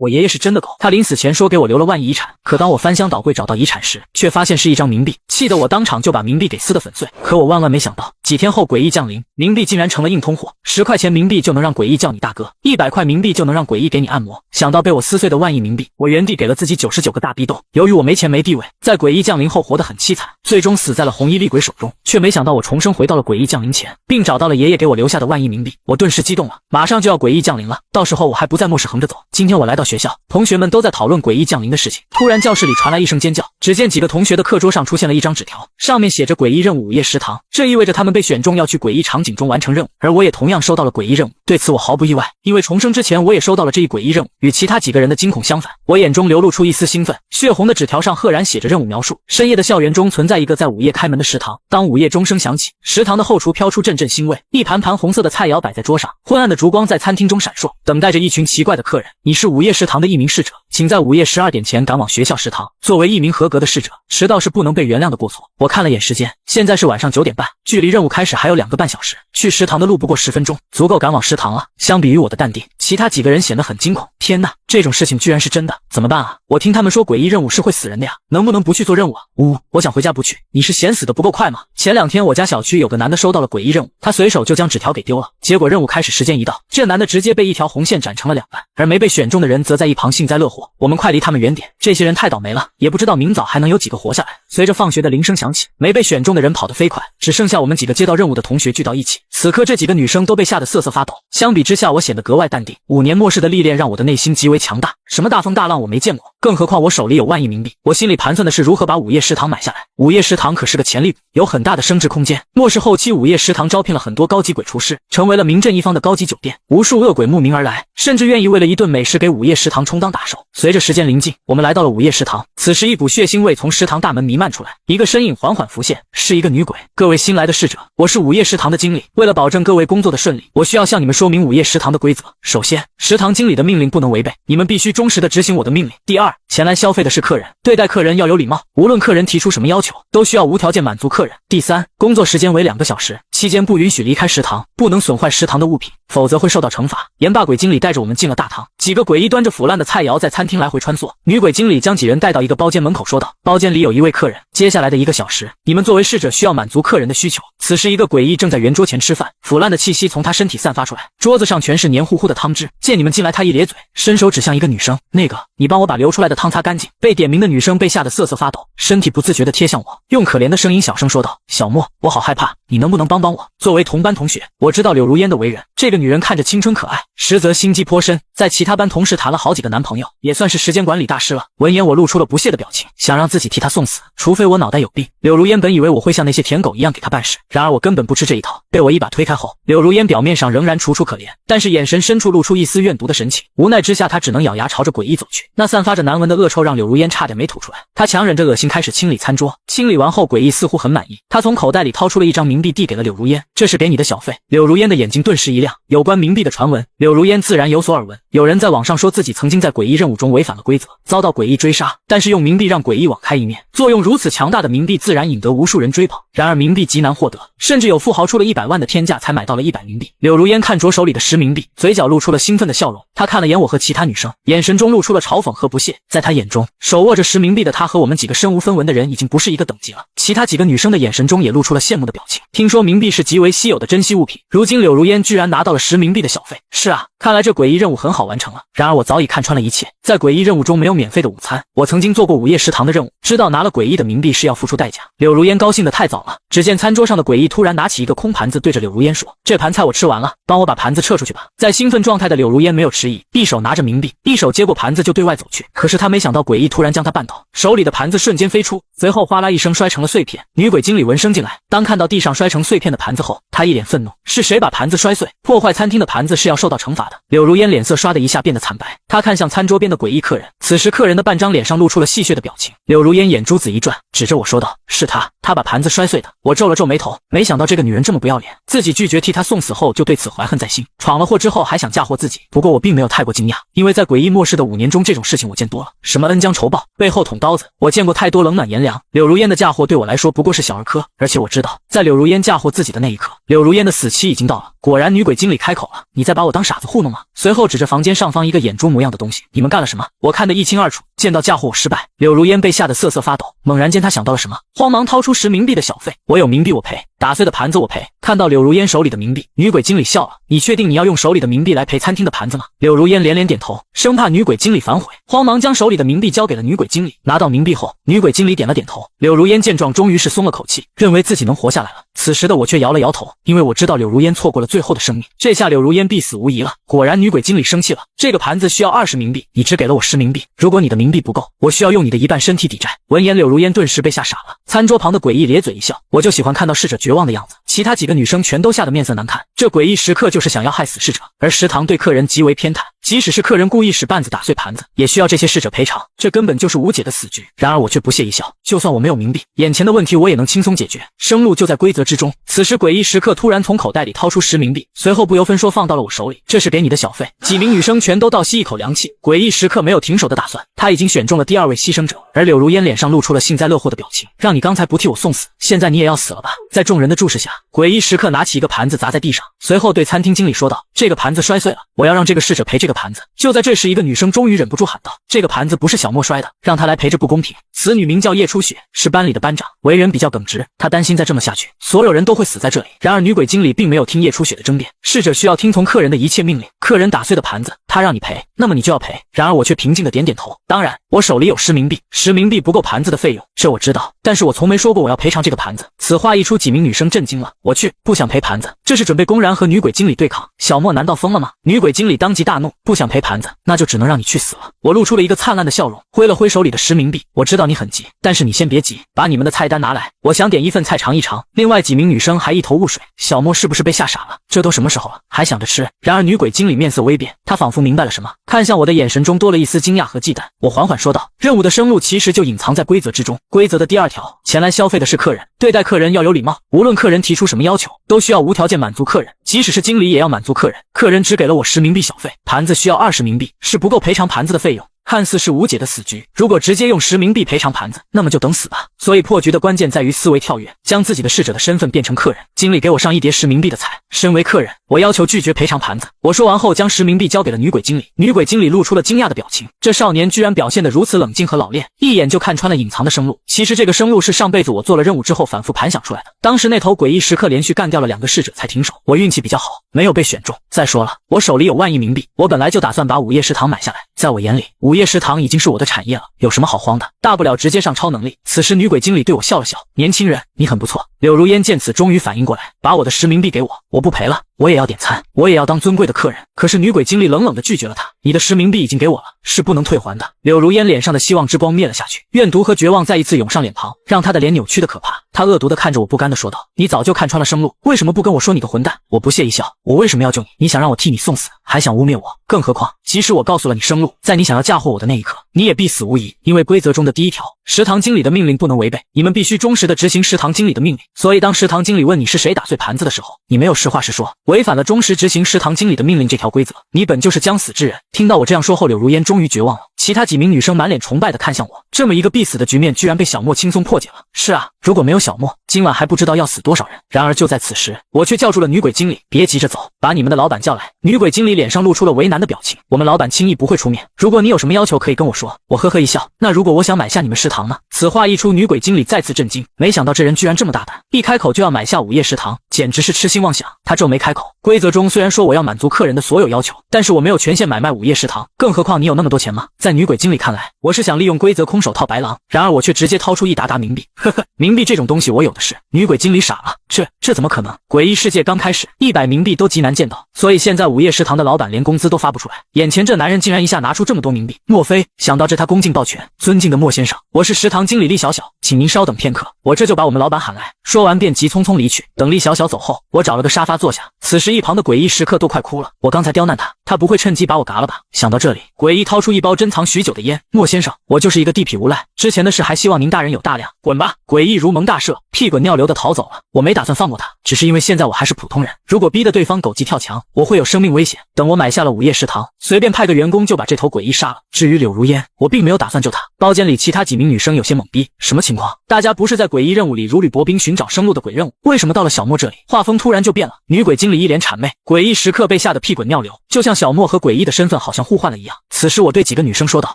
我爷爷是真的狗，他临死前说给我留了万亿遗产，可当我翻箱倒柜找到遗产时，却发现是一张冥币，气得我当场就把冥币给撕得粉碎。可我万万没想到，几天后诡异降临，冥币竟然成了硬通货，10块钱冥币就能让诡异叫你大哥，100块冥币就能让诡异给你按摩。想到被我撕碎的万亿冥币，我原地给了自己99个大逼斗。由于我没钱没地位，在诡异降临后活得很凄惨，最终死在了红衣厉鬼手中，却没想到我重生回到了诡异降临前，并找到了爷爷给我留下的万亿冥币。我顿时激动了，马上就要诡异降临了，到时候我还不在末世横着走。今天我来到学校，同学们都在讨论诡异降临的事情，突然教室里传来一声尖叫，只见几个同学的课桌上出现了一张纸条，上面写着诡异任务午夜食堂，这意味着他们被选中要去诡异场景中完成任务，而我也同样收到了诡异任务。对此我毫不意外，因为重生之前我也收到了这一诡异任务。与其他几个人的惊恐相反，我眼中流露出一丝兴奋。血红的纸条上赫然写着任务描述：深夜的校园中存在一个在午夜开门的食堂，当午夜钟声响起，食堂的后厨飘出阵阵腥味，一盘盘红色的菜肴摆在桌上，昏暗的烛光在餐厅中闪烁，等待着一群奇怪的客人。你是午夜食堂的一名侍者，请在午夜12点前赶往学校食堂。作为一名合格的侍者，迟到是不能被原谅的过错。我看了眼时间，现在是晚上9点半，距离任务开始还有2个半小时，去食堂的路不过10分钟，足够赶往食堂了。相比于我的淡定，其他几个人显得很惊恐。天哪，这种事情居然是真的，怎么办啊？我听他们说诡异任务是会死人的呀，能不能不去做任务啊？我想回家不去。你是嫌死的不够快吗？前2天我家小区有个男的收到了诡异任务，他随手就将纸条给丢了，结果任务开始时间一到，这男的直接被一条红线斩成了2半，而没被选中的人则在一旁幸灾乐祸。我们快离他们远点，这些人太倒霉了，也不知道明早还能有几个活下来。随着放学的铃声响起，没被选中的人跑得飞快，只剩下我们几个接到任务的同学聚到一起。此刻这几个女生都被吓得瑟瑟发抖，相比之下我显得格外淡定。5年末世的历练让我的内心极为强大，什么大风大浪我没见过，更何况我手里有万亿冥币。我心里盘算的是如何把午夜食堂买下来。午夜食堂可是个潜力股，有很大的升值空间。末世后期，午夜食堂招聘了很多高级鬼厨师，成为了名震一方的高级酒店，无数恶鬼慕名而来，甚至愿意为了一顿美食给午夜食堂充当打手。随着时间临近，我们来到了午夜食堂，此时一股血腥味从食堂大门弥漫出来，一个身影缓缓浮现，是一个女鬼。各位新来的侍者，我是午夜食堂的经理，为了保证各位工作的顺利，我需要向你们说明午夜食堂的规则。首先，食堂经理的命令不能违背，你们必须忠实地执行我的命令。第二，前来消费的是客人，对待客人要有礼貌，无论客人提出什么要求，都需要无条件满足客人。第三，工作时间为2个小时，期间不允许离开食堂，不能损坏食堂的物品，否则会受到惩罚。言罢，鬼经理带着我们进了大堂，几个诡异端着腐烂的菜肴在餐厅来回穿梭。女鬼经理将几人带到一个包间门口，说道：包间里有一位客人，接下来的1个小时，你们作为侍者需要满足客人的需求。此时一个诡异正在圆桌前吃饭，腐烂的气息从他身体散发出来，桌子上全是黏糊糊的汤汁。见你们进来，他一咧嘴，伸手指向一个女生：那个，你帮我把流出来的汤擦干净。被点名的女生被吓得瑟瑟发抖，身体不自觉地贴向我，用可怜的声音小声说道：小莫，我好害怕，你能不能帮帮我？作为同班同学，我知道柳如烟的为人，这个女人看着清纯可爱，实则心机颇深，在其他班同时谈了好几个男朋友，也算是时间管理大师了。闻言我露出了不屑的表情，想让自己替她送死，除非我脑袋有病。柳如烟本以为我会像那些舔狗一样给她办事，然而我根本不吃这一套，被我一把推开后，柳如烟表面上仍然楚楚可怜，但是眼神深处露出一丝怨毒的神情。无奈之下，她只能咬牙朝着诡异走去，那散发着难闻的恶臭让柳如烟差点没吐出来。她强忍着恶心开始清理餐桌，清理完后诡异似乎很满意，她从口袋里掏出了一张冥币递给了柳如烟，这是给你的小费。柳如烟的眼睛顿时一亮，有关冥币的传闻，柳如烟自然有所耳闻。有人在网上说自己曾经在诡异任务中违反了规则，遭到诡异追杀，但是用冥币让诡异网开一面，作用如此强大的冥币自然引得无数人追捧。然而冥币极难获得，甚至有富豪出了100万的天价才买到了100冥币。柳如烟看着手里的10冥币，嘴角露出了兴奋的笑容。她看了眼我和其他女生，眼神中露出了嘲讽和不屑。在她眼中，手握着10冥币的她和我们几个身无分文的人已经不是一个等级了。其他几个女生的眼神中也露出了羡慕的表情。听说冥币是极为稀有的珍稀物品，如今柳如烟居然拿到了10冥币的小费。是啊，看来这诡异任务很好完成了。然而我早已看穿了一切，在诡异任务中没有免费的午餐。我曾经做过午夜食堂的任务，知道拿了诡异的冥币是要付出代价。柳如烟高兴得太早了，只见餐桌上的诡异突然拿起一个空盘子，对着柳如烟说：这盘菜我吃完了，帮我把盘子撤出去吧。在兴奋状态的柳如烟没有迟疑，一手拿着冥币，一手接过盘子就对外走去。可是他没想到诡异突然将他绊倒，手里的盘子瞬间飞出，随后哗啦一声摔成了碎片。女鬼经理闻声进来，当看到地上摔成碎片的盘子后，她一脸愤怒：是谁把盘子摔碎？破坏餐厅的盘子是要受到惩罚的。柳如烟脸色唰的一下变得惨白，她看向餐桌边的诡异客人，此时客人的半张脸上露出了戏谑的表情。柳如烟眼珠子一转，指着我说道：是她把盘子摔碎的。我皱了皱眉头，没想到这个女人这么不要脸，自己拒绝替她送死后就对此怀恨在心，闯了祸之后还想嫁祸自己。不过我并没有太过惊讶，因为在诡异末末世的5年中，这种事情我见多了，什么恩将仇报，背后捅刀子，我见过太多冷暖炎凉。柳如烟的嫁祸对我来说不过是小儿科，而且我知道，在柳如烟嫁祸自己的那一刻，柳如烟的死期已经到了。果然，女鬼经理开口了：“你在把我当傻子糊弄吗？”随后指着房间上方一个眼珠模样的东西：“你们干了什么？”我看得一清二楚。见到嫁祸我失败，柳如烟被吓得瑟瑟发抖。猛然间，她想到了什么，慌忙掏出10冥币的小费：“我有冥币我赔，打碎的盘子我赔。”看到柳如烟手里的冥币，女鬼经理笑了：“你确定你要用手里的冥币来赔餐厅的盘子吗？”柳如烟连连点头，生怕女鬼经理反悔，慌忙将手里的冥币交给了女鬼经理。拿到冥币后，女鬼经理点了点头。柳如烟见状，终于是松了口气，认为自己能活下来了。此时的我却摇了摇头，因为我知道柳如烟错过了最后的生命，这下柳如烟必死无疑了。果然，女鬼经理生气了：“这个盘子需要20冥币，你只给了我10冥币，如果你的冥币不够，我需要用你的一半身体抵债。”闻言，柳如烟顿时被吓傻了。餐桌旁的诡异咧嘴一笑：“我就喜欢看到逝者绝望的样子。”其他几个女生全都吓得面色难看，这诡异时刻就是想要害死逝者。而食堂对客人极为偏袒，即使是客人故意使绊子打碎盘子，也需要这些逝者赔偿，这根本就是无解的死局。然而我却不屑一笑，就算我没有冥币，眼前的问题我也能轻松解决，生路就在规则之中。此时诡异时刻突然从口袋里掏出10冥币，随后不由分说放到了我手里：“这是给你的小费。”几名女生全都倒吸一口凉气，诡异时刻没有停手的打算，他已经选中了第2位牺牲者。而柳如烟脸上露出了幸灾乐祸的表情：“让你刚才不替我送死，现在你也要死了吧？”在众人的注视下，诡异时刻拿起一个盘子砸在地上，随后对餐厅经理说道：“这个盘子摔碎了，我要让这个逝者赔这个盘子。”就在这时，一个女生终于忍不住喊道：“这个盘子不是小莫摔的，让他来赔，这不公平。”此女名叫叶初雪，是班里的班长，为人比较耿直，她担心再这么下去，所有人都会死在这里。然而女鬼经理并没有听叶初雪的争辩，逝者需要听从客人的一切命令，客人打碎的盘子，他让你赔，那么你就要赔。然而我却平静的点点头，当然，我手里有10冥币，10冥币不够盘子的费用，这我知道，但是我从没说过我要赔偿这个盘子。此话一出，几名女生震惊了。我去，不想赔盘子，这是准备公然和女鬼经理对抗？小莫难道疯了吗？女鬼经理当即大怒，不想赔盘子，那就只能让你去死了。我露出了一个灿烂的笑容，挥了挥手里的10冥币。我知道你很急，但是你先别急，把你们的菜单拿来，我想点一份菜尝一尝。另外几名女生还一头雾水，小莫是不是被吓傻了？这都什么时候了，还想着吃？然而女鬼经理面色微变，她仿佛明白了什么，看向我的眼神中多了一丝惊讶和忌惮。我缓缓说道：“任务的生路其实就隐藏在规则之中，规则的第2条，前来消费的是客人，对待客人要有礼貌，无论客人提出什么要求，都需要无条件满足客人，即使是经理也要满足客人。客人只给了我10冥币小费，盘子需要20冥币，是不够赔偿盘子的费用。”看似是无解的死局，如果直接用10冥币赔偿盘子，那么就等死吧。所以破局的关键在于思维跳跃，将自己的逝者的身份变成客人。经理给我上一碟10冥币的菜，身为客人，我要求拒绝赔偿盘子。我说完后，将10冥币交给了女鬼经理。女鬼经理露出了惊讶的表情，这少年居然表现得如此冷静和老练，一眼就看穿了隐藏的生路。其实这个生路是上辈子我做了任务之后反复盘想出来的。当时那头诡异时刻连续干掉了2个逝者才停手，我运气比较好，没有被选中。再说了，我手里有10000冥币，我本来就打算把午夜食堂买下来，在我眼里，午夜食堂已经是我的产业了，有什么好慌的？大不了直接上超能力。此时女鬼经理对我笑了笑：“年轻人，你很不错。”柳如烟见此终于反应过来，把我的10冥币给我，我不赔了，我也要点餐，我也要当尊贵的客人。可是女鬼经理冷冷地拒绝了他：“你的10冥币已经给我了，是不能退还的。”柳如烟脸上的希望之光灭了下去，怨毒和绝望再一次涌上脸庞，让她的脸扭曲的可怕。她恶毒地看着我，不甘地说道：“你早就看穿了生路，为什么不跟我说你个混蛋？”我不屑一笑：“我为什么要救你？你想让我替你送死，还想污蔑我？更何况，即使我告诉了你生路，在你想要嫁祸我的那一刻，你也必死无疑。因为规则中的第1条，食堂经理的命令不能违背，你们必须忠实地执行食堂经理的命令。所以当食堂经理问你是谁打碎盘子的时候，你没有实话实说，违反了忠实执行食堂经理的命令这条规则，你本就是将死之人。”听到我这样说后，柳如烟终于绝望了。其他几名女生满脸崇拜地看向我，这么一个必死的局面居然被小莫轻松破解了。是啊，如果没有小莫，今晚还不知道要死多少人。然而就在此时，我却叫住了女鬼经理：“别急着走，把你们的老板叫来。”女鬼经理脸上露出了为难的表情：“我们老板轻易不会出面，如果你有什么要求可以跟我说。”我呵呵一笑：“那如果我想买下你们食堂呢？”此话一出，女鬼经理再次震惊，没想到这人居然这么大胆，一开口就要买下午夜食堂，简直是痴心妄想。她皱眉开口：“规则中虽然说我要满足客人的所有要求，但是我没有权限买卖午夜食堂，更何况你有那么多钱吗？”在女鬼经理看来，我是想利用规则空手套白狼，然而我却直接掏出一沓沓冥币。呵呵，冥币这种东西我有的是。女鬼经理傻了，这怎么可能？诡异世界刚开始，100冥币都极难见到，所以现在午夜食堂的老板连工资都发不出来。眼前这男人竟然一下拿出这么多冥币，莫非？想到这，他恭敬抱拳：“尊敬的莫先生，我是食堂经理厉小小，请您稍等片刻，我这就把我们老板喊来。”说完便急匆匆离去。等厉小小走后，我找了个沙发坐下。此时一旁的诡异时刻都快哭了，我刚才刁难他他不会趁机把我嘎了吧？想到这里，诡异掏出一包珍藏许久的烟。莫先生，我就是一个地痞无赖，之前的事还希望您大人有大量。滚吧！诡异如蒙大赦，屁滚尿流的逃走了。我没打算放过他，只是因为现在我还是普通人，如果逼得对方狗急跳墙，我会有生命危险。等我买下了午夜食堂，随便派个员工就把这头诡异杀了。至于柳如烟，我并没有打算救她。包间里其他几名女生有些懵逼，什么情况？大家不是在诡异任务里如履薄冰寻找生路的鬼任务，为什么到了小莫这里，画风突然就变了？女鬼经理一脸谄媚，诡异时刻被吓得屁滚尿流，就像小莫和诡异的身份好像互换了一样。此时我对几个女生说道：“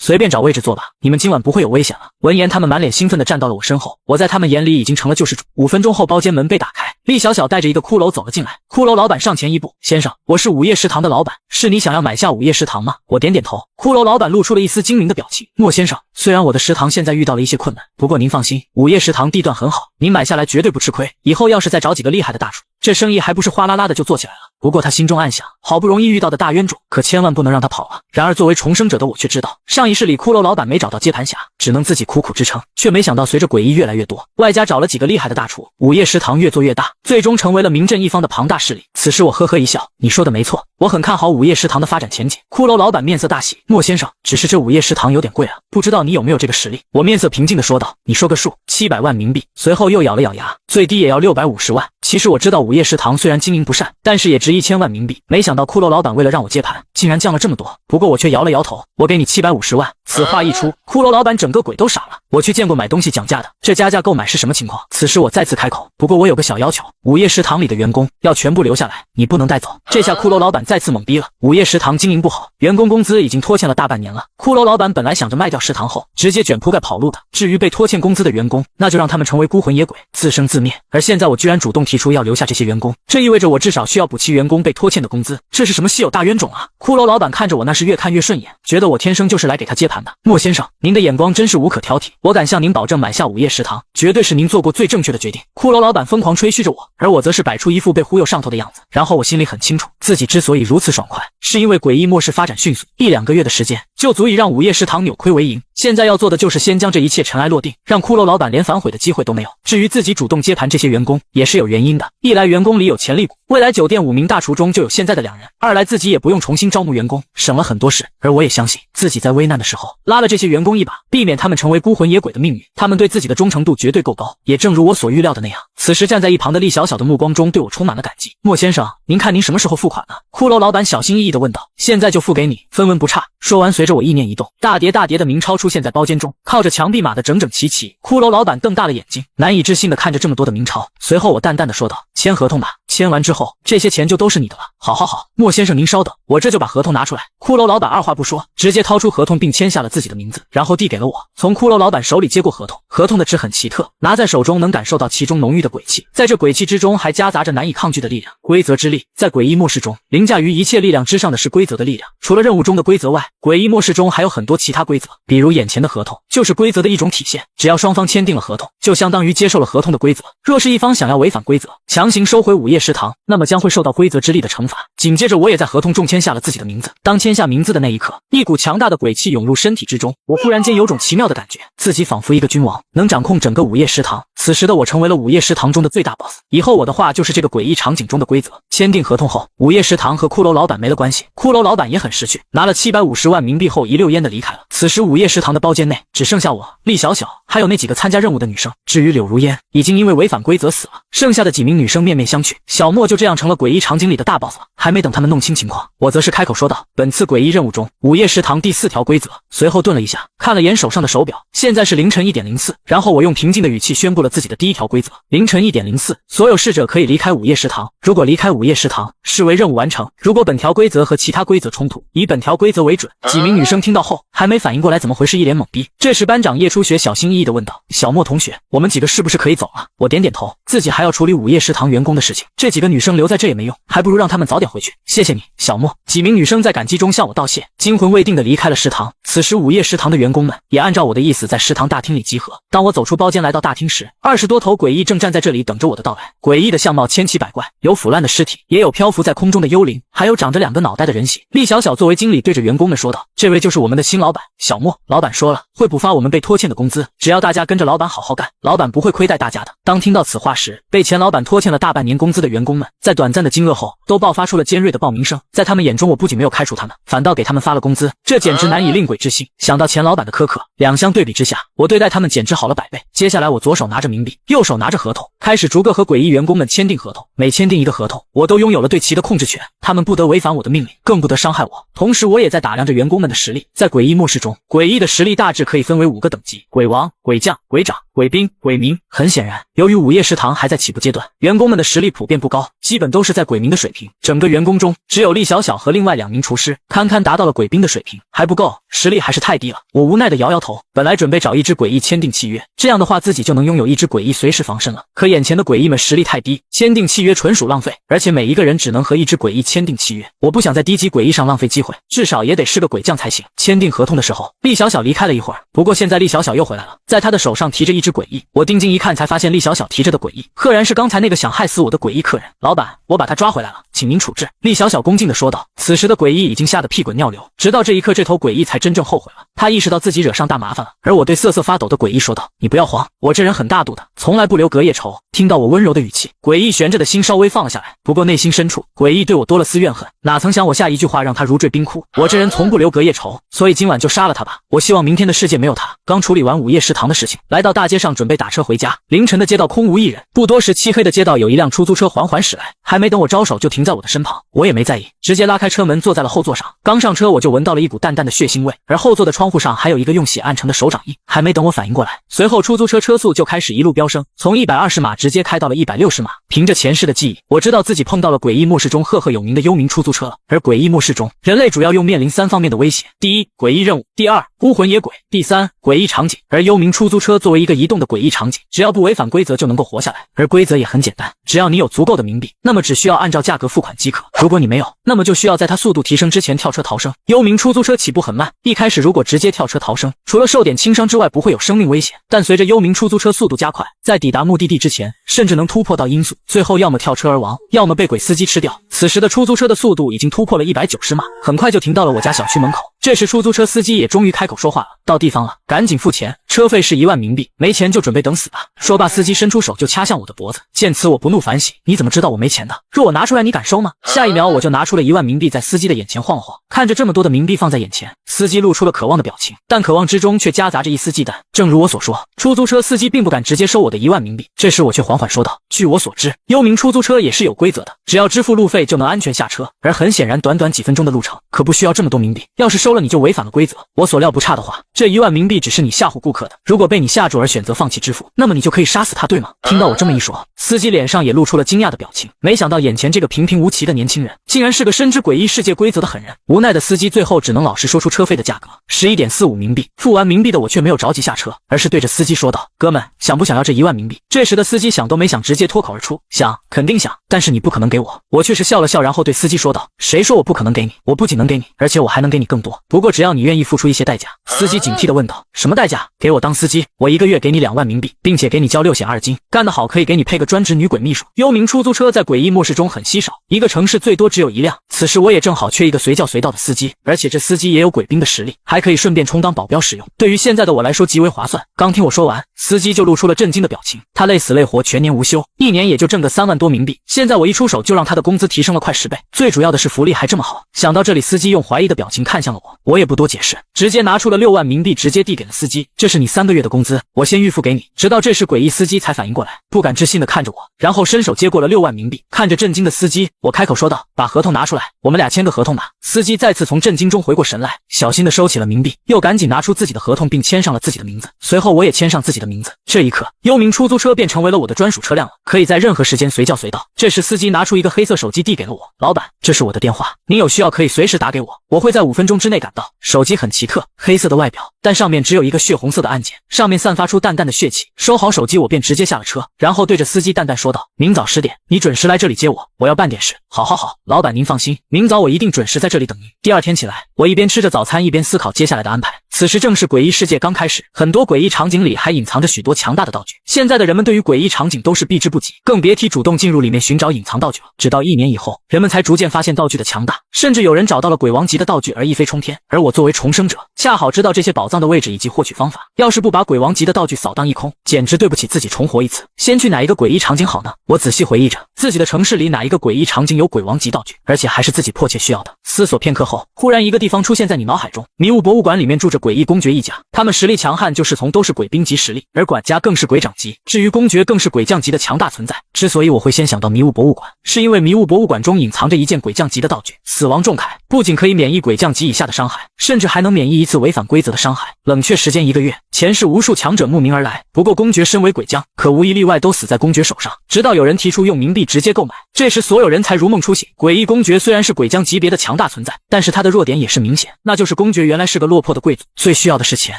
随便找位置坐吧，你们今晚不会有危险了。”闻言，她们满脸兴奋地站到了我身后。我在她们眼里已经成了救世主。5分钟后，包间门被打开，厉小小带着一个骷髅走了进来。骷髅老板上前一步：“先生，我是午夜食堂的老板，是你想要买下午夜食堂吗？”我点点头。骷髅老板露出了一丝精明的表情：“莫先生，虽然我的食堂现在遇到了一些困难，不过您放心，午夜食堂地段很好，您买下来绝对不吃亏。以后要是再找几个厉害的大厨，这生意还不是哗啦啦的就做起来了。”不过他心中暗想，好不容易遇到的大冤种，可千万不能让他跑了。然而作为重生者的我却知道，上一世里骷髅老板没找到接盘侠，只能自己苦苦支撑，却没想到随着诡异越来越多，外加找了几个厉害的大厨，午夜食堂越做越大，最终成为了名震一方的庞大势力。此时我呵呵一笑，你说的没错，我很看好午夜食堂的发展前景。骷髅老板面色大喜，莫先生，只是这午夜食堂有点贵了，不知道你有没有这个实力？我面色平静地说道，你说个数，700万冥币。随后又咬了咬牙，最低也要650万。其实我知道午夜食堂虽然经营不善，但是也值1000万冥币。没想到骷髅老板为了让我接盘，竟然降了这么多。不过我却摇了摇头，我给你750万。此话一出，骷髅老板整个鬼都傻了。我去见过买东西讲价的，这加价购买是什么情况？此时我再次开口，不过我有个小要求，午夜食堂里的员工要全部留下来，你不能带走。这下骷髅老板再次懵逼了。午夜食堂经营不好，员工工资已经拖欠了大半年了。骷髅老板本来想着卖掉食堂后直接卷铺盖跑路的，至于被拖欠工资的员工，那就让他们成为孤魂野鬼，自生自灭。而现在我居然主动提出要留下这些员工，这意味着我至少需要补齐员工被拖欠的工资，这是什么稀有大冤种啊？骷髅老板看着我那是越看越顺眼，觉得我天生就是来给他接盘的。莫先生，您的眼光真是无可挑剔，我敢向您保证，买下午夜食堂绝对是您做过最正确的决定。骷髅老板疯狂吹嘘着我，而我则是摆出一副被忽悠上头的样子。然后我心里很清楚，自己之所以如此爽快，是因为诡异末世发展迅速，1-2个月的时间就足以让午夜食堂扭亏为盈。现在要做的就是先将这一切尘埃落定，让骷髅老板连反悔的机会都没有。至于自己主动接盘这些员工，也是有原因的。一来员工里有潜力股，未来酒店5名大厨中就有现在的2人；二来自己也不用重新招募员工，省了很多事。而我也相信自己在危难的时候拉了这些员工一把，避免他们成为孤魂野鬼的命运，他们对自己的忠诚度绝对够高。也正如我所预料的那样，此时站在一旁的厉小小的目光中对我充满了感激。莫先生，您看您什么时候付款呢？骷髅老板小心翼翼地问道。现在就付给你，分文不差。说完，随着我意念一动，大叠大叠的冥钞出现在包间中，靠着墙壁码得整整齐齐。骷髅老板瞪大了眼睛，难以置信地看着这么多的冥钞。随后我淡淡地说道，签合同吧，签完之后这些钱就都是你的了。好，莫先生您稍等，我这就把合同拿出来。骷髅老板二话不说，直接掏出合同并签下了自己的名字，然后递给了我。从骷髅老板手里接过合同，合同的纸很奇特，拿在手中能感受到其中浓郁的鬼气，在这鬼气之中还夹杂着难以抗拒的力量。规则之力，在诡异末世中，凌驾于一切力量之上的是规则的力量。除了任务中的规则外，诡异末世中还有很多其他规则，比如眼前的合同就是规则的一种体现。只要双方签订了合同，就相当于接受了合同的规则。若是一方想要违反规则，强行收回午夜食堂，那么将会受到规则之力的惩罚。紧接着我也在合同中签下了自己的名字。当签下名字的那一刻，一股强大的鬼气涌入身体之中，我忽然间有种奇妙的感觉，自己仿佛一个君王，能掌控整个午夜食堂。此时的我成为了午夜食堂中的最大 boss， 以后我的话就是这个诡异场景中的规则。签订合同后，午夜食堂和骷髅老板没了关系，骷髅老板也很识趣，拿了750万冥币后一溜烟的离开了。此时午夜食堂的包间内只剩下我、厉小小还有那几个参加任务的女生，至于柳如烟已经因为违反规则死了，剩下的几名女生面面相觑。小莫就这样成了诡异场景里的大 boss 了。还没等他们弄清情况，我则是开口说道，本次诡异任务中午夜食堂第4条规则。随后顿了一下，看了眼手上的手表，现在是凌晨1点04，然后我用平静的语气宣布了自己的第1条规则，凌晨1点04，所有逝者可以离开午夜食堂，如果离开午夜食堂视为任务完成，如果本条规则和其他规则冲突，以本条规则为准。几名女生听到后还没反应过来怎么回事，一脸懵逼。这时班长叶初雪小心翼翼地问道，小莫同学，我们几个是不是可以走了？我点点头，自己还要处理午夜食堂员工的事情，这几个女生留在这也没用，还不如让他们早点回去。谢谢你，小莫。几名女生在感激中向我道谢，惊魂未定地离开了食堂。此时午夜食堂的员工们也按照我的意思在食堂大厅里集合。当我走出包间来到大厅时，20多头诡异正站在这里等着我的到来。诡异的相貌千奇百怪，有腐烂的尸体，也有漂浮在空中的幽灵，还有长着2个脑袋的人形。厉小小作为经理对着员工们说道，这位就是我们的新老板小莫，老板说了会补发我们被拖欠的工资，只要要大家跟着老板好好干，老板不会亏待大家的。当听到此话时，被前老板拖欠了大半年工资的员工们，在短暂的惊愕后，都爆发出了尖锐的报名声。在他们眼中，我不仅没有开除他们，反倒给他们发了工资，这简直难以令鬼置信。想到前老板的苛刻，两相对比之下，我对待他们简直好了100倍。接下来，我左手拿着冥币，右手拿着合同，开始逐个和诡异员工们签订合同。每签订一个合同，我都拥有了对其的控制权，他们不得违反我的命令，更不得伤害我。同时，我也在打量着员工们的实力。在诡异末世中，诡异的实力大致可以分为5个等级：鬼王、鬼将、鬼长、鬼兵、鬼民。很显然，由于午夜食堂还在起步阶段，员工们的实力普遍不高，基本都是在鬼民的水平。整个员工中，只有厉小小和另外2名厨师堪堪达到了鬼兵的水平，还不够，实力还是太低了。我无奈地摇摇头，本来准备找一只诡异签订契约，这样的话自己就能拥有一只诡异随时防身了。可眼前的诡异们实力太低，签订契约纯属浪费，而且每一个人只能和一只诡异签订契约。我不想在低级诡异上浪费机会，至少也得是个鬼将才行。签订合同的时候，厉小小离开了一会儿，不过现在厉小小又回来了，在他的手上提着一只诡异。我定睛一看，才发现厉小小提着的诡异，赫然是刚才那个想害死我的诡异客人。老板，我把他抓回来了，请您处置。厉小小恭敬地说道。此时的诡异已经吓得屁滚尿流，直到这一刻，这头诡异才真正后悔了。他意识到自己惹上大麻烦了，而我对瑟瑟发抖的诡异说道：“你不要慌，我这人很大度的，从来不留隔夜仇。”听到我温柔的语气，诡异悬着的心稍微放了下来。不过内心深处，诡异对我多了丝怨恨，哪曾想我下一句话让他如坠冰窟。我这人从不留隔夜仇，所以今晚就杀了他吧。我希望明天的世界没有他。刚处理完午夜食堂的事情，来到大街上准备打车回家。凌晨的街道空无一人，不多时漆黑的街道有一辆出租车缓缓驶来，还没等我招手就停在我的身旁。我也没在意，直接拉开车门坐在了后座上。刚上车我就闻到了一股淡淡的血腥味，而后座的窗户上还有一个用血按成的手掌印。还没等我反应过来，随后出租车车速就开始一路飙升，从120码直接开到了160码。凭着前世的记忆，我知道自己碰到了诡异末世中赫赫有名的幽冥出租车了。而诡异末世中，人类主要面临3方面的威胁：第一，诡异任务；第二，孤魂野鬼；第三，诡异场景。而幽冥出租车作为一个移动的诡异场景，只要不违反规则就能够活下来。而规则也很简单，只要你有足够的冥币，那么只需要按照价格付款即可。如果你没有，那么就需要在它速度提升之前跳车逃生。幽冥出租车起步很慢，一开始如果直接跳车逃生，除了受点轻伤之外不会有生命危险，但随着幽冥出租车速度加快，在抵达目的地之前甚至能突破到音速，最后要么跳车而亡，要么被鬼司机吃掉。此时的出租车的速度已经突破了190码，很快就停到了我家小区门口。这时出租车司机也终于开口说话了：“到地方了，赶紧付钱，车费是1万冥币，没钱就准备等死吧。”说罢，司机伸出手就掐向我的脖子。见此我不怒反喜：“你怎么知道我没钱的？若我拿出来你敢收吗？”下一秒我就拿出了1万冥币在司机的眼前晃了晃。看着这么多的冥币放在眼前，司机露出了渴望的表情，但渴望之中却夹杂着一丝忌惮。正如我所说，出租车司机并不敢直接收我的1万冥币。这时我却缓缓说道：“据我所知，幽冥出租车也是有规则的，只要支付路费就能安全下车。而很显然，短短几分钟的路程可不需要这么多冥币，要是收了你就违反了规则。我所料不差的话，这1万冥币只是你吓唬顾客的，如果被你吓住而选择放弃支付，那么你就可以杀死他，对吗？”听到我这么一说，司机脸上也露出了惊讶的表情，没想到眼前这个平平无奇的年轻人竟然是个深知诡异世界规则的狠人。无奈的司机最后只能老实说出车费的价格：11.45冥币。付完冥币的我却没有着急下车，而是对着司机说道：“哥们，想不想要这1万冥币？”这时的司机想都没想，直接脱口而出：“想，肯定想，但是你不可能给我。”我却是笑了笑，然后对司机说道：“谁说我不可能给你？我不仅能给你，而且我还能给你更多。不过只要你愿意付出一些代价。”司机警惕地问道：“什么代价？”“给我当司机，我1个月给你2万冥币，并且给你交6险2金，干得好可以给你配个专职女鬼秘书。”幽冥出租车在诡异末世中很稀少，一个城市最多只有1辆。此时我也正好缺一个随叫随到的司机，而且这司机也有鬼兵的实力，还可以顺便充当保镖使用。对于现在的我来说极为划算。刚听我说完，司机就露出了震惊的表情。他累死累活，全年无休，1年也就挣个3万多冥币。现在我一出手就让他的工资提升了快10倍，最主要的是福利还这么好。想到这里，司机用怀疑的表情看向了我，我也不多解释，直接拿出了6万冥币，直接递给了司机：“这是你3个月的工资，我先预付给你。”直到这时，诡异司机才反应过来，不敢置信地看着我，然后伸手接过了6万冥币。看着震惊的司机，我开口说道：“把合同拿出来，我们俩签个合同吧。”司机再次从震惊中回过神来，小心地收起了冥币，又赶紧拿出自己的合同并签上了自己的名字。随后我也签上自己的名字。这一刻，幽冥出租车便成为了我的专属车辆了，可以在任何时间随叫随到。这时司机拿出一个黑色手机递给了我：“老板，这是我的电话，您有需要可以随时打给我，我会在5分钟之内赶到。”手机很奇特，黑色的外表，但上面只有一个血红色的按键，上面散发出淡淡的血气。收好手机，我便直接下了车，然后对着司机淡淡说道：“明早10点，你准时来这里接我，我要办点事。”“好，老板您放心，明早我一定准时在这里等您。”第二天起来，我一边吃着早餐，一边思考接下来的安排。此时正是诡异世界刚开始，很多诡异场景里还隐藏着许多强大的道具。现在的人们对于诡异场景都是避之不及，更别提主动进入里面寻找隐藏道具了。直到1年以后，人们才逐渐发现道具的强大，甚至有人找到了鬼王级的道具而一飞冲天。而我作为重生者，恰好知道这些宝藏的位置以及获取方法。要是不把鬼王级的道具扫荡一空，简直对不起自己重活一次。先去哪一个诡异场景好呢？我仔细回忆着自己的城市里哪一个诡异场景有鬼王级道具，而且还是自己迫切需要的。思索片刻后，忽然一个地方出现在你脑海中。迷雾博物馆里面住着诡异公爵一家，他们实力强悍，就侍从都是鬼兵级实力，而管家更是鬼长级，至于公爵更是鬼将级的强大存在。之所以我会先想到迷雾博物馆，是因为迷雾博物馆中隐藏着一件鬼将级的道具——死亡重铠，不仅可以免疫鬼将级以下的伤害，甚至还能免疫一次违反规则的伤害。冷却时间1个月，前世无数强者慕名而来，不过公爵身为鬼将，可无一例外都死在公爵手上。直到有人提出用冥币直接购买，这时所有人才如梦初醒。诡异公爵虽然是鬼将级别的强大存在，但是他的弱点也是明显，那就是公爵原来是个落魄的贵族，最需要的是钱，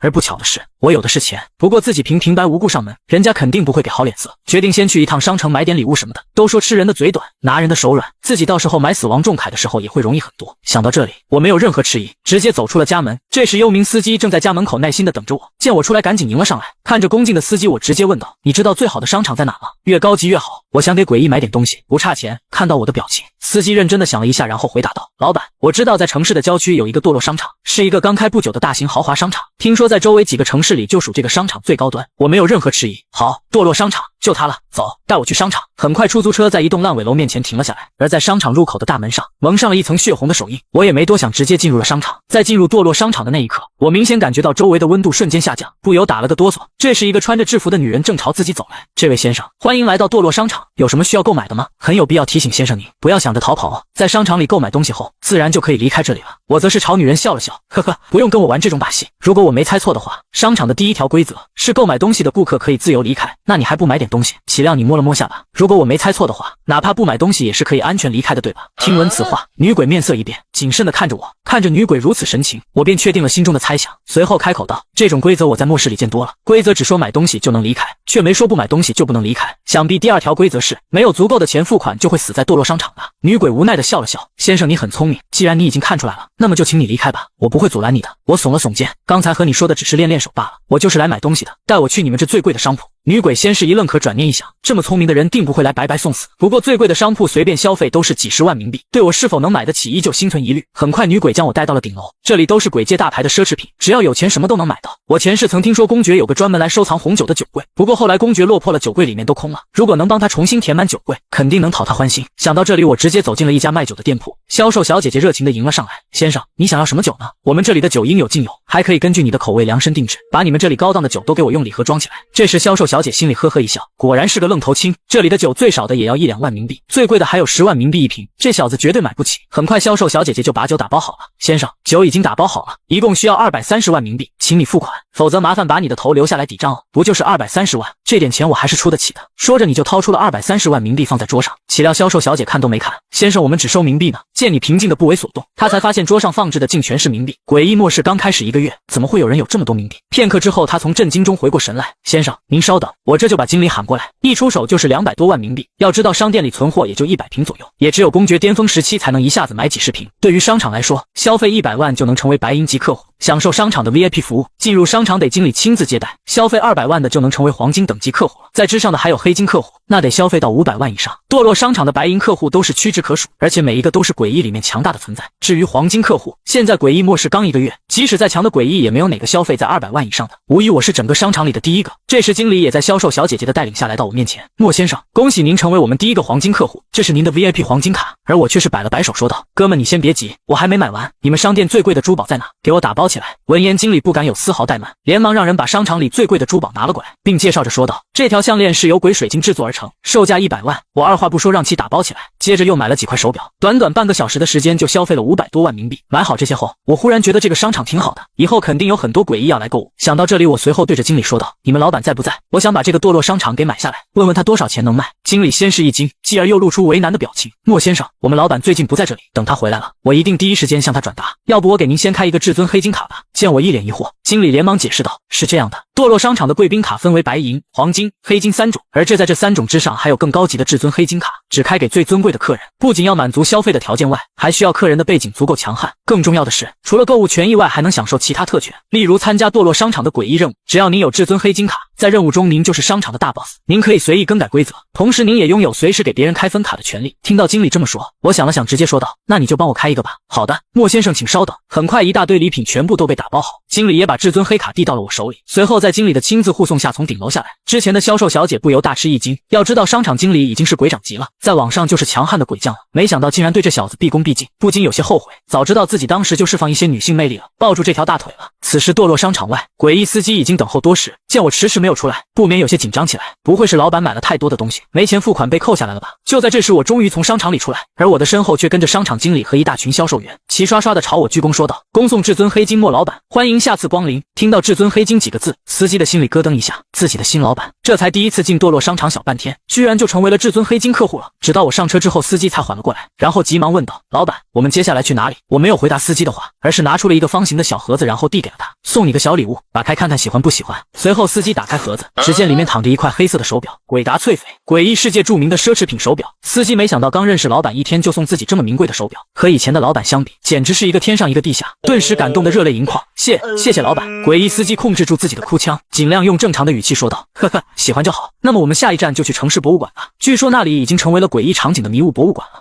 而不巧的是，我有的是钱，不过自己平白无故上门，人家肯定不会给好脸色，决定先去一趟商城买点礼物什么的。都说吃人的嘴短，拿人的手软，自己到时候买死亡重铠的时候也会容易很多。想到这里，我没有任何迟疑，直接走出了家门。这时幽冥司机正在家门口耐心地等着我，见我出来赶紧迎了上来。看着恭敬的司机，我直接问道：“你知道最好的商场在哪吗？越高级越好，我想给诡异买点东西，不差钱。”看到我的表情，司机认真地想了一下，然后回答道：“老板，我知道在城市的郊区有一个堕落商场，是一个刚开不久的大型豪华商场，听说在周围几个城市里就属这个商场最高端。”我没有任何迟疑，好，堕落商场就它了，走，带我去商场。很快出租车在一栋烂尾楼面前停了下来，而在商场入口的大门上蒙上了一层血红的手印。我也没多想，直接进入了商场。在进入堕落商场的那一刻，我明显感觉到周围的温度瞬间下降，不由打了个哆嗦。这时一个穿着制服的女人正朝自己走来。这位先生，欢迎来到堕落商场，有什么需要购买的吗？很有必要提醒先生您，不要想着逃跑哦，在商场里购买东西后，自然就可以离开这里了。我则是朝女人笑了笑，呵呵，不用跟我玩这种把戏。如果我没猜错的话，商场的第一条规则是购买东西的顾客可以自由离开，那你还不买点东西？岂料你摸了摸下巴。如果我没猜错的话，哪怕不买东西也是可以安全离开的，对吧？听闻此话，女鬼面色一变，谨慎地看着我。看着女鬼如此神情，我便确定了心中的猜想，随后开口道：“这种规则我在末世里见多了，规则只说买东西就能离开，却没说不买东西就不能离开。想必第2条规则是没有足够的钱付款就会死在堕落商场吧？”女鬼无奈地笑了笑：“先生你很聪明，既然你已经看出来了，那么就请你离开吧，我不会阻拦你的。”我耸了耸肩，刚才和你说的只是练练手罢了，我就是来买东西的，带我去你们这最贵的商铺。女鬼先是一愣，可转念一想，这么聪明的人定不会来白白送死。不过最贵的商铺随便消费都是几十万冥币，对我是否能买得起依旧心存疑虑。很快女鬼将我带到了顶楼，这里都是鬼界大牌的奢侈品，只要有钱什么都能买到。我前世曾听说公爵有个专门来收藏红酒的酒柜，不过后来公爵落魄了，酒柜里面都空了，如果能帮他重新填满酒柜，肯定能讨他欢心。想到这里，我直接走进了一家卖酒的店铺，销售小姐姐热情地迎了上来：“先生，你想要什么酒呢？我们这里的酒应有尽有，还可以根据你的口味量身定制，把你们这里高档的酒都给我用礼盒装起来。”这时销售小姐心里呵呵一笑，果然是个愣头青，这里的酒最少的也要1-2万冥币，最贵的还有10万冥币一瓶，这小子绝对买不起。很快销售小姐姐就把酒打包好了：“先生，酒已经打包好了，一共需要230万冥币，请你付款，否则麻烦把你的头留下来抵账哦。”不就是230万，这点钱我还是出得起的。说着你就掏出了230万冥币放在桌上，岂料销售小姐看都没看：“先生，我们只收冥币呢。”见你平静的不为所动，她才发现桌上放置的竟全是冥币。诡异末世刚开始1个月，怎么会有人有这么多冥币？片刻之后，她从震惊中回过神来：“先生，您稍等，我这就把经理喊过来。”一出手就是200多万冥币，要知道商店里存货也就100瓶左右，也只有公爵巅峰时期才能一下子买几十瓶。对于商场来说，消费100万就能成为白银级客户，享受商场的 VIP 服务，进入商场得经理亲自接待。消费200万的就能成为黄金等级客户了，在之上的还有黑金客户，那得消费到500万以上。堕落商场的白银客户都是屈指可数，而且每一个都是诡异里面强大的存在。至于黄金客户，现在诡异末世刚1个月，即使再强的诡异也没有哪个消费在200万以上的，无疑我是整个商场里的第一个。这时经理也在销售小姐姐的带领下来到我面前：“莫先生，恭喜您成为我们第一个黄金客户，这是您的 VIP 黄金卡。”而我却是摆了摆手说道：“哥们你先别急，我还没买完，你们商店最贵的珠宝在哪？给我打包起来。”闻言经理不敢有丝毫怠慢，连忙让人把商场里最贵的珠宝拿了过来，并介绍着说道：“这条项链是由鬼水晶制作而成，售价100万。”我二话不说让其打包起来，接着又买了几块手表，短短半个小时的时间就消费了500多万冥币。买好这些后，我忽然觉得这个商场挺好的，以后肯定有很多诡异要来购物。想到这里，我随后对着经理说道：“你们老板在不在？我想把这个堕落商场给买下来，问问他多少钱能卖。”经理先是一惊，继而又露出为难的表情：“莫先生，我们老板最近不在这里，等他回来了，我一定第一时间向他转达。要不我给您先开一个至尊黑金卡吧？”见我一脸疑惑，经理连忙解释道：“是这样的，堕落商场的贵宾卡分为白银、黄金、黑金3种，而这在这3种之上还有更高级的至尊黑金卡，只开给最尊贵的客人。不仅要满足消费的条件外，还需要客人的背景足够强悍，更重要的是，除了购物权益外，还能享受其他特权，例如参加堕落商场的诡异任务。只要您有至尊黑金卡，在任务中您就是商场的大 boss， 您可以随意更改规则，同时您也拥有随时给别人开分卡的权利。听到经理这么说，我想了想，直接说道：“那你就帮我开一个吧。”好的，莫先生，请稍等。很快，一大堆礼品全部都被打包好，经理也把至尊黑卡递到了我手里。随后，在经理的亲自护送下，从顶楼下来。之前的销售小姐不由大吃一惊，要知道商场经理已经是鬼长级了，在网上就是强悍的鬼将了，没想到竟然对这小子毕恭毕敬，不禁有些后悔，早知道自己当时就释放一些女性魅力了，抱住这条大腿了。此时堕落商场外，诡异司机已经等候多时，见我迟迟没有出来，不免有些紧张起来。不会是老板买了太多的东西，没钱付款被扣下来了吧？就在这时，我终于从商场里出来，而我的身后却跟着商场经理和一大群销售员，齐刷刷的朝我鞠躬说道：“恭送至尊黑金莫老板，欢迎下次光临。”听到至尊黑金几个字，司机的心里咯噔一下，自己的新老板这才第一次进堕落商场小半天，居然就成为了至尊黑金客户了。直到我上车之后，司机才缓了过来，然后急忙问道：“老板，我们接下来去哪里？”我没有回答司机的话，而是拿出了一个方形的小盒子，然后递给了他：“送你个小礼物，打开看看喜欢不喜欢。”随后司机打开盒子，只见里面躺着一块黑色的手表，鬼达翠翡，诡异世界著名的奢侈品手表。司机没想到刚认识老板一天就送自己这么名贵的手表，和以前的老板相比，简直是一个天上一个地下，顿时感动得热泪盈眶。谢谢老板。诡异司机控制住自己的哭腔，尽量用正常的语气说道：“呵呵，喜欢就好。那么我们下一站就去城市博物馆了，据说那里已经成为了诡异场景的迷雾博物馆了。”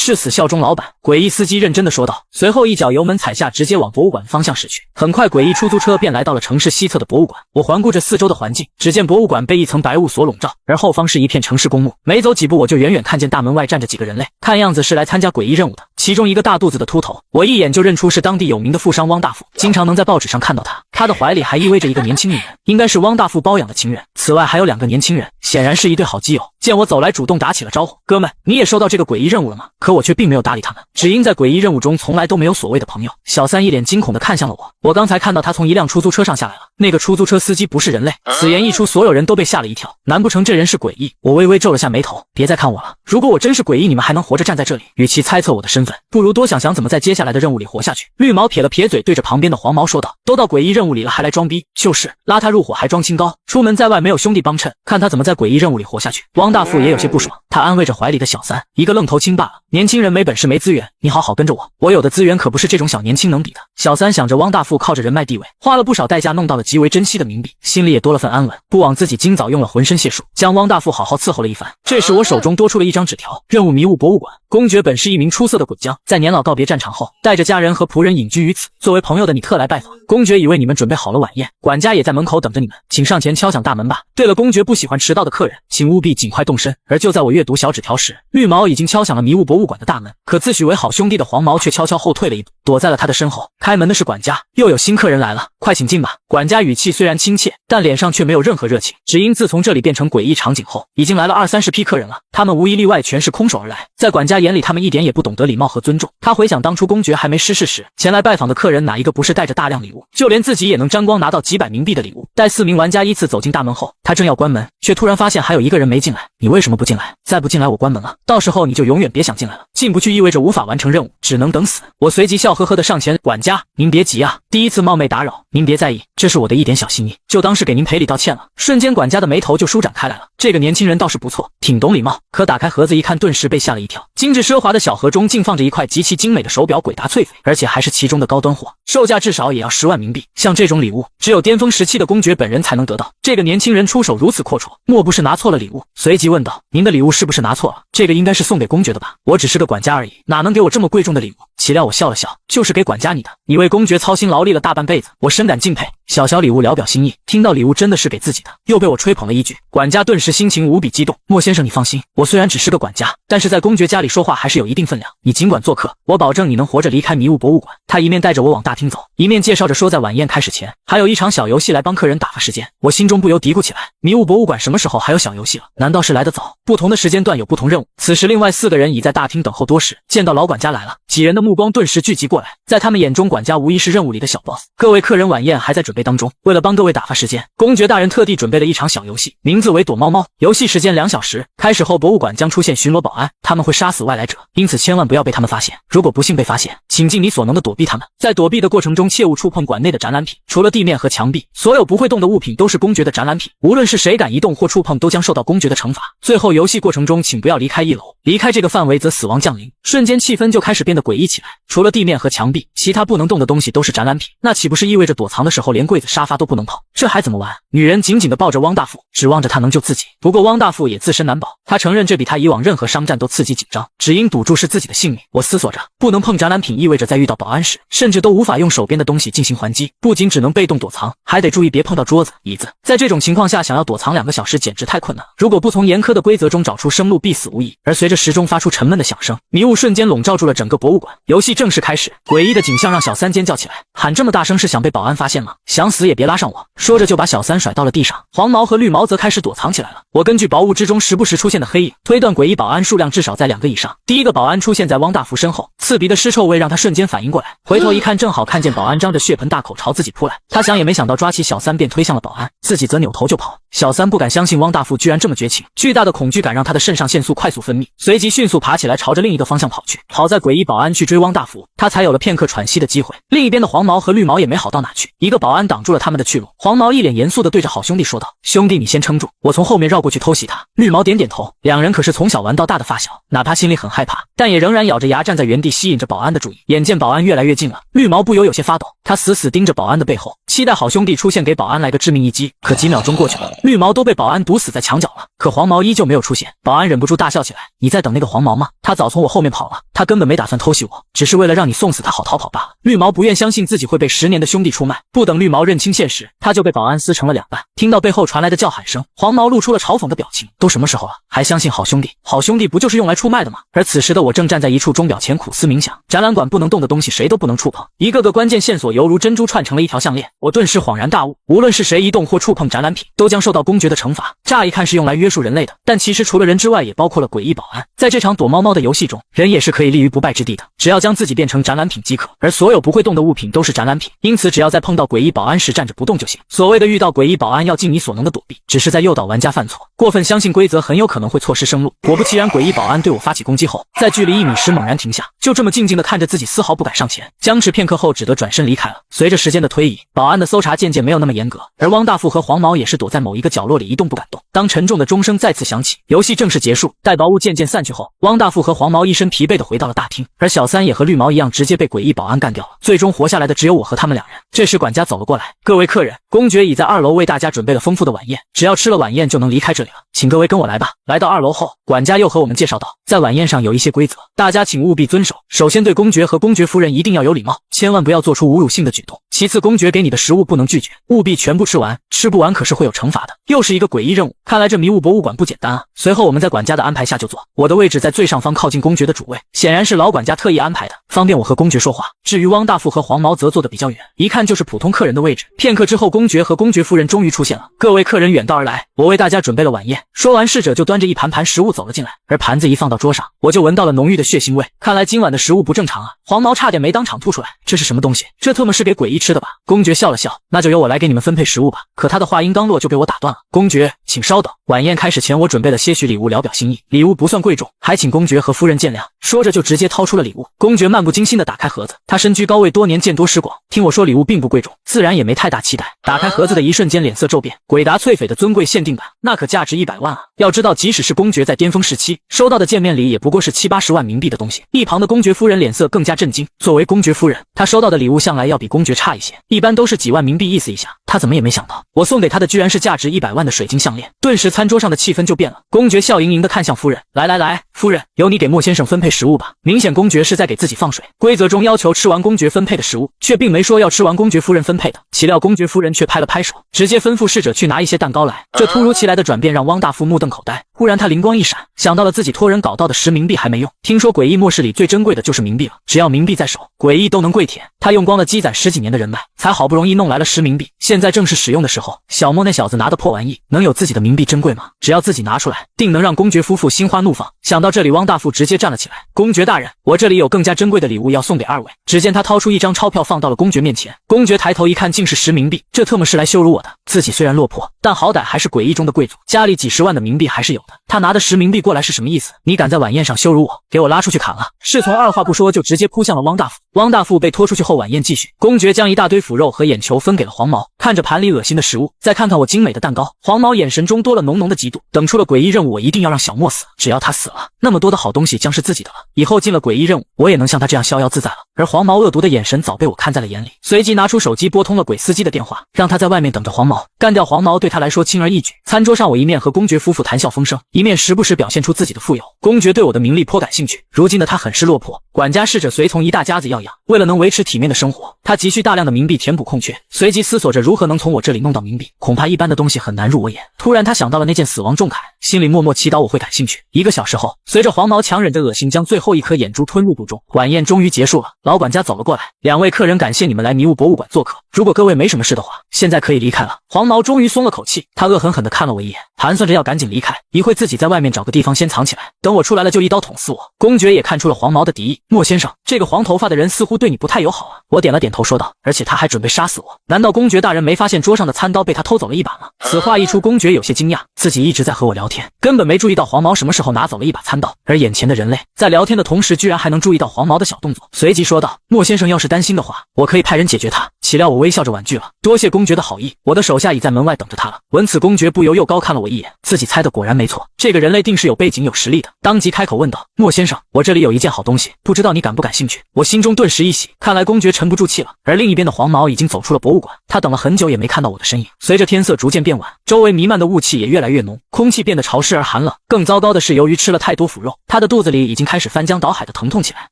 是死效忠老板。诡异司机认真的说道，随后一脚油门踩下，直接往博物馆方向驶去。很快，诡异出租车便来到了城市西侧的博物馆。我环顾着四周的环境，只见博物馆被一层白雾所笼罩，而后方是一片城市公墓。没走几步，我就远远看见大门外站着几个人类，看样子是来参加诡异任务的。其中一个大肚子的秃头，我一眼就认出是当地有名的富商汪大富，经常能在报纸上看到他。他的怀里还依偎着一个年轻女人，应该是汪大富包养的情人。此外还有2个年轻人，显然是一对好基友。见我走来，主动打起了招呼：“哥们，你也收到这个诡异任务了吗？”可我却并没有搭理他们，只因在诡异任务中从来都没有所谓的朋友。小三一脸惊恐地看向了我，我刚才看到他从一辆出租车上下来了，那个出租车司机不是人类。此言一出，所有人都被吓了一跳，难不成这人是诡异？我微微皱了下眉头，别再看我了，如果我真是诡异，你们还能活着站在这里？与其猜测我的身份，不如多想想怎么在接下来的任务里活下去。绿毛撇了撇嘴，对着旁边的黄毛说道：“都到诡异任务里了，还来装逼？就是拉他入伙还装清高，出门在外没有兄弟帮衬，看他怎么在诡异任务里活下去。”汪大富也有些不爽，他安慰着怀里的小三：“一个愣头青罢了，年轻人没本事没资源，你好好跟着我，我有的资源可不是这种小年轻能比的。”小三想着汪大富靠着人脉地位，花了不少代价弄到了极为珍惜的冥币，心里也多了份安稳，不枉自己今早用了浑身解数，将汪大富好好伺候了一番。这时我手中多出了一张纸条：任务迷雾博物馆，公爵本是一名出色的鬼将，在年老告别战场后，带着家人和仆人隐居于此。作为朋友的你特来拜访，公爵已为你们准备好了晚宴，管家也在门口等着你们，请上前敲响大门吧。对了，公爵不喜欢迟到的客人，请务必尽快动身。而就在我阅读小纸条时，绿毛已经敲响了迷雾博物馆的大门，可自诩为好兄弟的黄毛却悄悄后退了一步，躲在了他的身后。开门的是管家，又有新客人来了，快请进吧。管家语气虽然亲切，但脸上却没有任何热情，只因自从这里变成诡异场景后，已经来了20-30批客人了，他们无一例外全是空手而来。在管家眼里，他们一点也不懂得礼貌和尊重。他回想当初公爵还没失势时，前来拜访的客人哪一个不是带着大量礼物，就连自己也能沾光拿到几百冥币的礼物。待4名玩家依次走进大门后，他正要关门，却突然发现还有一个人没进来。你为什么不进来？再不进来我关门了，到时候你就永远别想进来了。进不去意味着无法完成任务，只能等死。我随即笑呵呵的上前，管家，您别急啊，第一次冒昧打扰，您别在意，这是我的一点小心意，就当是给您赔礼道歉了。瞬间管家的眉头就舒展开来了，这个年轻人倒是不错，挺懂礼貌。可打开盒子一看，顿时被吓了一跳，精致奢华的小盒中竟放着一块极其精美的手表鬼达翠翡，而且还是其中的高端货，售价至少也要10万冥币。像这种礼物，只有巅峰时期的公爵本人才能得到。这个年轻人出手如此阔绰，莫不是拿错了礼物？随即问道：“您的礼物是不是拿错了？这个应该是送给公爵的吧？我只是个管家而已，哪能给我这么贵重的礼物？”岂料我笑了笑，就是给管家你的，你为公爵操心劳力了大半辈子，我深感敬佩。小小礼物聊表心意，听到礼物真的是给自己的，又被我吹捧了一句，管家顿时心情无比激动。莫先生你放心，我虽然只是个管家，但是在公爵家里说话还是有一定分量，你尽管做客，我保证你能活着离开迷雾博物馆。他一面带着我往大厅走，一面介绍着说在晚宴开始前，还有一场小游戏来帮客人打发时间。我心中不由嘀咕起来，迷雾博物馆什么时候还有小游戏了？难道是来得早？不同的时间段有不同任务。此时另外4个人已在大厅等候多时，见到老管家来了，几人的目光顿时聚集过来，在他们眼中，管家无疑是任务里的小 boss。各位客人，晚宴还在准备当中，为了帮各位打发时间，公爵大人特地准备了一场小游戏，名字为躲猫猫。游戏时间2小时，开始后博物馆将出现巡逻保安，他们会杀死外来者，因此千万不要被他们发现。如果不幸被发现，请尽你所能的躲避他们。在躲避的过程中，切勿触碰馆内的展览品，除了地面和墙壁，所有不会动的物品都是公爵的展览品，无论是谁敢移动或触碰，都将受到公爵的惩罚。最后游戏过程中，请不要离开1楼，离开这个范围则死亡降临。瞬间气氛就开始变得诡异起来，除了地面和墙壁，其他不能动的东西都是展览品，那岂不是意味着躲藏的时候连柜子沙发都不能碰？这还怎么玩？女人紧紧地抱着汪大富，指望着他能救自己。不过汪大富也自身难保，他承认这比他以往任何商战都刺激紧张，只因赌注是自己的性命。我思索着，不能碰展览品意味着在遇到保安时，甚至都无法用手边的东西进行还击，不仅只能被动躲藏，还得注意别碰到桌子、椅子。在这种情况下，想要躲藏2个小时简直太困难了。如果不从严苛的规则中找出生路，必死无疑。而随着时钟发出沉闷的响声，迷雾瞬间笼罩住了整个博物馆。游戏正式开始，诡异的景象让小三尖叫起来，喊这么大声是想被保安发现吗？想死也别拉上我！说着就把小三甩到了地上。黄毛和绿毛则开始躲藏起来了。我根据薄雾之中时不时出现的黑影，推断诡异保安数量至少在2个以上。第一个保安出现在汪大福身后，刺鼻的尸臭味让他瞬间反应过来，回头一看，正好看见保安张着血盆大口朝自己扑来。他想也没想到，抓起小三便推向了保安，自己则扭头就跑。小三不敢相信汪大福居然这么绝情，巨大的恐惧感让他的肾上腺素快速分泌，随即迅速爬起来朝着另一个方向跑去。好在诡异保安去追汪大福，他才有了片刻喘息的机会。另一边的黄毛和绿毛也没好到哪去，一个保安挡住了他们的去路。黄毛一脸严肃地对着好兄弟说道：兄弟，你先撑住，我从后面绕过去偷袭他。绿毛点点头，两人可是从小玩到大的发小，哪怕心里很害怕，但也仍然咬着牙站在原地，吸引着保安的注意。眼见保安越来越近了，绿毛不由有些发抖，他死死盯着保安的背后，期待好兄弟出现给保安来个致命一击。可几秒钟过去了，绿毛都被保安堵死在墙角了，可黄毛依旧没有出现。保安忍不住大笑起来：你在等那个黄毛吗？他早从我后面跑了，他根本没打算偷袭我，只是为了让你送死他好逃跑罢了。绿毛不愿相信自己会被10年的兄弟出卖，不等绿毛认清现实，他就被保安撕成了2半。听到背后传来的叫喊声，黄毛露出了嘲讽的表情，都什么时候了，还相信好兄弟？好兄弟不就是用来出卖的吗？而此时的我正站在一处钟表前苦思冥想，展览馆不能动的东西谁都不能触碰，一个个关键线索犹如珍珠串成了一条项链。我顿时恍然大悟，无论是谁移动或触碰展览品，都将受到公爵的惩罚。乍一看是用来约束人类的，但其实除了人之外，也包括了诡异保安。在这场躲猫猫的游戏中，人也是可以立于不败之地的，只要将自己变成展览品即可。而所有不会动的物品都是展览品，因此只要在碰到诡异保安时站着不动就行。所谓的遇到诡异保安要尽你所能的躲避，只是在诱导玩家犯错。过分相信规则很有可能会错失生路。果不其然，诡异保安对我发起攻击后，在距离1米时猛然停下，就这么静静地看着自己，丝毫不敢上前。僵持片刻后，只得转身离开了。随着时间的推移，保安的搜查渐渐没有那么严格，而汪大富和黄毛也是躲在某一个角落里一动不敢动。当沉重的钟声再次响起，游戏正式结束。待薄雾渐渐散去后，汪大富和黄毛一身疲惫地回到了大厅，而小三也和绿毛一样直接被诡异保安干掉了。最终活下来的只有我和他们2人。这时管家走了过来：各位客人，公爵已在2楼为大家准备了丰富的晚宴，只要吃了晚宴就能离开这里了，请各位跟我来吧。来到2楼后，管家又和我们介绍道，在晚宴上有一些规则，大家请务必遵守。首先对公爵和公爵夫人一定要有礼貌，千万不要做出侮辱性的举动。其次，公爵给你的食物不能拒绝，务必全部吃完，吃不完可是会有惩罚的。又是一个诡异任务，看来这迷雾博物馆不简单啊。随后我们在管家的安排下就坐，我的位置在最上方靠近公爵的主位，显然是老管家特意安排的，方便我和公爵说话。至于汪大富和黄毛则坐得比较远，一看就是普通客人的位置。片刻之后，公爵和公爵夫人终于出现了。各位客人远道而来，我为大家准备了晚宴。说完，侍者就端着一盘盘食物走了进来，而盘子一放到桌上，我就闻到了浓郁的血腥味。看来今晚的食物不正常啊！黄毛差点没当场吐出来，这是什么东西？这特么是给诡异吃的吧？公爵笑了笑，那就由我来给你们分配食物吧。可他的话音刚落就被我打断了。公爵，请稍等，晚宴开始前我准备了些许礼物聊表心意，礼物不算贵重，还请公爵和夫人见谅。说着就直接掏出了礼物。公爵漫不经心地打开盒子，他身居高位多年，见多识广，听我说礼物并不贵重，自然也没太大期待。打开盒子的一瞬间，脸色骤变，鬼达翠翡的尊贵限定版，那可价值100万啊！要知道，即使是公爵在巅峰时期收到的见面礼，也不过是70-80万冥币的东西。一旁的公爵夫人脸色更加震惊，作为公爵夫人，她收到的礼物向来要比公爵差一些，一般都是几万冥币意思一下。她怎么也没想到，我送给她的居然是价值100万的水晶项链。顿时餐桌上的气氛就变了，公爵笑盈盈地看向夫人，来，夫人，由你给莫先生分配食物吧。明显公爵是在给自己放水，规则中要求吃完公爵分配的食物，却并没说要吃完公爵夫人分配的。岂料公爵夫人却拍了拍手，直接吩咐侍者去拿一些蛋糕来。这突如其来的转变让汪大富目瞪口呆，忽然他灵光一闪，想到了自己托人搞到的10冥币还没用。听说诡异末世里最珍贵的就是冥币了，只要冥币在手，诡异都能跪舔。他用光了积攒10几年的人脉，才好不容易弄来了10冥币，现在正是使用的时候。小莫那小子拿的破玩意，能有自己的冥币珍贵吗？只要自己拿出来，定能让公爵夫妇心花怒放。想到这里，汪大富直接站了起来，公爵大人，我这里有更加珍贵的礼物要送给2位。只见他掏出一张钞票放到了公爵面前，公爵抬头一看，竟是10冥币，这特么是来羞辱我的。自己虽然落魄，但好歹还是诡异中的贵族，家里几10万的冥币还是有的。的。他拿的10冥币过来是什么意思？你敢在晚宴上羞辱我，给我拉出去砍了！侍从二话不说就直接扑向了汪大夫。汪大夫被拖出去后，晚宴继续。公爵将一大堆腐肉和眼球分给了黄毛，看着盘里恶心的食物，再看看我精美的蛋糕，黄毛眼神中多了浓浓的嫉妒。等出了诡异任务，我一定要让小莫死，只要他死了，那么多的好东西将是自己的了。以后进了诡异任务，我也能像他这样逍遥自在了。而黄毛恶毒的眼神早被我看在了眼里，随即拿出手机拨通了鬼司机的电话，让他在外面等着黄毛。干掉黄毛对他来说轻而易举。餐桌上我一面和公爵夫妇谈笑风生，一面时不时表现出自己的富有。公爵对我的名利颇感兴趣，如今的他很是落魄，管家侍者随从一大家子要养，为了能维持体面的生活，他急需大量的冥币填补空缺，随即思索着如何能从我这里弄到冥币。恐怕一般的东西很难入我眼。突然他想到了那件死亡重铠，心里默默祈祷我会感兴趣。1个小时后，随着黄毛强忍着恶心将最后一颗眼珠吞入肚中，晚宴终于结束了。老管家走了过来，2位客人感谢你们来迷雾博物馆做客，如果各位没什么事的话，现在可以离开了。黄毛终于松了口气，他恶狠狠地看了我一眼，盘算着要赶紧离开，一会自己在外面找个地方先藏起来，等我出来了就一刀捅死我。公爵也看出了黄毛的敌意，莫先生，这个黄头发的人似乎对你不太友好啊。我点了点头说道，而且他还准备杀死我，难道公爵大人没发现桌上的餐刀被他偷走了一把吗？此话一出，公爵有些惊讶，自己一直在和我聊天，根本没注意到黄毛什么时候拿走了一把餐刀，而眼前的人类在聊天的同时居然还能注意到黄毛的小动作，随即说道，莫先生要是担心的话，我可以派人解决他。岂料我微笑着婉拒了，多谢公爵的好意，我的手下已在门外等着他了。闻此，公爵不由又高看了我一眼，自己猜的果然没错，这个人类定是有背景有实力的，当即开口问道，莫先生，我这里有一件好东西，不知道你感不感兴趣？我心中顿时一喜，看来公爵沉不住气了。而另一边的黄毛已经走出了博物馆，他等了很久也没看到我的身影。随着天色逐渐变晚，周围弥漫的雾气也越来越浓，空气变得潮湿而寒冷。更糟糕的是，由于吃了太多腐肉，他的肚子里已经开始翻江倒海的疼痛起来。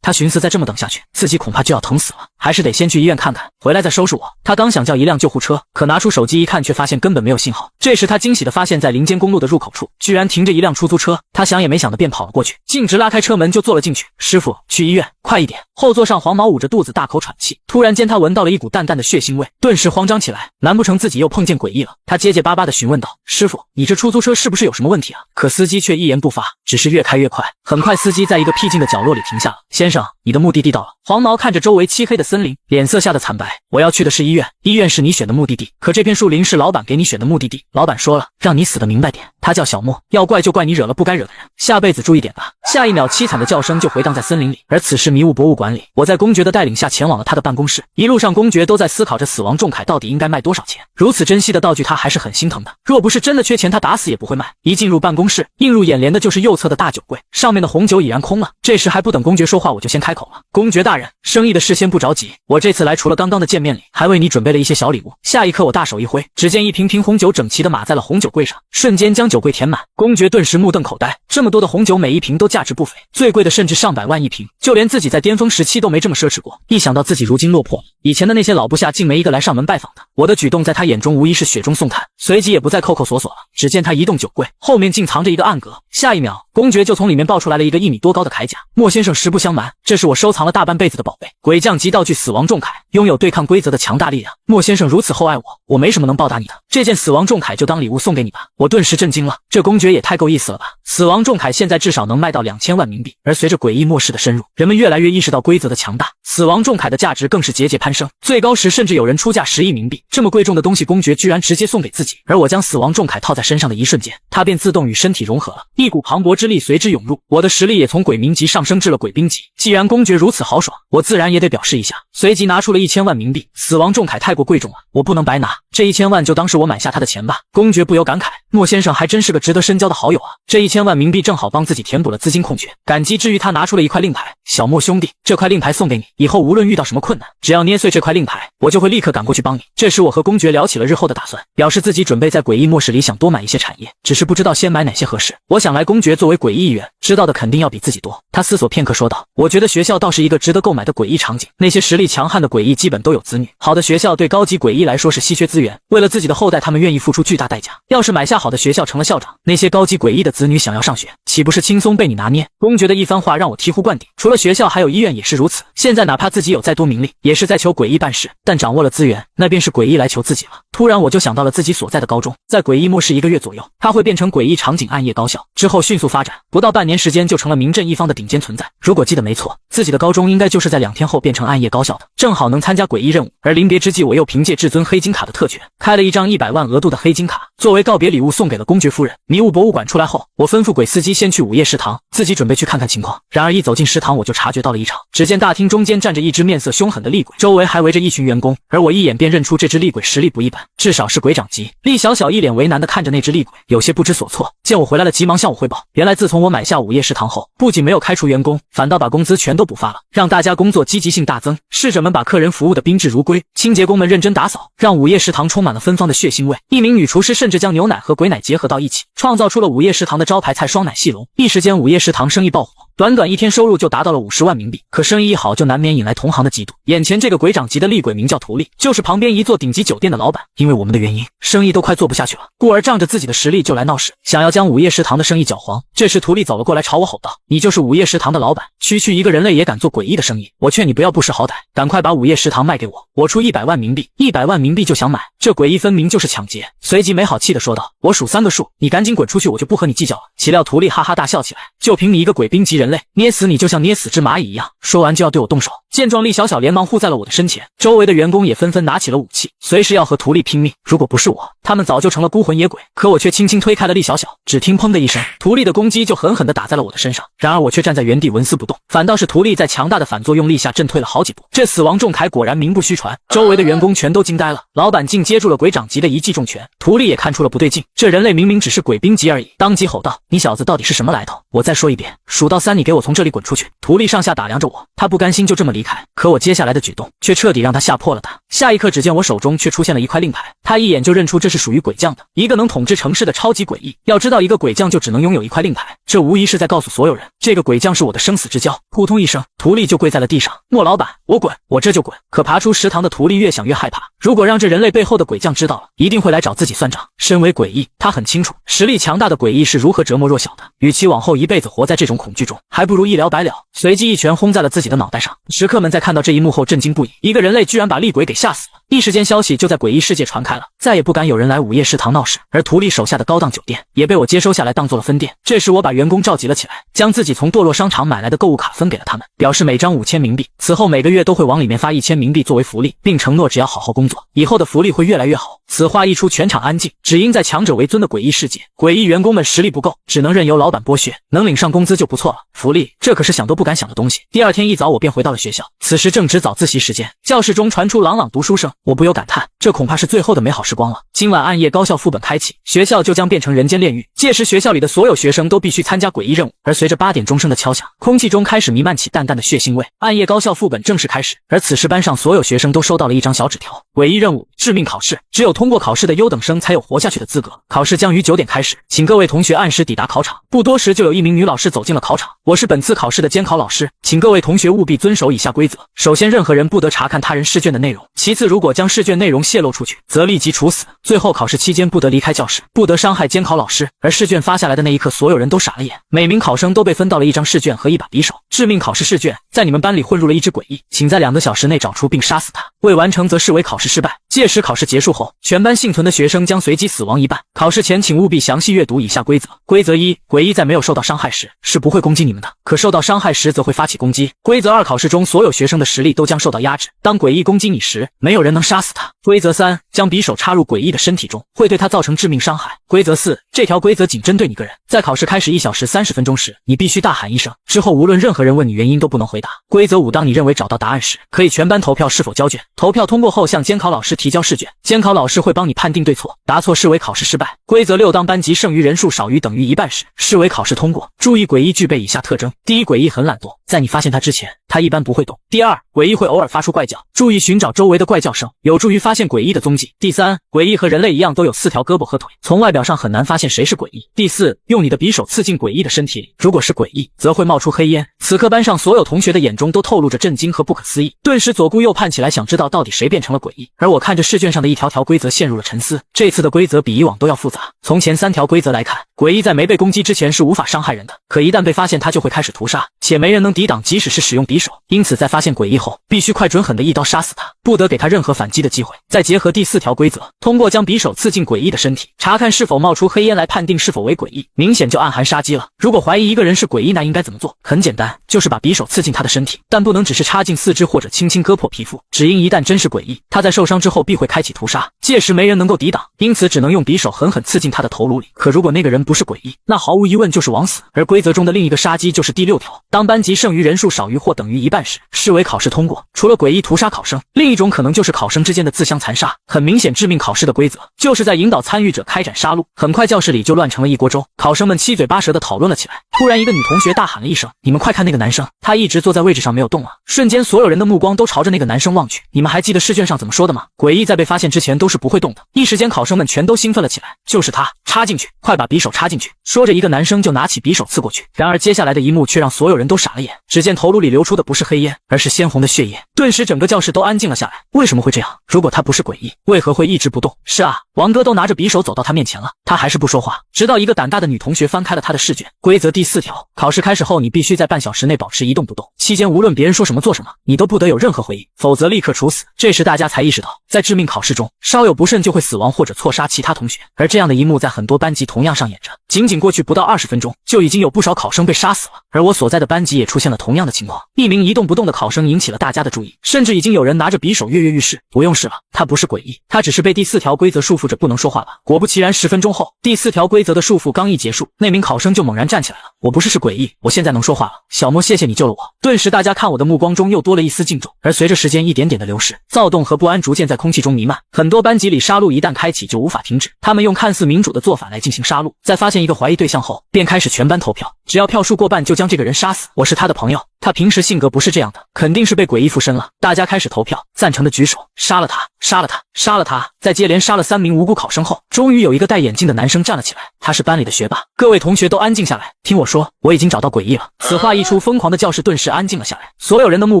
他寻思再这么等下去，自己恐怕就要疼死了，还是得先去医院看看，回来再收拾我。他刚想叫一辆救护车，可拿出手机一看，却发现根本没有信号。这时他惊喜地发现，在林间公路的入口处居然停着一辆出租车，他想也没想的便跑了过去，径直拉开车门就坐了进去。师傅，去医院，快一点！后座上黄毛捂着肚子大口喘气，突然间他闻到了一股淡淡的血腥味，顿时慌张起来，难不成自己又碰见诡异了？他结结巴巴地询问道，师傅，你这出租车是不是有什么问题啊？可司机却一言不发，只是越开越快。很快司机在一个僻静的角落里停下了，先生，你的目的地到了。黄毛看着周围漆黑的森林，脸色吓得惨白，我要去的是医院，医院是你选的目的地，可这片树林是老板给你选的目的地，老板说了，让你死得明白点，他叫小莫，要怪就怪你惹了不该惹的人，下辈子注意点吧。下一秒凄惨的叫声就回荡在森林里，而此时迷雾博物馆里，我在公爵的带领下前往了他的办公室，一路上公爵都在思考着死亡重铠到底应该卖多少钱，如此珍惜的道具他还是很心疼的，若不是真的缺钱，他打死也不会卖。一进入办公室，映入眼帘的就是右侧的大酒柜，上面的红酒已然空了。这时还不等公爵说话，我就先开口了，公爵大人，生意的事先不着急，我这次来除了刚刚的见面礼，还为你准备了一些小礼物。下一刻我大手一挥，只见一瓶瓶红酒整齐地码在了红酒柜上，瞬间将酒柜填满。公爵顿时目瞪口呆，这么多的红酒，每一瓶都价值不菲，最贵的甚至上百万一瓶，就连自己在巅峰时期都没这么奢侈过。一想到自己如今落魄了，以前的那些老部下竟没一个来上门拜访的，我的举动在他眼中无疑是雪中送炭，随即也不再抠抠索索了。只见他移动酒柜，后面竟藏着一个暗格，下一秒公爵就从里面爆出来了一个1米多高的铠甲。莫先生，实不相瞒，这是我收藏了大半辈子的宝贝，鬼将级道具死亡重铠，拥有对抗规则的强大力量。莫先生如此厚爱我，我没什么能报答你的，这件死亡重铠就当礼物送给你吧。我顿时震惊了，这公爵也太够意思了吧！死亡重铠现在至少能卖到2000万冥币，而随着诡异末世的深入，人们越来越意识到规则的强大，死亡重铠的价值更是节节攀升，最高时甚至有人出价10亿冥币。这么贵重的东西，公爵居然直接送给自己，而我将死亡重铠套在身上的一瞬间，它便自动与身体融合了，一股磅礴之力随之涌入，我的实力也从鬼冥级上升至了鬼兵级。既然公爵如此豪爽，我自然也得表示一下，随即拿出了1000万冥币。死亡重铠太过贵重了，我不能白拿，这1000万就当是我买下他的钱吧。公爵不由感慨，莫先生还真是个值得深交的好友啊！这1000万冥币正好帮自己填补了资金空缺。感激之余，他拿出了一块令牌，小莫兄弟，这块令牌送给你，以后无论遇到什么困难，只要捏碎这块令牌，我就会立刻赶过去帮你。这时我和公爵聊起了日后的打算，表示自己准备在诡异末世里想多买一些产业，只是不知道先买哪些合适。我想来公爵作为诡异议员，知道的肯定要比自己多。他思索片刻说道，我觉得学校倒是一个值得购买的诡异场景，那些实力强悍的诡异基本都有子女，好的学校对高级诡异来说是稀缺资源，为了自己的后代，他们愿意付出巨大代价。要是买下好的学校成了校长，那些高级诡异的子女想要上学，岂不是轻松被你拿捏？公爵的一番话让我醍醐灌顶，除了学校还有医院也是如此。现在哪怕自己有再多名利，也是在求诡异办事，但掌握了资源，那便是诡异来求自己了。突然我就想到了自己所在的高中，在诡异末世1个月左右，它会变成诡异场景暗夜高校，之后迅速发展，不到半年时间就成了名震一方的顶尖存在。如果记得没错，自己的高中应该就是在2天后变成暗夜高校的，正好能参加诡异任务。而临别之际，我又凭借至尊黑金卡的特权，开了一张100万额度的黑金卡，作为告别礼物送给了公爵夫人。迷雾博物馆出来后，我吩咐鬼司机先去午夜食堂，自己准备去看看情况。然而一走进食堂，我就察觉到了异常。只见大厅中间站着一只面色凶狠的厉鬼，周围还围着一群员工，而我一眼便认出这只厉鬼实力不一般，至少是鬼长级。厉小小一脸为难地看着那只厉鬼，有些不知所措。见我回来了，急忙向我汇报，原来自从我买下午夜食堂后，不仅没有开除员工，反倒把工资全都补发了，让大家工作积极性大增，侍者们把客人服务的宾至如归，清洁工们认真打扫，让午夜食堂充满了芬芳的血腥味。一名女厨师甚至将牛奶和鬼奶结合到一起，创造出了午夜食堂的招牌菜双奶细龙。一时间午夜食堂生意爆火，短短一天收入就达到了50万冥币。可生意一好，就难免引来同行的嫉妒。眼前这个鬼长级的厉鬼名叫图利，就是旁边一座顶级酒店的老板。因为我们的原因，生意都快做不下去了，故而仗着自己的实力就来闹事，想要将午夜食堂的生意搅黄。这时图利走了过来，朝我吼道：“你就是午夜食堂的老板？区区一个人类也敢做诡异的生意？我劝你不要不识好歹，赶快把午夜食堂卖给我，我出100万冥币。100万冥币就想买？这诡异分明就是抢劫！”随即没好气地说道：“我数3个数，你赶紧滚出去，我就不和你计较了。”岂料图利哈哈大笑起来：“就凭你一个鬼兵级人类，捏死你就像捏死只蚂蚁一样。”说完就要对我动手。见状，厉小小连忙护在了我的身前，周围的员工也纷纷拿起了武器，随时要和图利拼命。如果不是我，他们早就成了孤魂野鬼。可我却轻轻推开了厉小小，只听砰的一声，图利的攻击就狠狠地打在了我的身上。然而我却站在原地纹丝不动，反倒是图利在强大的反作用力下震退了好几步。这死亡重铠果然名不虚传，周围的员工全都惊呆了。老板竟接住了鬼长级的一记重拳，图利也看出了不对劲，这人类明明只是鬼兵级而已，当即吼道：“你小子到底是什么来头？我再说一遍，数到3，你给我从这里滚出去！”图利上下打量着我，他不甘心就这么离开，可我接下来的举动却彻底让他吓破了胆。下一刻，只见我手中却出现了一块令牌，他一眼就认出这是属于鬼将的，一个能统治城市的超级诡异。要知道，一个鬼将就只能拥有一块令牌，这无疑是在告诉所有人，这个鬼将是我的生死之交。扑通一声，图利就跪在了地上：“莫老板，我滚，我这就滚！”可爬出食堂的图利越想越害怕，如果让这人类背后的鬼将知道了，一定会来找自己算账。身为诡异，他很清楚实力强大的诡异是如何折磨弱小的，与其往后一辈子活在这种恐惧中，还不如一了百了。随即一拳轰在了自己的脑袋上。食客们在看到这一幕后震惊不已，一个人类居然把厉鬼给吓死了。一时间消息就在诡异世界传开了，再也不敢有人来午夜食堂闹事。而图利手下的高档酒店也被我接收下来当做了分店。这时我把员工召集了起来，将自己从堕落商场买来的购物卡分给了他们，表示每张5000冥币，此后每个月都会往里面发1000冥币作为福利，并承诺只要好好工作，以后的福利会越来越好。此话一出，全场安静，只因在强者为尊的诡异世界，诡异员工们实力不够，只能任由老板剥削，能领上工资就不错了。福利，这可是想都不敢想的东西。第二天一早，我便回到了学校，此时正值早自习时间，教室中传出朗朗读书声，我不由感叹，这恐怕是最后的美好时光了。今晚暗夜高校副本开启，学校就将变成人间炼狱，届时学校里的所有学生都必须参加诡异任务。而随着8点钟声的敲响，空气中开始弥漫起淡淡的血腥味。暗夜高校副本正式开始，而此时班上所有学生都收到了一张小纸条：诡异任务，致命考试，只有通过考试的优等生才有活下去的资格。考试将于9点开始，请各位同学按时抵达考场。不多时，就有一名女老师走进了考场。我是本次考试的监考老师，请各位同学务必遵守以下规则。首先，任何人不得查看他人试卷的内容。其次，如果将试卷内容泄露出去，则立即处死。最后，考试期间不得离开教室，不得伤害监考老师。而试卷发下来的那一刻，所有人都傻了眼。每名考生都被分到了一张试卷和一把匕首。致命考试试卷，在你们班里混入了一只诡异，请在2个小时内找出并杀死他。未完成则视为考试失败。届时考试结束后，全班幸存的学生将随机死亡一半。考试前请务必详细阅读以下规则。规则1：诡异在没有受到伤害时是不会攻击你们的，可受到伤害时则会发起攻击。规则2：考试中所有学生的实力都将受到压制，当诡异攻击你时，没有人能杀死他。规则3：将匕首插入诡异的身体中，会对他造成致命伤害。规则4：这条规则仅针对你个人，在考试开始1小时30分钟时，你必须大喊一声，之后无论任何人问你原因都不能回答。规则5：当你认为找到答案时，可以全班投票是否交卷，投票通过后向监考老师提交试卷，监考老师会帮你判定对错，答错视为考试失败。规则6：当班级剩余人数少于等于一半时，视为考试通过。注意，诡异具备以下特征：第一，诡异很懒惰，在你发现他之前，他一般不会动。第二，诡异会偶尔发出怪叫，注意寻找周围的怪叫声，有助于发现诡异的踪迹。第三，诡异和人类一样都有4条胳膊和腿，从外表上很难发现谁是诡异。第四，用你的匕首刺进诡异的身体里，如果是诡异，则会冒出黑烟。此刻班上所有同学的眼中都透露着震惊和不可思议，顿时左顾右盼起来，想知道到底谁变成了诡异。而我看着试卷上的一条条规则陷入了沉思，这次的规则比以往都要复杂。从前3条规则来看，诡异在没被攻击之前是无法伤害人的，可一旦被发现他就会开始屠杀，且没人能抵挡，即使是使用匕首。因此在发现诡异后，必须快准狠的一刀杀死他，不得给他任何反反击的机会。再结合第4条规则，通过将匕首刺进诡异的身体，查看是否冒出黑烟来判定是否为诡异，明显就暗含杀机了。如果怀疑一个人是诡异，那应该怎么做？很简单，就是把匕首刺进他的身体，但不能只是插进四肢或者轻轻割破皮肤，只因一旦真是诡异，他在受伤之后必会开启屠杀，届时没人能够抵挡，因此只能用匕首狠狠刺进他的头颅里。可如果那个人不是诡异，那毫无疑问就是枉死。而规则中的另一个杀机就是第6条，当班级剩余人数少于或等于一半时，视为考试通过。除了诡异屠杀考生，另一种可能就是考生之间的自相残杀。很明显，致命考试的规则就是在引导参与者开展杀戮。很快教室里就乱成了一锅粥，考生们七嘴八舌地讨论了起来。突然一个女同学大喊了一声：“你们快看那个男生，他一直坐在位置上没有动啊！”瞬间所有人的目光都朝着那个男生望去。你们还记得试卷上怎么说的吗？诡异在被发现之前都是不会动的。一时间考生们全都兴奋了起来，就是他，插进去，快把匕首插进去。说着一个男生就拿起匕首刺过去。然而接下来的一幕却让所有人都傻了眼，只见头颅里流出的不是黑烟，而是鲜红的血液。顿时整个教室都安静了下来。为什么会这样？如果他不是诡异，为何会一直不动？是啊，王哥都拿着匕首走到他面前了，他还是不说话。直到一个胆大的女同学翻开了他的试卷，规则第4条，考试开始后你必须在半小时内保持一动不动，期间无论别人说什么做什么，你都不得有任何回应，否则立刻处死。这时大家才意识到，在致命考试中，稍有不慎就会死亡或者错杀其他同学。而这样的一幕在很多班级同样上演着，仅仅过去不到20分钟，就已经有不少考生被杀死了。而我所在的班级也出现了同样的情况，一名一动不动的考生引起了大家的注意，甚至已经有人拿着匕首跃跃欲试。不用试了，他不是诡异，他只是被第4条规则束缚着不能说话了。果不其然，10分钟后，第4条规则的束缚刚一结束，那名考生就猛然站起来了。我不是诡异，我现在能说话了。小莫，谢谢你救了我。顿时大家看我的目光中又多了一丝敬重。而随着时间一点点的流逝，躁动和不安逐渐在空气中弥漫，很多班级里杀戮一旦开启就无法停止。他们用看似民主的做法来进行杀戮，在发现一个怀疑对象后，便开始全班投票，只要票数过半就将这个人杀死。我是他的朋友，他平时性格不是这样的，肯定是被诡异附身了。大家开始投票，赞成的举手，杀了他，杀了他，杀了他。在接连杀了3名无辜考生后，终于有一个戴眼镜的男生站了起来，他是班里的学霸。各位同学都安静下来，听我说，我已经找到诡异了。此话一出，疯狂的教室顿时安静了下来，所有人的目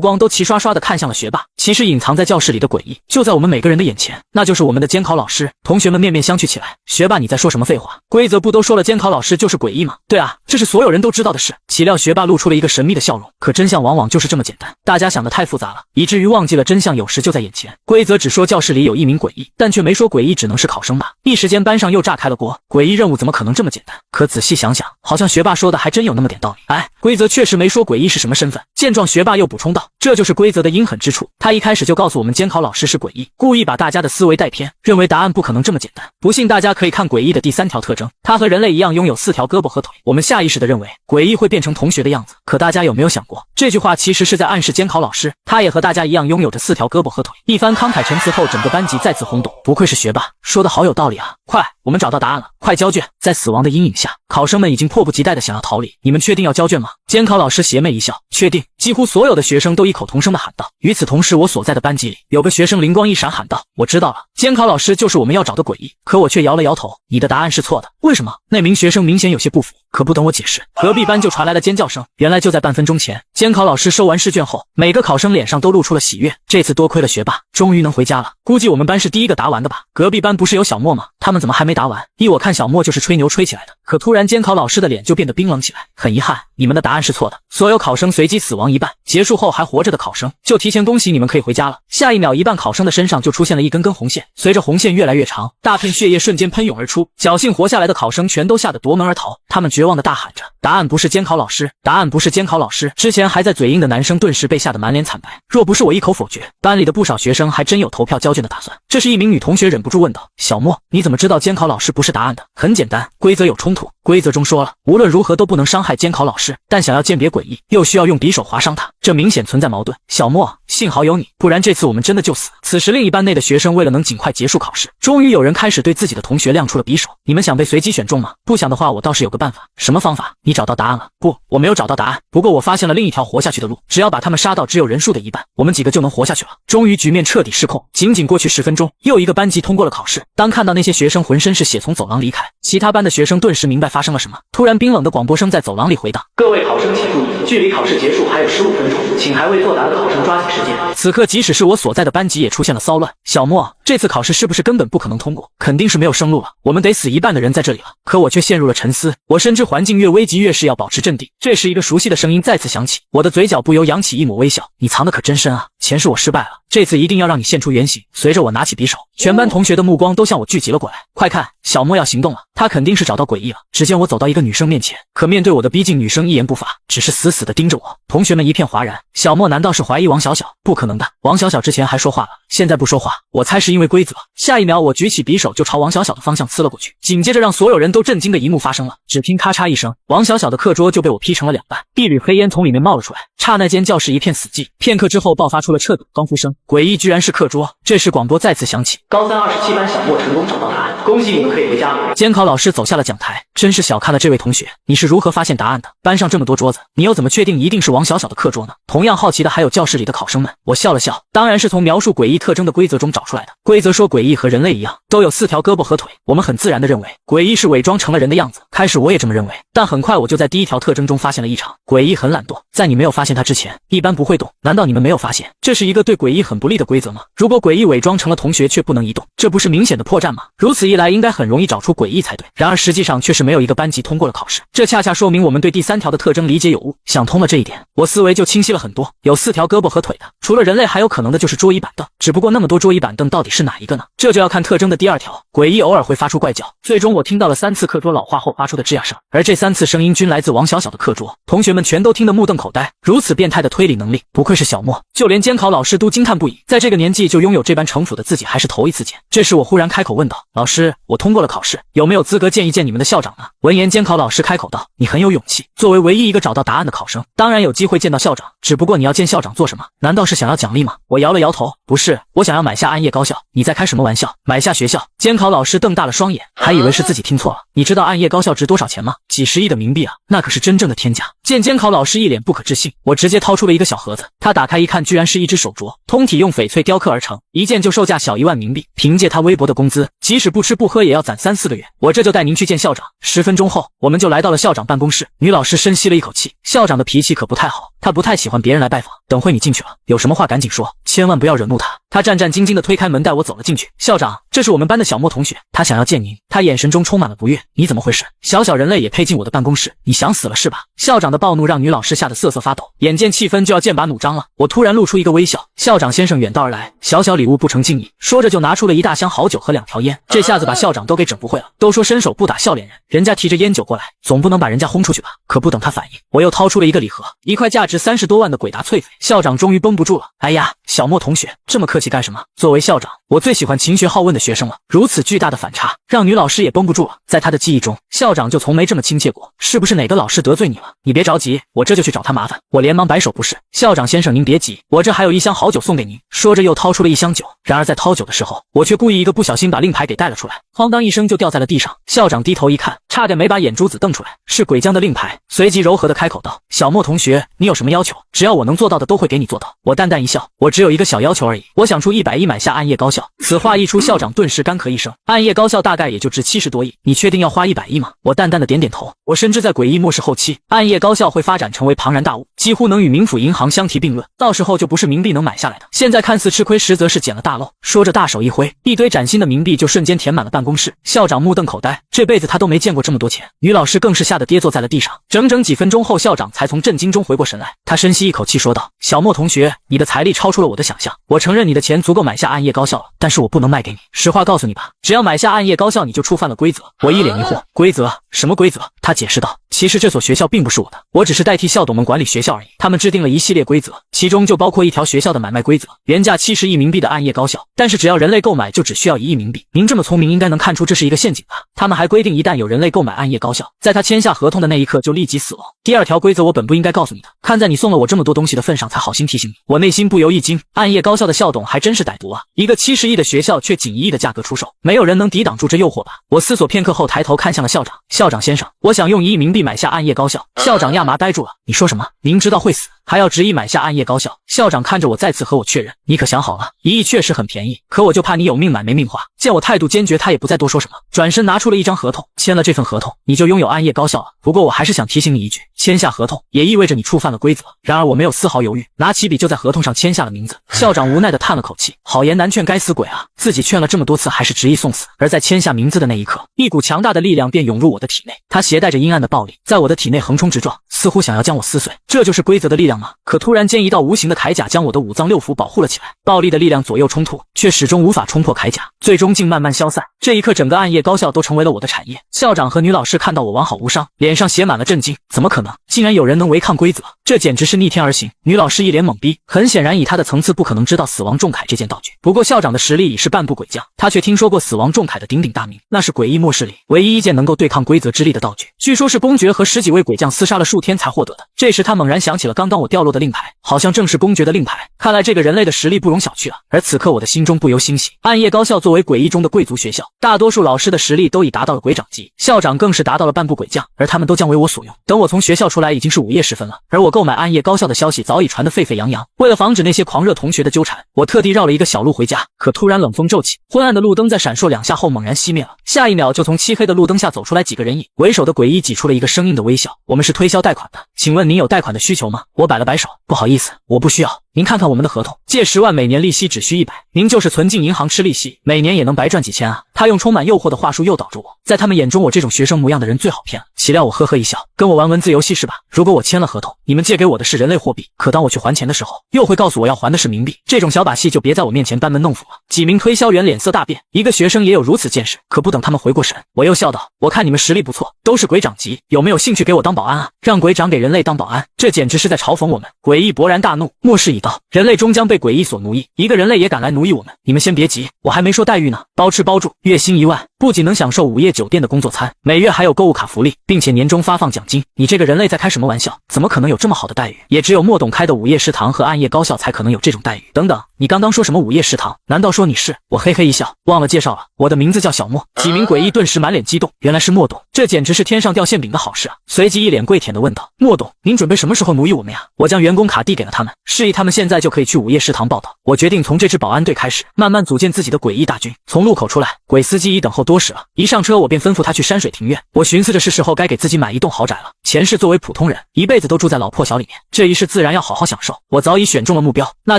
光都齐刷刷地看向了学霸。其实隐藏在教室里的诡异就在我们每个人的眼前，那就是我们的监考老师。同学们面面相觑起来。学霸，你在说什么废话？规则不都说了监考老师就是诡异吗？对啊，这是所有人都知道的事。岂料学霸露出了一个神秘的笑容，可真相往往就是这么简单。大家想的太复杂了，以至于忘记了真相有时就在眼前。规则只说教室里有一名诡异，但却没说诡异只能是考生吧。一时间班上又炸开了锅，诡异任务怎么可能这么简单？可仔细想想，好像学霸说的还真有那么点道理。哎，规则确实没说诡异是什么身份。见状，学霸又补充道，这就是规则的阴狠之处。他一开始就告诉我们监考老师是诡异，故意把大家的思维带偏，认为答案不可能这么简单。不信大家可以看诡异的第3条特征，他和人类一样拥有4条胳膊和腿。我们下意识地认为诡异会变成同学的样子，可大家有没有想过，这句话其实是在暗示监考老师他也和大家一样拥有着4条胳膊和腿。一番慷慨陈词后，整个班级再次轰动。不愧是学霸，说的好有道理啊！快，我们找到答案了，快交卷！在死亡的阴影下，考生们已经迫不及待地想要逃离。你们确定要交卷吗？监考老师邪魅一笑，确定。几乎所有的学生都异口同声地喊道。与此同时，我所在的班级里有个学生灵光一闪喊道，我知道了，监考老师就是我们要找的诡异。可我却摇了摇头，你的答案是错的。为什么？那名学生明显有些不服，可不等我解释，隔壁班就传来了尖叫声。原来就在半分钟前，监考老师收完试卷后，每个考生脸上都露出了喜悦。这次多亏了学霸，终于能回家了。估计我们班是第一个答完的吧？隔壁班不是有小莫吗？他们怎么还没答完？依我看，小莫就是吹牛吹起来的。可突然监考老师的脸就变得冰冷起来，很遗憾，你们的答案是错的。所有考生随机死亡一半，结束后还活着的考生就提前恭喜你们可以回家了。下一秒，一半考生的身上就出现了一根根红线，随着红线越来越长，大片血液瞬间喷涌而出。侥幸活下来的考生全都吓得夺门而逃，他们绝望地大喊着，答案不是监考老师，答案不是监考老师。之前还在嘴硬的男生顿时被吓得满脸惨白，若不是我一口否决，班里的不少学生还真有投票交卷的打算。这时一名女同学忍不住问道，小莫，你怎么知道监考老师不是答案的？很简单，规则有冲突，规则中说了，无论如何都不能伤害监考老师，但想要鉴别诡异，又需要用匕首划伤他，这明显存在矛盾。小莫，幸好有你，不然这次我们真的就死。此时另一班内的学生为了能尽快结束考试，终于有人开始对自己的同学亮出了匕首。你们想被随机选中吗？不想的话，我倒是有个办法。什么方法？你找到答案了？不，我没有找到答案，不过我发现了另一条活下去的路，只要把他们杀到只有人数的一半，我们几个就能活下去了。终于局面彻底失控，仅仅过去10分钟，又一个班级通过了考试。当看到那些学生浑身是血从走廊离开，其他班的学生顿时明白发生了什么。突然冰冷的广播声在走廊里回荡，各位考生请注意，距离考试结束还有15分钟，请还未作答的考生抓紧时间。此刻，即使是我所在的班级也出现了骚乱。小莫，这次考试是不是根本不可能通过？肯定是没有生路了，我们得死一半的人在这里了。可我却陷入了沉思。我深知环境越危急越是要保持镇定。这时，一个熟悉的声音再次响起，我的嘴角不由扬起一抹微笑。你藏得可真深啊！前世我失败了，这次一定要让你现出原形。随着我拿起匕首，全班同学的目光都向我聚集了过来。快看，小莫要行动了，他肯定是找到诡异了。只见我走到一个女生面前，可面对我的逼近，女生一言不发，只是死死地盯着我。同学们一片哗然。小莫难道是怀疑王小小？不可能的，王小小之前还说话了，现在不说话，我猜是因为规则。下一秒，我举起匕首就朝王小小的方向刺了过去。紧接着，让所有人都震惊的一幕发生了，只听咔嚓一声，王小小的课桌就被我劈成了2半，一缕黑烟从里面冒了出来。刹那间，教室一片死寂。片刻之后，爆发出了彻底的高呼声。诡异居然是课桌。这时，广播再次响起：高三27班小莫成功找到答案，恭喜你们可以回家了。监考老师走下了讲台，真是小看了这位同学，你是如何发现答案的？班上这么多桌子，你又怎么确定一定是王小小的课桌呢？同样好奇的还有教室里的考生们。我笑了笑，当然是从描述诡异特征的规则中找出来的。规则说诡异和人类一样，都有4条胳膊和腿。我们很自然地认为诡异是伪装成了人的样子。开始我也这么认为，但很快我就在第1条特征中发现了异常。诡异很懒惰，在你没有发现它之前，一般不会动。难道你们没有发现，这是一个对诡异很不利的规则吗？如果诡异伪装成了同学却不能移动，这不是明显的破绽吗？如此一来，应该很容易找出诡异才对。然而实际上却是没有一个班级通过了考试，这恰恰说明我们对第3条的特征理解有误。想通了这一点，我思维就清晰了很多。有4条胳膊和腿的，除了人类，还有可能的就是桌椅板凳。只不过那么多桌椅板凳到底是哪一个呢？这就要看特征的第2条，诡异偶尔会发出怪叫。最终我听到了3次课桌老化后发出的吱呀声，而这3次声音均来自王小小的课桌。同学们全都听得目瞪口呆，如此变态的推理能力，不愧是小莫，就连监考老师都惊叹不已。在这个年纪就拥有这般城府的自己还是头一次见。这时我忽然开口问道：老师，我通过了考试，有没有资格见一见你们的校长呢？闻言，监考老师开口道：你很有勇气，作为唯一一个找到答案的考生，当然有机会见到校长，只不过你要见校长做什么？难道是想要奖励吗？我摇了摇头，不是，我想要买下暗夜高校。你在开什么玩笑？买下学校？监考老师瞪大了双眼，还以为是自己听错了。你知道暗夜高校值多少钱吗？几十亿的冥币啊，那可是真正的天价。见监考老师一脸不可置信，我直接掏出了一个小盒子，他打开一看，居然是一只手镯，通体用翡翠雕刻而成，一件就售价小1万冥币。凭借他微薄的工资，即使不吃不喝也要攒3-4个月。我这就带您去见校长。10分钟后，我们就来到了校长办公室。女老师深吸了一口气，校长的脾气可不太好，他不太喜欢别人来拜访。等会你进去了，有什么话赶紧说，千万不要惹怒他。他战战兢兢地推开门带我走了进去。校长，这是我们班的小莫同学，他想要见您。他眼神中充满了不悦。你怎么回事？小小人类也配进我的办公室？你想死了是吧？校长的暴怒让女老师吓得瑟瑟发抖，眼见气氛就要剑拔弩张了，我突然露出一个微笑。校长先生远道而来，小小礼物不成敬意。说着就拿出了一大箱好酒和2条烟，这下子把校长都给整不会了。都说伸手不打笑脸人，人家提着烟酒过来，总不能把人家轰出去吧？可不等他反应，我又掏出了一个礼盒，一块价值30多万的鬼达翠翡。校长终于绷不住了，哎呀，小莫同学，这么客气干什么？作为校长，我最喜欢勤学好问的学生了。如此巨大的反差，让女老师也绷不住了。在她的记忆中，校长就从没这么亲切过。是不是哪个老师得罪你了？你别着急，我这就去找他麻烦。我连忙摆手不是，校长先生您别急，我这还有一箱好酒送给您。说着又掏出了一箱酒，然而在掏酒的时候，我却故意一个不小心把令牌给带了出来，哐当一声就掉在了地上。校长低头一看，差点没把眼珠子瞪出来，是鬼将的令牌。随即柔和的开口道：小莫同学，你有什么要求？只要我能做到的都会给你做到。我淡淡一笑，我只有一个小要求而已，我想出100亿买下暗夜高校。此话一出，校长顿时干咳一声，暗夜高校大概也就值70多亿，你确定要花100亿吗？我淡淡的点点头。我深知在诡异末世后期，暗夜高校会发展成为庞然大物，几乎能与冥府银行相提并论，到时候就不是冥币能买下来的。现在看似吃亏，实则是捡了大漏。说着大手一挥，一堆崭新的冥币就瞬间填满了办公室。校长目瞪口呆，这辈子他都没见过这么多钱。女老师更是吓得跌坐在了地上。整整几分钟后，校长才从震惊中回过神来，他深吸一口气说道：小莫同学，你的财力超出了我的想象，我承认你的钱足够买下暗夜高校了，但是我不能卖给你。实话告诉你吧，只要买下暗夜高校，你就触犯了规则。我一脸疑惑，规则？什么规则？他解释道，其实这所学校并不是我的，我只是代替校董们管理学校而已。他们制定了一系列规则，其中就包括一条学校的买卖规则，原价70亿冥币的暗夜高校，但是只要人类购买就只需要1亿冥币。您这么聪明，应该能看出这是一个陷阱吧？他们还规定，一旦有人类购买暗夜高校，在他签下合同的那一刻就立即死亡。第2条规则我本不应该告诉你的，看在你送了我这么多东西的份上，才好心提醒你。我内心不由一惊，暗夜高校的校董还真是歹毒啊！一个70亿的学校却仅1亿的价格出售，没有人能抵挡住这诱惑吧？我思索片刻后抬头看向了校长，校长先生，我想用1亿冥币买下暗夜高校。校长亚麻呆住了，你说什么？您知道会死？还要执意买下暗夜高校。校长看着我，再次和我确认：“你可想好了？1亿确实很便宜，可我就怕你有命买没命花。”见我态度坚决，他也不再多说什么，转身拿出了一张合同，签了这份合同，你就拥有暗夜高校了。不过我还是想提醒你一句，签下合同也意味着你触犯了规则。然而我没有丝毫犹豫，拿起笔就在合同上签下了名字。校长无奈地叹了口气，好言难劝，该死鬼啊！自己劝了这么多次，还是执意送死。而在签下名字的那一刻，一股强大的力量便涌入我的体内，它携带着阴暗的暴力，在我的体内横冲直撞，似乎想要将我撕碎。这就是规则的力量吗？可突然间，一道无形的铠甲将我的五脏六腑保护了起来。暴力的力量左右冲突，却始终无法冲破铠甲，最终竟慢慢消散。这一刻，整个暗夜高校都成为了我的产业。校长和女老师看到我完好无伤，脸上写满了震惊。怎么可能？竟然有人能违抗规则？这简直是逆天而行！女老师一脸懵逼，很显然以她的层次不可能知道死亡重铠这件道具。不过校长的实力已是半步鬼将，他却听说过死亡重铠的鼎鼎大名，那是诡异末世里唯一一件能够对抗规则之力的道具，据说是公爵和10几位鬼将厮杀了数天才获得的。这时他猛然想起了刚刚我掉落的令牌，好像正是公爵的令牌，看来这个人类的实力不容小觑啊。而此刻我的心中不由欣喜，暗夜高校作为诡异中的贵族学校，大多数老师的实力都已达到了鬼长级，校长更是达到了半步鬼将，而他们都将为我所用。等我从学校出来已经是午夜时分了，而我购买暗夜高校的消息早已传得沸沸扬扬。为了防止那些狂热同学的纠缠，我特地绕了一个小路回家。可突然冷风骤起，昏暗的路灯在闪烁2下后猛然熄灭了，下一秒就从漆黑的路灯下走出来几个人影，为首的诡异挤出了一个生硬的微笑：“我们是推销贷款的，请问您有贷款的需求吗？”我摆了摆手：“不好意思，我不需要。您看看我们的合同，借10万，每年利息只需100，您就是存进银行吃利息，每年也能白赚几千啊。”他用充满诱惑的话术诱导着我，在他们眼中我这种学生模样的人最好骗了。岂料我呵呵一笑：“跟我玩文字游戏是吧？如果我签了合同，你们借给我的是人类货币，可当我去还钱的时候，又会告诉我要还的是冥币，这种小把戏就别在我面前班门弄斧了。”几名推销员脸色大变，一个学生也有如此见识。可不等他们回过神，我又笑道：“我看你们实力不错，都是鬼长级，有没有兴趣给我当保安啊？让鬼长给人类当保安，这简直是在嘲讽我们！”诡异勃然大怒：“末世已到，人类终将被诡异所奴役，一个人类也敢来奴役我们？你们先别急，我还没说待遇呢，包吃包住，月薪1万，不仅能享受午夜酒店的工作餐，每月还有购物卡福利，并且年终发放奖金。你这个人类在开什么玩笑？怎么可能有这么好的待遇？也只有莫董开的午夜食堂和暗夜高校才可能有这种待遇。等等，你刚刚说什么午夜食堂？难道说你是……”我嘿嘿一笑，忘了介绍了，我的名字叫小莫。几名诡异顿时满脸激动，原来是莫董，这简直是天上掉馅饼的好事啊！随即一脸跪舔地问道：“莫董，您准备什么时候奴役我们呀？”我将员工卡递给了他们，示意他们现在就可以去午夜食堂报道。我决定从这支保安队开始，慢慢组建自己的诡异大军。从路口出来，鬼司机已等候多时了，一上车我便吩咐他去山水庭院。我寻思着是时候该给自己买一栋豪宅了。前世作为普通人，一辈子都住在老破小里面，这一世自然要好好享受。我早已选中了目标，那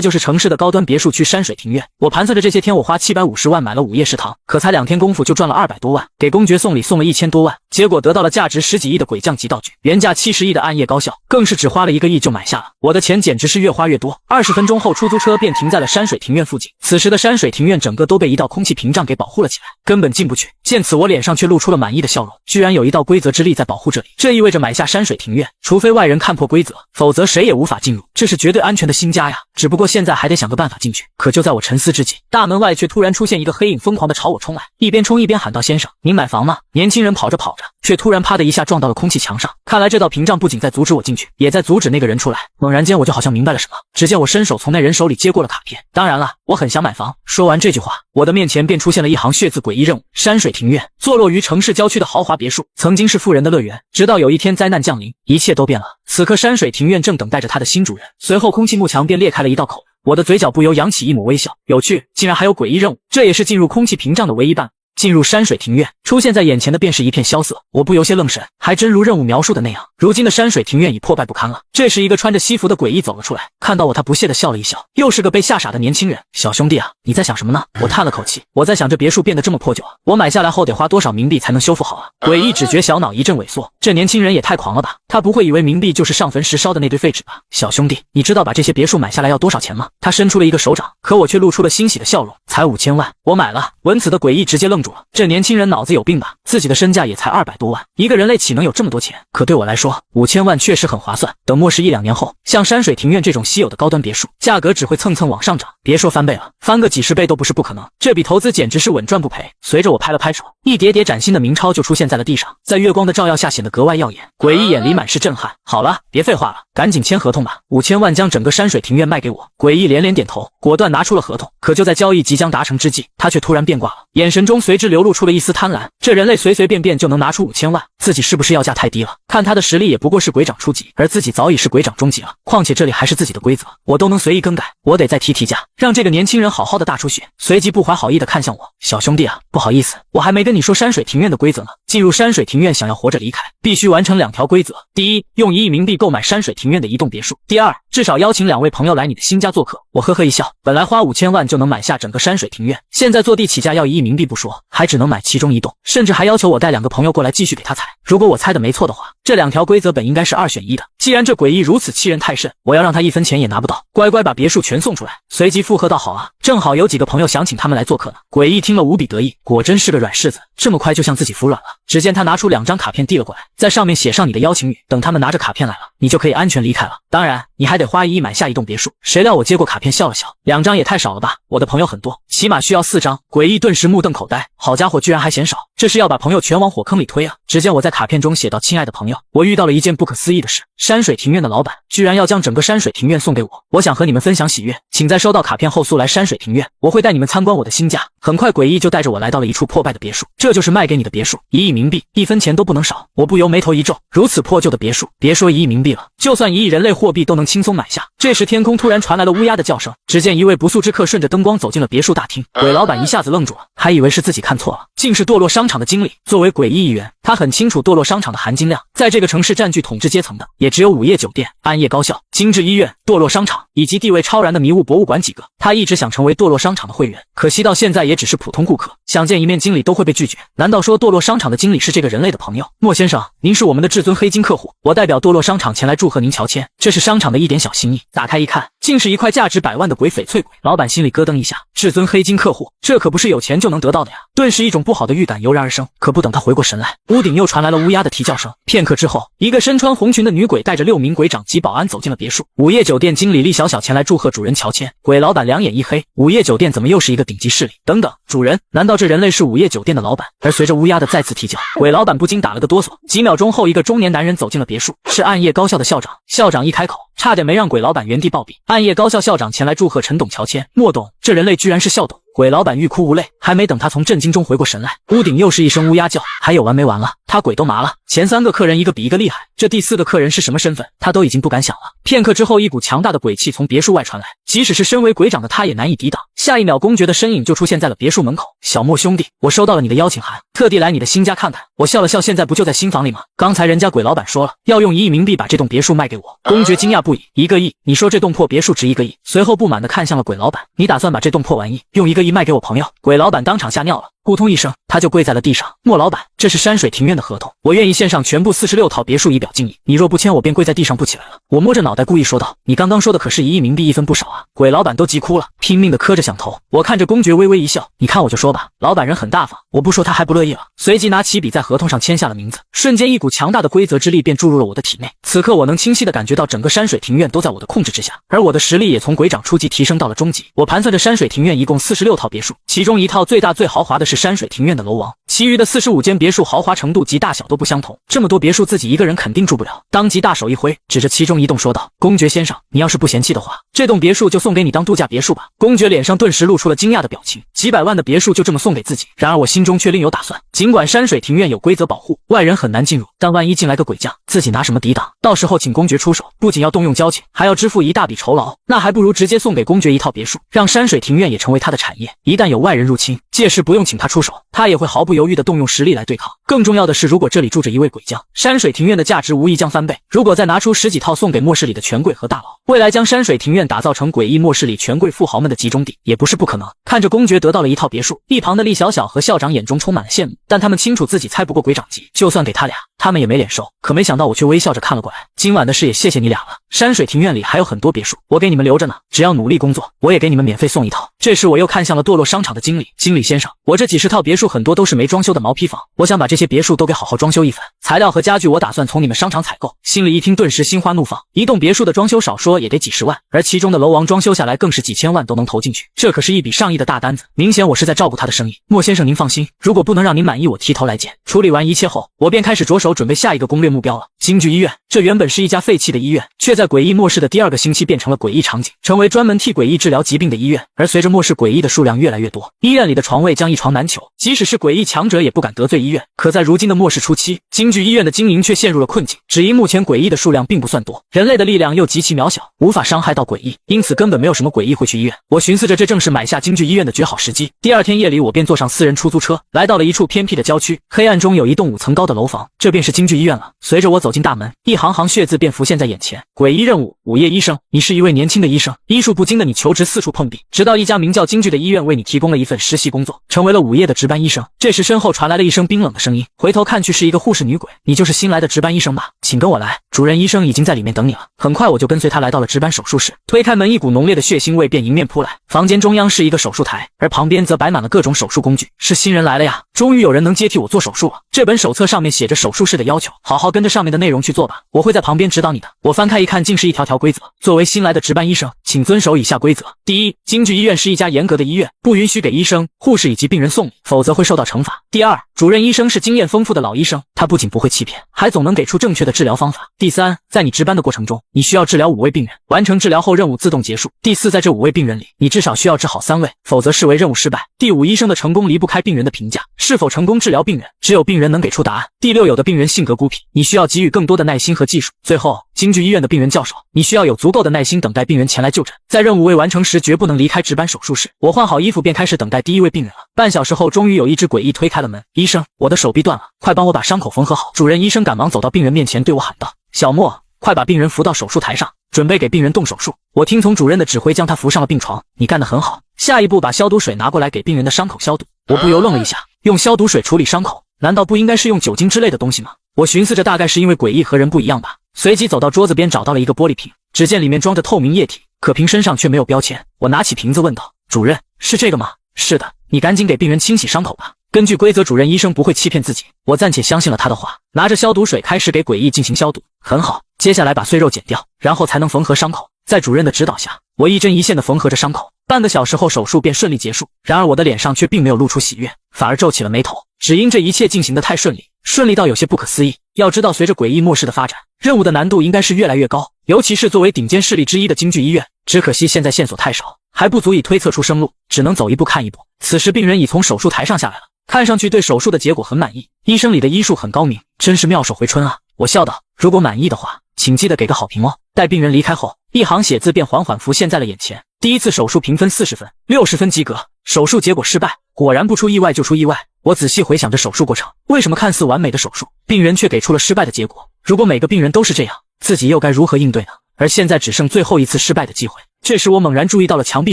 就是城市的高端别墅区山水庭院。我盘算着这些天我花750万买了午夜食堂，可才2天功夫就赚了200多万，给公爵送礼送了1000多万，结果得到了价值10几亿的鬼将级道具，原价70亿的暗夜高校更是只花了1个亿就买下了。我的钱简直是越花越多。20分钟后，出租车便停在了山水庭院附近。此时的山水庭院整个都被一道空气屏障给保护了起来，根本进不去。见此，我脸上却露出了满意的笑容，居然有一道规则之力在保护这里，这意味着买下山水庭院，除非外人看破规则，否则谁也无法进入，这是绝对安全的新家呀。只不过现在还得想个办法进去。可就在我沉思之际，大门外却突然出现一个黑影，疯狂地朝我冲来，一边冲一边喊道：“先生，您买房吗？”年轻人跑着跑着，却突然啪的一下撞到了空气墙上。看来这道屏障不仅在阻止我进去，也在阻止那个人出来。猛然间我就好像明白了什么，只见我伸手从那人手里接过了卡片。当然了，我很想买房。说完这句话，我的面前便出现了一行血字：诡异任务，山水庭院，坐落于城市郊区的豪华别墅，曾经是富人的乐园，直到有一天灾难降临，一切都变了。此刻山水庭院正等待着他的新主人。随后空气幕墙便裂开了一道口，我的嘴角不由扬起一抹微笑，有趣，竟然还有诡异任务，这也是进入空气屏障的唯一办法。进入山水庭院，出现在眼前的便是一片萧瑟，我不由些愣神，还真如任务描述的那样，如今的山水庭院已破败不堪了。这时一个穿着西服的诡异走了出来，看到我他不屑地笑了一笑，又是个被吓傻的年轻人。小兄弟啊，你在想什么呢？我叹了口气，我在想这别墅变得这么破旧啊，我买下来后得花多少冥币才能修复好啊？诡异只觉小脑一阵萎缩，这年轻人也太狂了吧，他不会以为冥币就是上坟时烧的那堆废纸吧？小兄弟，你知道把这些别墅买下来要多少钱吗？他伸出了一个手掌，可我却露出了欣喜的笑容，才5000万，我买了。闻此的诡异直接愣住了，这年轻人脑子有病吧？自己的身价也才200多万，一个人类岂能有这么多钱？可对我来说，5000万确实很划算。等末世1-2年后，像山水庭院这种稀有的高端别墅，价格只会蹭蹭往上涨，别说翻倍了，翻个几十倍都不是不可能。这笔投资简直是稳赚不赔。随着我拍了拍手，一叠叠崭新的冥钞就出现在了地上，在月光的照耀下显得格外耀眼。诡异眼里满是震撼。好了，别废话了，赶紧签合同吧，5000万将整个山水庭院卖给我。诡异连连点头，果断拿出了合同。可就在交易即将达成之际，他却突然变卦了，眼神中随随之流露出了一丝贪婪。这人类随随便便就能拿出5000万，自己是不是要价太低了？看他的实力也不过是鬼长初级，而自己早已是鬼长中级了。况且这里还是自己的规则，我都能随意更改，我得再提价，让这个年轻人好好的大出血。随即不怀好意的看向我，小兄弟啊，不好意思，我还没跟你说山水庭院的规则呢。进入山水庭院想要活着离开，必须完成2条规则。第一，用1亿冥币购买山水庭院的一栋别墅。第二，至少邀请2位朋友来你的新家做客。我呵呵一笑，本来花5000万就能买下整个山水庭院，现在坐地起价要1亿冥币不说，还只能买其中1栋，甚至还要求我带2个朋友过来继续给他踩。如果我猜的没错的话，这2条规则本应该是2选1的。既然这诡异如此欺人太甚，我要让他1分钱也拿不到，乖乖把别墅全送出来。随即附和道：好啊，正好有几个朋友想请他们来做客呢。诡异听了无比得意，果真是个软柿子，这么快就向自己服软了。只见他拿出2张卡片递了过来，在上面写上你的邀请语，等他们拿着卡片来了，你就可以安全离开了。当然你还得花1亿买下一栋别墅。谁料我接过卡片笑了笑，2张也太少了吧，我的朋友很多，起码需要4张。诡异顿时目瞪口呆，好家伙，居然还嫌少，这是要把朋友全往火坑里推啊。只见我在卡片中写道：亲爱的朋友，我遇到了一件不可思议的事，山水庭院的老板居然要将整个山水庭院送给我，我想和你们分享喜悦，请在收到卡片后速来山水庭院，我会带你们参观我的新家。很快诡异就带着我来到了一处破败的别墅，这就是卖给你的别墅，1亿冥币，1分钱都不能少。我不由眉头一皱，如此破旧的别墅，别说1亿冥币了，就算1亿人类货币都能轻松买下。这时天空突然传来了乌鸦的叫声，只见一位不速之客顺着灯光走进了别墅大厅。鬼老板一下子愣住了，还以为是自己看错了，竟是堕落商场的经理。作为诡异一员，他很清楚堕落商场的含金量，在这个城市占据统治阶层的也只有午夜酒店、暗夜高校、精致医院、堕落商场以及地位超然的迷雾博物馆几个。他一直想成为堕落商场的会员，可惜到现在也只是普通顾客，想见一面经理都会被拒绝。难道说堕落商场的经理是这个人类的朋友？莫先生，您是我们的至尊黑金客户，我代表堕落商场前来祝贺您乔迁，这是商场的一点小心意。打开一看，竟是一块价值100万的鬼翡翠鬼。老板心里咯噔一下，至尊黑金客户，这可不是有钱就能得到的呀！顿时一种不好的预感油然而生。可不等他回过神来，屋顶又传来了乌鸦的啼叫声。片刻之后，一个身穿红裙的女鬼带着6名鬼长及保安走进了别墅。午夜酒店经理厉小小前来祝贺主人乔迁。鬼老板两眼一黑，午夜酒店怎么又是一个顶级势力？等等，主人，难道这人类是午夜酒店的老板？而随着乌鸦的再次啼叫，鬼老板不禁打了个哆嗦。几秒钟后，一个中年男人走进了别墅，是暗夜高校的校长。校长一开口，差点没让鬼老板原地暴毙。暗夜高校校长前来祝贺陈董乔迁。莫董，这人类居然是校董！鬼老板欲哭无泪，还没等他从震惊中回过神来，屋顶又是一声乌鸦叫。还有完没完了？他鬼都麻了。前3个客人一个比一个厉害，这第4个客人是什么身份，他都已经不敢想了。片刻之后，一股强大的鬼气从别墅外传来，即使是身为鬼长的他也难以抵挡。下一秒，公爵的身影就出现在了别墅门口。小莫兄弟，我收到了你的邀请函，特地来你的新家看看。我笑了笑，现在不就在新房里吗？刚才人家鬼老板说了，要用1亿冥币把这栋别墅卖给我。公爵惊讶不已，1个亿？你说这栋破别墅值1个亿？随后不满地看向了鬼老板，你打算把这栋破玩意用1个亿卖给我朋友？鬼老板当场吓尿了，扑通一声，他就跪在了地上。莫老板，这是山水庭院的合同，我愿意献上全部46套别墅以表敬意，你若不签，我便跪在地上不起来了。我摸着脑袋故意说道，你刚刚说的可是1亿冥币，1分不少啊。鬼老板都急哭了，拼命地磕着响头。我看着公爵微微一笑，你看我就说吧，老板人很大方，我不说他还不乐意了。随即拿起笔在合同上签下了名字，瞬间一股强大的规则之力便注入了我的体内。此刻我能清晰地感觉到整个山水庭院都在我的控制之下，而我的实力也从鬼长初级提升到了中级。我盘算着山水庭院一共46套别墅，其中1套最大最豪华的是山水庭院的楼王，其余的45间别墅豪华程度及大小都不相同。这么多别墅自己一个人肯定住不了。当即大手一挥，指着其中一栋说道，公爵先生，你要是不嫌弃的话，这栋别墅就送给你当度假别墅吧。公爵脸上顿时露出了惊讶的表情，几百万的别墅就这么送给自己。然而我心中却另有打算，尽管山水庭院有规则保护，外人很难进入，但万一进来个鬼将，自己拿什么抵挡？到时候请公爵出手，不仅要动用交情，还要支付一大笔酬劳，那还不如直接送给公爵1套别墅，让山水庭院也成为他的产业。一旦有外人入侵，届时不用请他出手，他也会毫不犹豫地动用实力来对抗。更重要的是，如果这里住着一位鬼将，山水庭院的价值无疑降3倍。如果再拿出10几套送给末世里的权贵和大佬，未来将山水庭院打造成诡异末世里权贵富豪们的集中地，也不是不可能。看着公爵得到了1套别墅，一旁的厉小小和校长眼中充满了羡慕，但他们清楚自己猜不过鬼长级，就算给他俩，他们也没脸收。可没想到我却微笑着看了过来，今晚的事也谢谢你俩了。山水庭院里还有很多别墅，我给你们留着呢，只要努力工作，我也给你们免费送1套。这时我又看向了堕落商场的经理，经理先生，我这几10套别墅很多都是没装修的毛坯房，我想把这些别墅都给好好装修一番，材料和家具我打算从你们商场采购。心里一听，顿时心花怒放，一栋别墅的装修少说也得几10万，而其中的楼王装修下来更是几千万都能投进去，这可是一笔上亿的大单子，明显我是在照顾他的生意。莫先生您放心，如果不能让您满意，我提头来见。处理完一切后，我便开始着手头准备下一个攻略目标了。京剧医院，这原本是一家废弃的医院，却在诡异末世的第2个星期变成了诡异场景，成为专门替诡异治疗疾病的医院。而随着末世诡异的数量越来越多，医院里的床位将一床难求，即使是诡异强者也不敢得罪医院。可在如今的末世初期，京剧医院的经营却陷入了困境，只因目前诡异的数量并不算多，人类的力量又极其渺小，无法伤害到诡异，因此根本没有什么诡异会去医院。我寻思着这正是买下京剧医院的绝好时机。第2天夜里，我便坐上私人出租车，来到了一处偏僻的郊区。黑暗中有一栋5层高的楼房，这便是京剧医院了。随着我走进大门，一行行血字便浮现在眼前。诡异任务：午夜医生。你是一位年轻的医生，医术不精的你求职四处碰壁，直到一家名叫京剧的医院为你提供了一份实习工作，成为了午夜的值班医生。这时身后传来了一声冰冷的声音，回头看去是一个护士女鬼。你就是新来的值班医生吧？请跟我来，主任医生已经在里面等你了。很快我就跟随他来到了值班手术室，推开门，一股浓烈的血腥味便迎面扑来。房间中央是一个手术台，而旁边则摆满了各种手术工具。是新人来了呀，终于有人能接替我做手术了。这本手册上面写着手术室的要求，好好跟着上面的内容去做吧，我会在旁边指导你的。我翻开一看，竟是一条规则。作为新来的值班医生，请遵守以下规则。第一，京剧医院是一家严格的医院，不允许给医生、护士以及病人送礼，否则会受到惩罚。第二，主任医生是经验丰富的老医生，他不仅不会欺骗，还总能给出正确的治疗方法。第三，在你值班的过程中，你需要治疗5位病人，完成治疗后任务自动结束。第四，在这5位病人里，你至少需要治好3位，否则视为任务失败。第5，医生的成功离不开病人的评价，是否成功治疗病人，只有病人能给出答案。第6，有的病人性格孤僻，你需要给予更多的耐心和技术。最后，京剧医院的病人较少，你需要有足够的耐心等待病人前来就诊，在任务未完成时绝不能离开值班手术室。我换好衣服便开始等待第1位病人了。半小时后，终于有一只诡异推开了门。医生，我的手臂断了，快帮我把伤口缝合好。主任医生赶忙走到病人面前对我喊道：小莫，快把病人扶到手术台上，准备给病人动手术。我听从主任的指挥，将他扶上了病床。你干得很好，下一步把消毒水拿过来给病人的伤口消毒。我不由愣了一下，用消毒水处理伤口，难道不应该是用酒精之类的东西吗？我寻思着大概是因为诡异和人不一样吧，随即走到桌子边找到了一个玻璃瓶，只见里面装着透明液体，可瓶身上却没有标签。我拿起瓶子问道：主任，是这个吗？是的，你赶紧给病人清洗伤口吧。根据规则，主任医生不会欺骗自己，我暂且相信了他的话，拿着消毒水开始给诡异进行消毒。很好，接下来把碎肉剪掉，然后才能缝合伤口。在主任的指导下，我一针一线的缝合着伤口。半个小时后，手术便顺利结束。然而我的脸上却并没有露出喜悦，反而皱起了眉头，只因这一切进行得太顺利，顺利到有些不可思议。要知道，随着诡异末世的发展，任务的难度应该是越来越高，尤其是作为顶尖势力之一的京剧医院，只可惜现在线索太少，还不足以推测出生路，只能走一步看一步。此时病人已从手术台上下来了，看上去对手术的结果很满意，医生里的医术很高明，真是妙手回春啊。我笑道：如果满意的话，请记得给个好评哦。待病人离开后，一行写字便缓缓浮现在了眼前。第1次手术评分40分，60分及格，手术结果失败。果然不出意外就出意外。我仔细回想着手术过程，为什么看似完美的手术，病人却给出了失败的结果？如果每个病人都是这样，自己又该如何应对呢？而现在只剩最后一次失败的机会。这时我猛然注意到了墙壁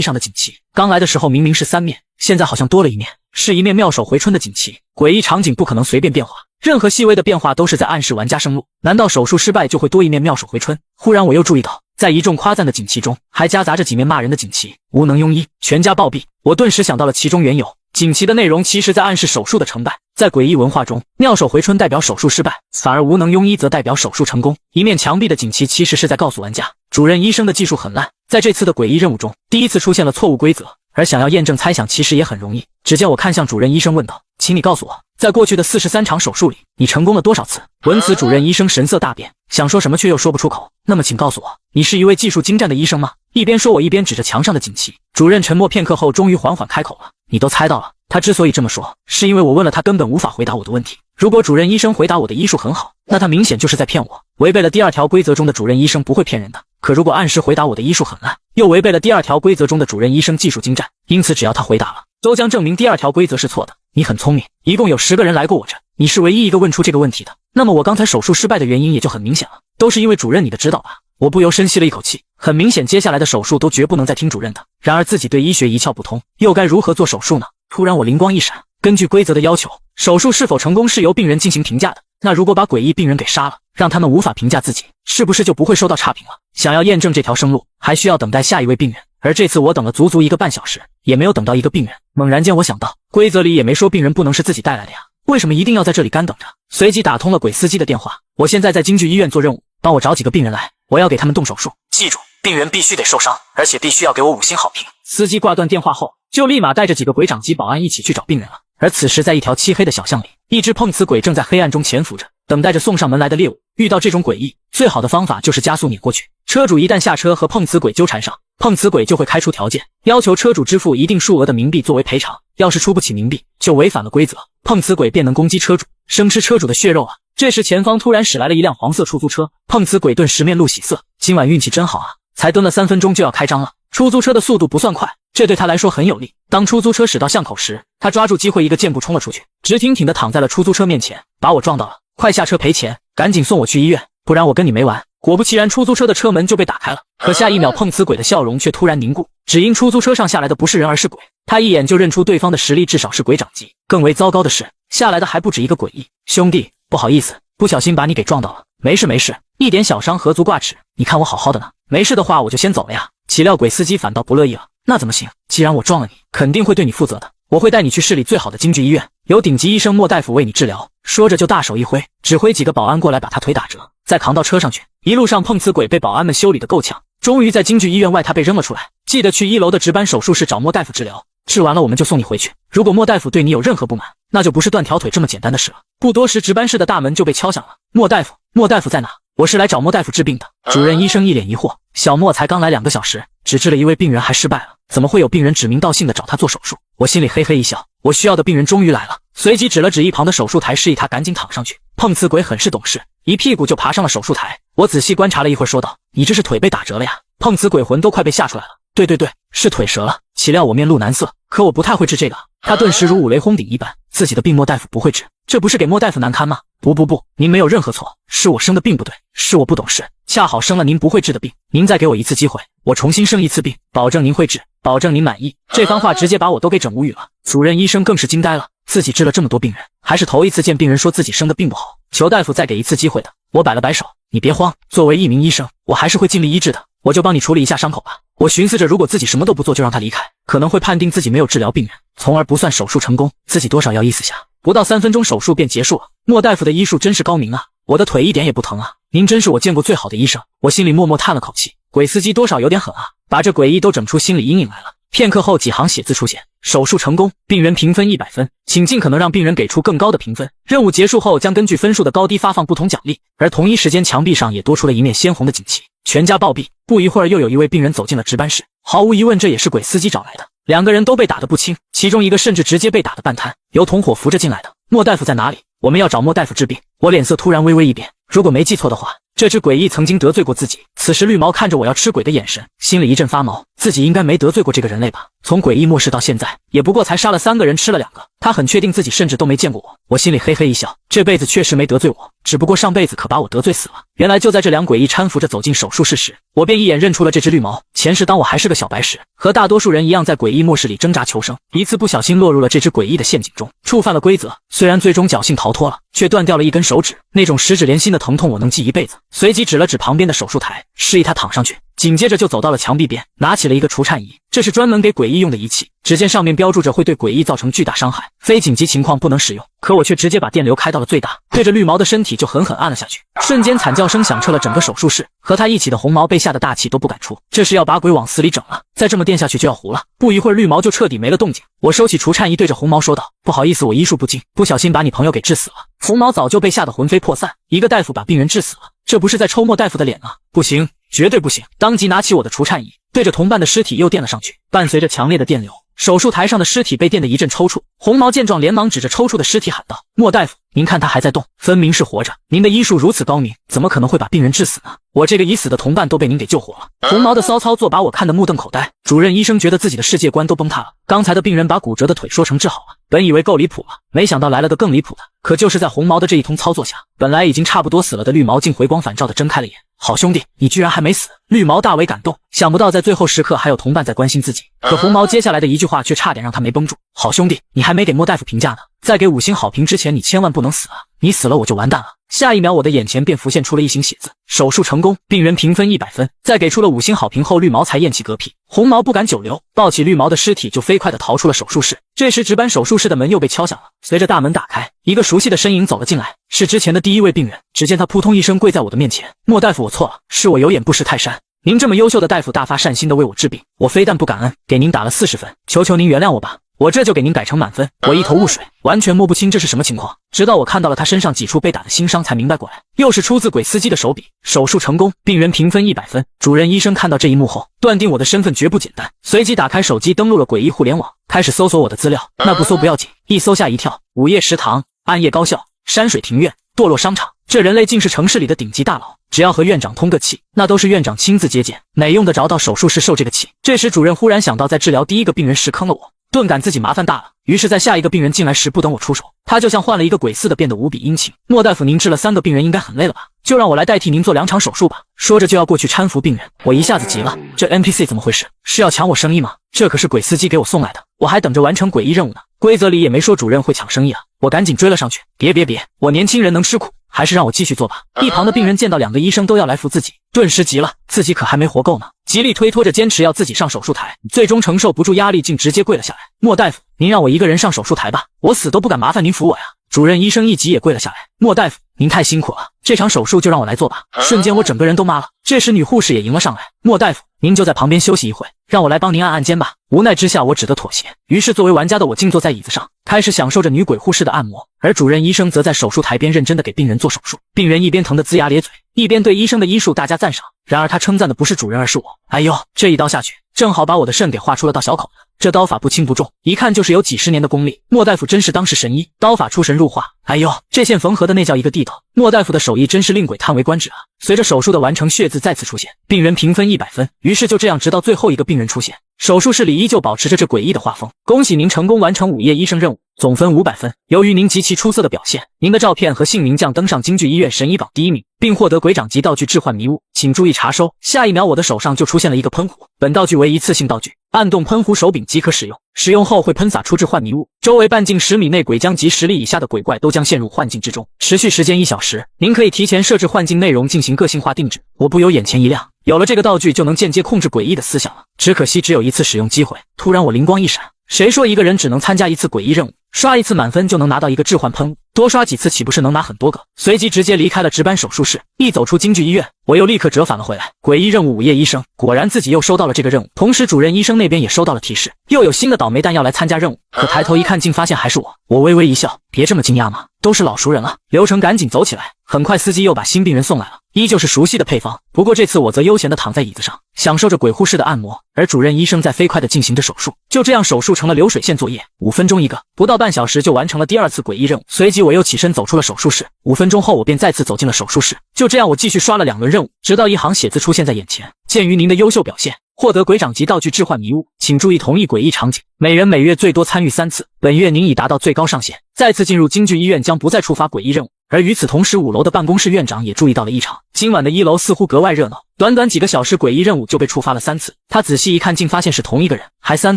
上的锦旗，刚来的时候明明是3面，现在好像多了1面，是一面妙手回春的锦旗。诡异场景不可能随便变化，任何细微的变化都是在暗示玩家生路。难道手术失败就会多1面妙手回春？忽然我又注意到，在一众夸赞的锦旗中，还夹杂着几面骂人的锦旗，无能庸医，全家暴毙。我顿时想到了其中缘由，锦旗的内容其实在暗示手术的成败。在诡异文化中，妙手回春代表手术失败，反而无能庸医则代表手术成功。一面墙壁的锦旗其实是在告诉玩家，主任医生的技术很烂。在这次的诡异任务中，第1次出现了错误规则，而想要验证猜想其实也很容易。只见我看向主任医生问道：请你告诉我，在过去的43场手术里，你成功了多少次？闻此，主任医生神色大变，想说什么却又说不出口。那么请告诉我，你是一位技术精湛的医生吗？一边说，我一边指着墙上的锦旗。主任沉默片刻后，终于缓缓开口了：你都猜到了。他之所以这么说，是因为我问了他根本无法回答我的问题。如果主任医生回答我的医术很好，那他明显就是在骗我，违背了第2条规则中的主任医生不会骗人的。可如果按时回答我的医术很烂，又违背了第2条规则中的主任医生技术精湛，因此只要他回答了，都将证明第2条规则是错的。你很聪明，一共有10个人来过我这，你是唯一一个问出这个问题的。那么我刚才手术失败的原因也就很明显了，都是因为主任你的指导吧？我不由深吸了一口气，很明显接下来的手术都绝不能再听主任的。然而自己对医学一窍不通，又该如何做手术呢？突然我灵光一闪，根据规则的要求，手术是否成功是由病人进行评价的。那如果把诡异病人给杀了，让他们无法评价自己，是不是就不会收到差评了？想要验证这条生路，还需要等待下一位病人。而这次我等了足足1个半小时，也没有等到一个病人。猛然间我想到，规则里也没说病人不能是自己带来的呀，为什么一定要在这里干等着？随即打通了鬼司机的电话，我现在在京剧医院做任务，帮我找几个病人来，我要给他们动手术。记住，病人必须得受伤，而且必须要给我5星好评。司机挂断电话后，就立马带着几个鬼长及保安一起去找病人了。而此时在一条漆黑的小巷里，一只碰瓷鬼正在黑暗中潜伏着，等待着送上门来的猎物。遇到这种诡异，最好的方法就是加速碾过去。车主一旦下车和碰瓷鬼纠缠上，碰瓷鬼就会开出条件，要求车主支付一定数额的冥币作为赔偿。要是出不起冥币，就违反了规则，碰瓷鬼便能攻击车主，生吃车主的血肉啊！这时前方突然驶来了一辆黄色出租车，碰瓷鬼顿时面露喜色，今晚运气真好啊！才蹲了3分钟就要开张了。出租车的速度不算快，这对他来说很有利。当出租车驶到巷口时，他抓住机会一个箭步冲了出去，直挺挺地躺在了出租车面前，把我撞到了，快下车赔钱，赶紧送我去医院，不然我跟你没完。果不其然，出租车的车门就被打开了，可下一秒碰瓷鬼的笑容却突然凝固，只因出租车上下来的不是人而是鬼。他一眼就认出对方的实力至少是鬼长级，更为糟糕的是，下来的还不止一个诡异。兄弟，不好意思，不小心把你给撞到了。没事没事，一点小伤何足挂齿，你看我好好的呢，没事的话我就先走了呀。岂料鬼司机反倒不乐意了，那怎么行？既然我撞了你，肯定会对你负责的，我会带你去市里最好的京剧医院，有顶级医生莫大夫为你治疗。说着就大手一挥，指挥几个保安过来把他腿打折，再扛到车上去。一路上碰瓷鬼被保安们修理得够呛，终于在京剧医院外他被扔了出来。记得去1楼的值班手术室找莫大夫治疗，治完了我们就送你回去。如果莫大夫对你有任何不满，那就不是断条腿这么简单的事了。不多时，值班室的大门就被敲响了。莫大夫，莫大夫在哪？我是来找莫大夫治病的。主任医生一脸疑惑，小莫才刚来2个小时，只治了一位病人还失败了，怎么会有病人指名道姓的找他做手术？我心里嘿嘿一笑，我需要的病人终于来了，随即指了指一旁的手术台，示意他赶紧躺上去。碰瓷鬼很是懂事，一屁股就爬上了手术台。我仔细观察了一会儿，说道：“你这是腿被打折了呀？”碰瓷鬼魂都快被吓出来了。对，是腿折了。岂料我面露难色，可我不太会治这个。他顿时如五雷轰顶一般，自己的病莫大夫不会治，这不是给莫大夫难堪吗？不，您没有任何错，是我生的病不对，是我不懂事，恰好生了您不会治的病。您再给我一次机会，我重新生一次病，保证您会治，保证您满意。这番话直接把我都给整无语了。主任医生更是惊呆了，自己治了这么多病人，还是头一次见病人说自己生的病不好，求大夫再给一次机会的。我摆了摆手，你别慌，作为一名医生，我还是会尽力医治的，我就帮你处理一下伤口吧。我寻思着，如果自己什么都不做就让他离开，可能会判定自己没有治疗病人，从而不算手术成功，自己多少要意思下。不到3分钟，手术便结束了。莫大夫的医术真是高明啊，我的腿一点也不疼啊，您真是我见过最好的医生。我心里默默叹了口气，鬼司机多少有点狠啊，把这诡异都整出心理阴影来了。片刻后，几行写字出现：手术成功，病人评分100分，请尽可能让病人给出更高的评分。任务结束后，将根据分数的高低发放不同奖励。而同一时间，墙壁上也多出了一面鲜红的锦旗，全家暴毙。不一会儿，又有一位病人走进了值班室，毫无疑问，这也是鬼司机找来的。2个人都被打得不轻，其中一个甚至直接被打得半瘫，由同伙扶着进来的。莫大夫在哪里？我们要找莫大夫治病。我脸色突然微微一变，如果没记错的话，这只诡异曾经得罪过自己。此时绿毛看着我要吃鬼的眼神，心里一阵发毛，自己应该没得罪过这个人类吧？从诡异末世到现在，也不过才杀了3个人，吃了2个。他很确定自己甚至都没见过我。我心里嘿嘿一笑，这辈子确实没得罪我，只不过上辈子可把我得罪死了。原来就在这2诡异搀扶着走进手术室时，我便一眼认出了这只绿毛。前世当我还是个小白时，和大多数人一样在诡异末世里挣扎求生，一次不小心落入了这只诡异的陷阱中，触犯了规则。虽然最终侥幸逃脱了，却断掉了一根手指，那种十指连心的疼痛我能记一辈子。随即指了指旁边的手术台，示意他躺上去，紧接着就走到了墙壁边，拿起了一个除颤仪，这是专门给诡异用的仪器。只见上面标注着会对诡异造成巨大伤害，非紧急情况不能使用。可我却直接把电流开到了最大，对着绿毛的身体就狠狠按了下去。瞬间惨叫声响彻了整个手术室，和他一起的红毛被吓得大气都不敢出，这是要把鬼往死里整了，再这么垫下去就要糊了。不一会儿，绿毛就彻底没了动静。我收起除颤仪，对着红毛说道：“不好意思，我医术不精，不小心把你朋友给治死了。”红毛早就被吓得魂飞魄散，一个大夫把病人治死了，这不是在抽莫大夫的脸啊！不行，绝对不行！当即拿起我的除颤仪，对着同伴的尸体又电了上去，伴随着强烈的电流，手术台上的尸体被电得一阵抽搐。红毛见状，连忙指着抽搐的尸体喊道：“莫大夫，您看他还在动，分明是活着。您的医术如此高明，怎么可能会把病人治死呢？我这个已死的同伴都被您给救活了。”红毛的骚操作把我看得目瞪口呆。主任医生觉得自己的世界观都崩塌了。刚才的病人把骨折的腿说成治好了，本以为够离谱了，没想到来了个更离谱的。可就是在红毛的这一通操作下，本来已经差不多死了的绿毛竟回光返照的睁开了眼。好兄弟，你居然还没死！绿毛大为感动，想不到在最后时刻还有同伴在关心自己。可红毛接下来的一句话却差点让他没绷住。好兄弟，你还没给莫大夫评价呢，在给5星好评之前，你千万不能死啊！你死了我就完蛋了。下一秒，我的眼前便浮现出了一行血字：手术成功，病人评分100分。在给出了5星好评后，绿毛才咽气嗝屁。红毛不敢久留，抱起绿毛的尸体就飞快地逃出了手术室。这时值班手术室的门又被敲响了，随着大门打开，一个熟悉的身影走了进来，是之前的第1位病人。只见他扑通一声跪在我的面前：莫大夫，我错了，是我有眼不识泰山。您这么优秀的大夫，大发善心的为我治病，我非但不感恩，给您打了40分，求求您原谅我吧。我这就给您改成满分。我一头雾水，完全摸不清这是什么情况。直到我看到了他身上几处被打的新伤，才明白过来，又是出自鬼司机的手笔。手术成功，病人评分100分。主任医生看到这一幕后，断定我的身份绝不简单，随即打开手机登录了诡异互联网，开始搜索我的资料。那不搜不要紧，一搜吓一跳，午夜食堂、暗夜高校、山水庭院、堕落商场，这人类竟是城市里的顶级大佬。只要和院长通个气，那都是院长亲自接见，哪用得着到手术室受这个气？这时主任忽然想到，在治疗第一个病人时坑了我，顿感自己麻烦大了，于是在下一个病人进来时，不等我出手，他就像换了一个鬼似的变得无比殷勤。莫大夫，您治了3个病人应该很累了吧？就让我来代替您做2场手术吧。说着就要过去搀扶病人，我一下子急了，这 NPC 怎么回事？是要抢我生意吗？这可是鬼司机给我送来的，我还等着完成诡异任务呢。规则里也没说主任会抢生意啊。我赶紧追了上去，别，我年轻人能吃苦，还是让我继续做吧。一旁的病人见到2个医生都要来扶自己，顿时急了，自己可还没活够呢，极力推脱着坚持要自己上手术台，最终承受不住压力，竟直接跪了下来。莫大夫，您让我一个人上手术台吧，我死都不敢麻烦您扶我呀。主任医生一急也跪了下来，莫大夫，您太辛苦了，这场手术就让我来做吧。瞬间我整个人都麻了。这时女护士也迎了上来，莫大夫，您就在旁边休息一会，让我来帮您按肩吧。无奈之下我只得妥协，于是作为玩家的我静坐在椅子上，开始享受着女鬼护士的按摩，而主任医生则在手术台边认真的给病人做手术。病人一边疼得龇牙咧嘴，一边对医生的医术大加赞赏。然而他称赞的不是主任，而是我。哎呦，这一刀下去，正好把我的肾给划出了道小口子。这刀法不轻不重，一看就是有几10年的功力。莫大夫真是当世神医，刀法出神入化。哎呦，这线缝合的那叫一个地道。莫大夫的手艺真是令鬼叹为观止啊！随着手术的完成，血渍再次出现，病人评分100分。于是就这样，直到最后一个病人出现，手术室里依旧保持着这诡异的画风。恭喜您成功完成午夜医生任务，总分500分。由于您极其出色的表现，您的照片和姓名将登上京剧医院神医榜第1名，并获得鬼掌级道具置换迷雾，请注意查收。下一秒，我的手上就出现了一个喷壶，本道具为一次性道具，按动喷壶手柄即可使用。使用后会喷洒出置换迷雾，周围半径10米内鬼将及10里以下的鬼怪都将陷入幻境之中，持续时间1小时。您可以提前设置幻境内容进行个性化定制。我不由眼前一亮，有了这个道具就能间接控制诡异的思想了。只可惜只有1次使用机会。突然我灵光一闪，谁说一个人只能参加1次诡异任务，刷1次满分就能拿到一个置换喷雾？多刷几次岂不是能拿很多个？随即直接离开了值班手术室。一走出京剧医院，我又立刻折返了回来。诡异任务午夜医生，果然自己又收到了这个任务。同时主任医生那边也收到了提示，又有新的倒霉蛋要来参加任务。可抬头一看，竟发现还是我。我微微一笑，别这么惊讶嘛，都是老熟人了。流程赶紧走起来。很快司机又把新病人送来了，依旧是熟悉的配方。不过这次我则悠闲地躺在椅子上，享受着鬼护士的按摩，而主任医生在飞快地进行着手术。就这样，手术成了流水线作业，5分钟一个，不到半小时就完成了第2次诡异任务。随即我又起身走出了手术室，5分钟后我便再次走进了手术室。就这样，我继续刷了2轮任务，直到一行写字出现在眼前：鉴于您的优秀表现，获得鬼掌级道具置换迷雾，请注意同意诡异场景，每人每月最多参与3次，本月您已达到最高上限，再次进入京剧医院将不再触发诡异任务。而与此同时，5楼的办公室院长也注意到了异常，今晚的1楼似乎格外热闹，短短几个小时诡异任务就被触发了3次。他仔细一看，竟发现是同一个人，还3